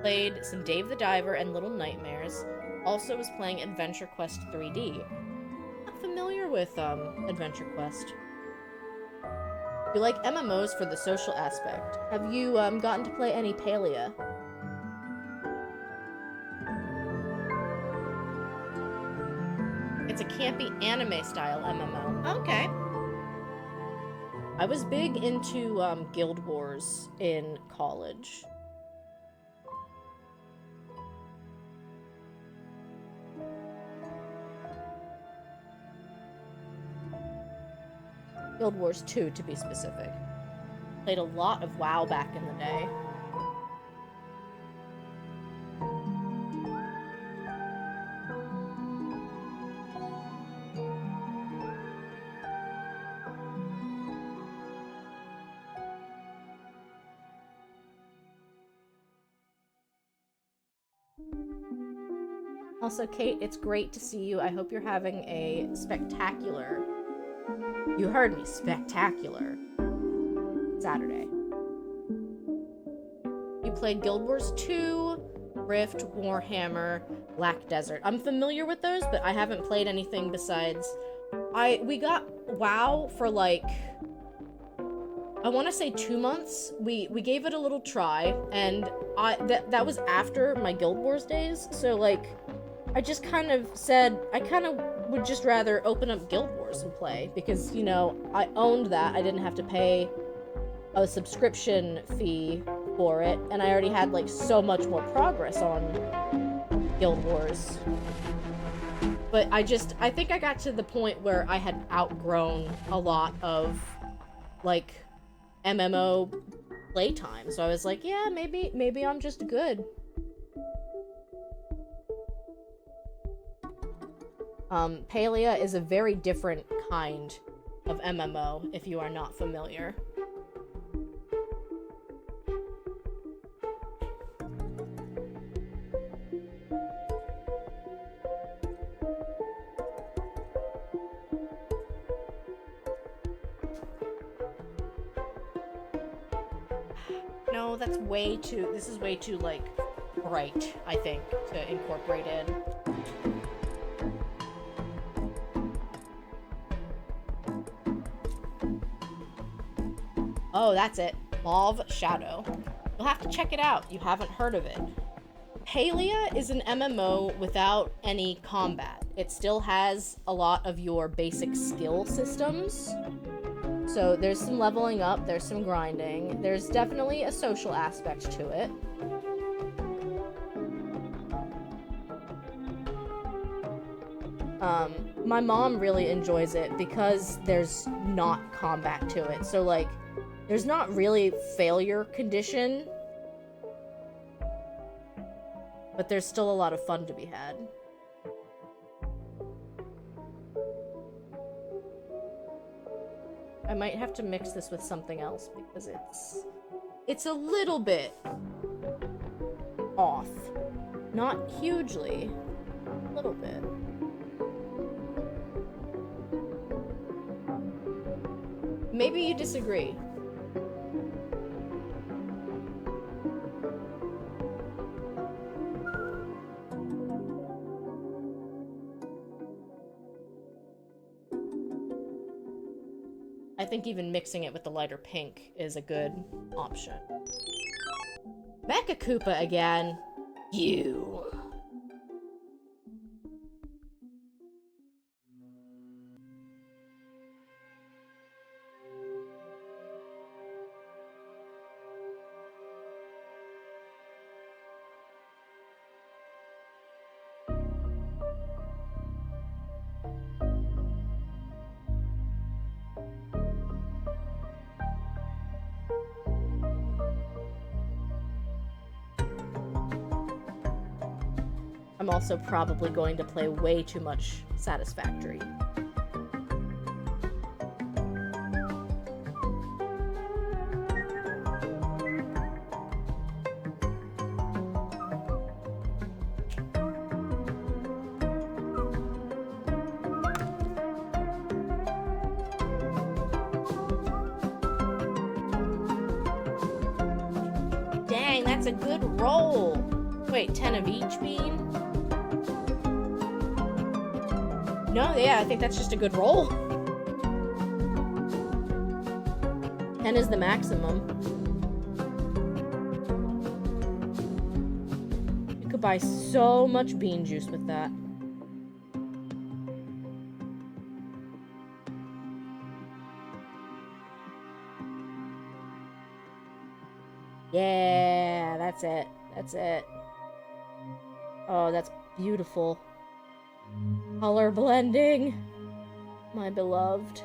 Played some Dave the Diver and Little Nightmares. Also was playing Adventure Quest 3D. Not familiar with Adventure Quest. You like MMOs for the social aspect. Have you gotten to play any Palia? It's a campy anime-style MMO. Okay. I was big into Guild Wars in college. Guild Wars 2, to be specific. Played a lot of WoW back in the day. Also, Kate, it's great to see you. I hope you're having a spectacular, you heard me, spectacular Saturday. You played Guild Wars 2, Rift, Warhammer, Black Desert. I'm familiar with those, but I haven't played anything besides... We got WoW for, like, I want to say 2 months. We gave it a little try, and that was after my Guild Wars days. So like, I just kind of said I kind of would just rather open up Guild Wars and play because, you know, I owned that. I didn't have to pay a subscription fee for it, and I already had like so much more progress on Guild Wars. But I think I got to the point where I had outgrown a lot of like MMO playtime. So I was like, yeah, maybe I'm just good. Palia is a very different kind of MMO if you are not familiar. No, this is way too, like, bright, I think, to incorporate in. Oh, that's it. Mauve Shadow. You'll have to check it out. You haven't heard of it. Palia is an MMO without any combat. It still has a lot of your basic skill systems. So there's some leveling up, there's some grinding, there's definitely a social aspect to it. My mom really enjoys it because there's not combat to it. So like, there's not really failure condition, but there's still a lot of fun to be had. I might have to mix this with something else because it's a little bit off. Not hugely, a little bit. Maybe you disagree. I think even mixing it with the lighter pink is a good option. Mecha Koopa again. You. I'm also probably going to play way too much Satisfactory. Dang, that's a good roll! Wait, 10 of each bean? No, yeah, I think that's just a good roll. 10 is the maximum. You could buy so much bean juice with that. Yeah, that's it. That's it. Oh, that's beautiful. Color blending, my beloved.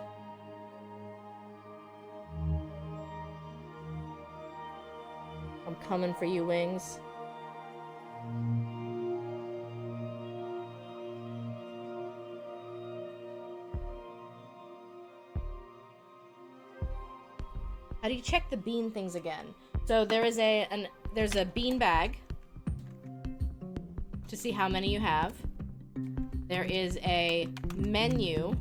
I'm coming for you, Wings. How do you check the bean things again? So there is there's a bean bag to see how many you have. There is a menu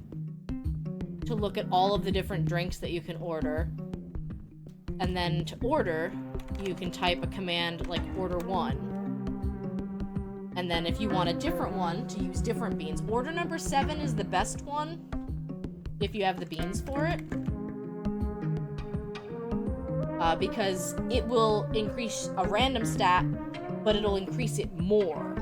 to look at all of the different drinks that you can order. And then to order, you can type a command like order 1. And then if you want a different one, to use different beans. Order number 7 is the best one, if you have the beans for it. because it will increase a random stat, but it'll increase it more.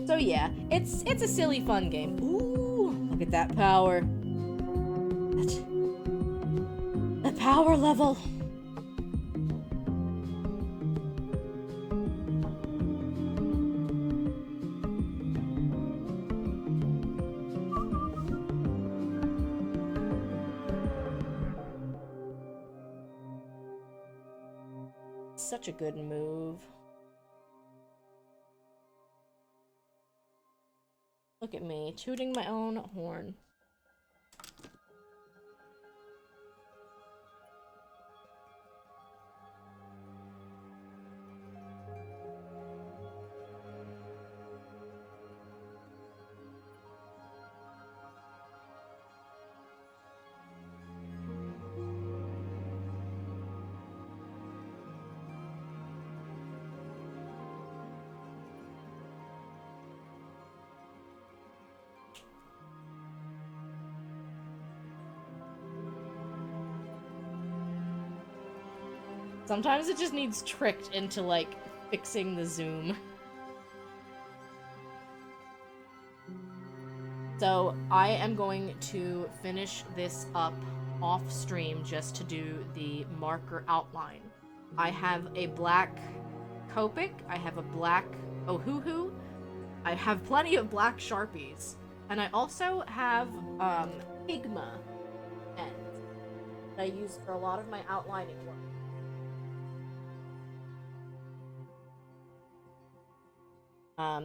So yeah, it's a silly fun game. Ooh, look at that power. The power level. Such a good move. Look at me, tooting my own horn. Sometimes it just needs tricked into, like, fixing the zoom. So, I am going to finish this up off stream just to do the marker outline. I have a black Copic, I have a black Ohuhu, I have plenty of black Sharpies, and I also have Pigma pens that I use for a lot of my outlining work.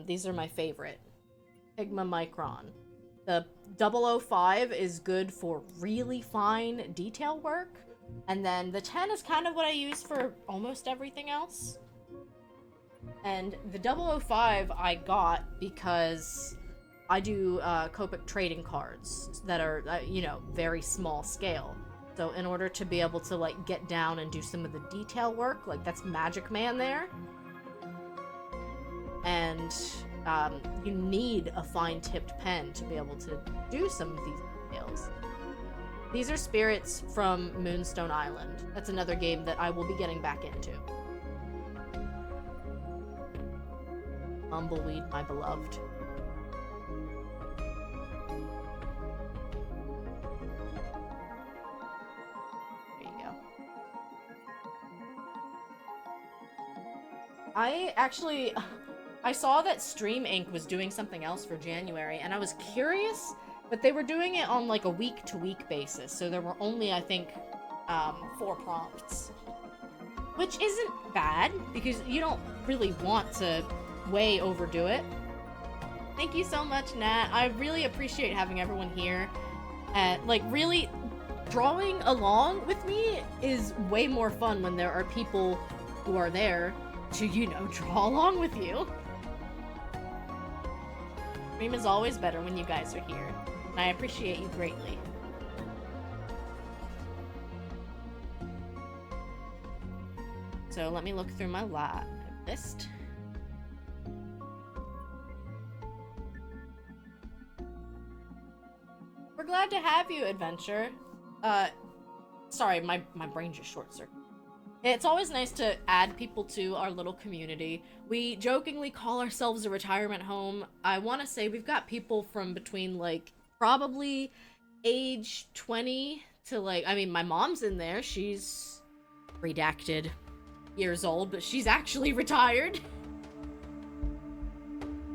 These are my favorite. Pigma Micron. The 005 is good for really fine detail work, and then the 10 is kind of what I use for almost everything else. And the 005 I got because I do Copic trading cards that are, you know, very small scale. So in order to be able to, like, get down and do some of the detail work, like, that's Magic Man there. And you need a fine-tipped pen to be able to do some of these details. These are spirits from Moonstone Island. That's another game that I will be getting back into. Bumbleweed, my beloved. There you go. I saw that Stream Inc. was doing something else for January, and I was curious, but they were doing it on, like, a week-to-week basis, so there were only, I think, 4 prompts. Which isn't bad, because you don't really want to way overdo it. Thank you so much, Nat. I really appreciate having everyone here. Like, really, drawing along with me is way more fun when there are people who are there to, you know, draw along with you. Stream is always better when you guys are here, and I appreciate you greatly. So let me look through my list. We're glad to have you, Adventure. Sorry, my brain just short-circuited. It's always nice to add people to our little community. We jokingly call ourselves a retirement home. I want to say we've got people from between, like, probably age 20 to, like, I mean, my mom's in there. She's redacted years old, but she's actually retired.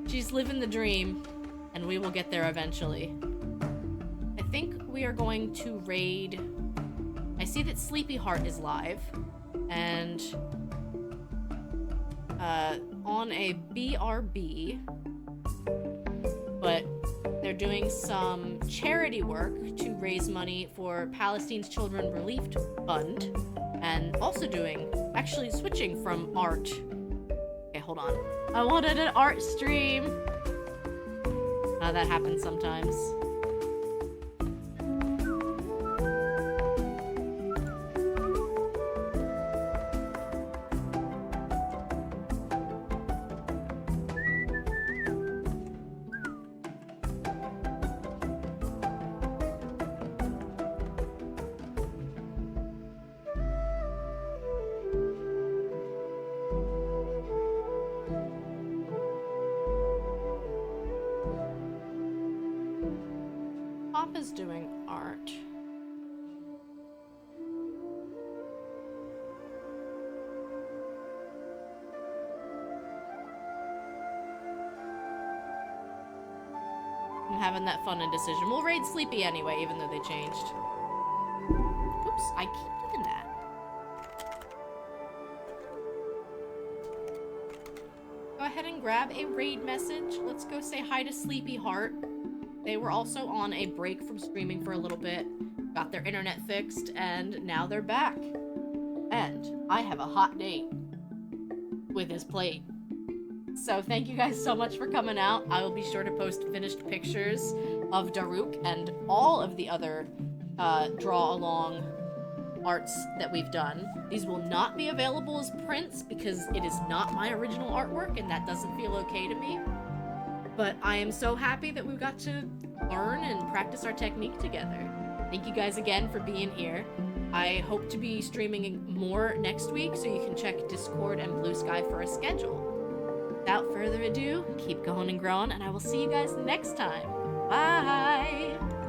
She's living the dream, and we will get there eventually. I think we are going to raid... I see that Sleepy Heart is live. And on a BRB, but they're doing some charity work to raise money for Palestine's Children Relief Fund, and also actually switching from art. Okay, hold on. I wanted an art stream. That happens sometimes. Papa's doing art. I'm having that fun indecision. We'll raid Sleepy anyway, even though they changed. Oops, I keep doing that. Go ahead and grab a raid message. Let's go say hi to Sleepy Heart. They were also on a break from streaming for a little bit, got their internet fixed, and now they're back. And I have a hot date with his plate. So thank you guys so much for coming out. I will be sure to post finished pictures of Daruk and all of the other draw along arts that we've done. These will not be available as prints because it is not my original artwork and that doesn't feel okay to me. But I am so happy that we got to learn and practice our technique together. Thank you guys again for being here. I hope to be streaming more next week, so you can check Discord and Blue Sky for a schedule. Without further ado, keep going and growing, and I will see you guys next time. Bye!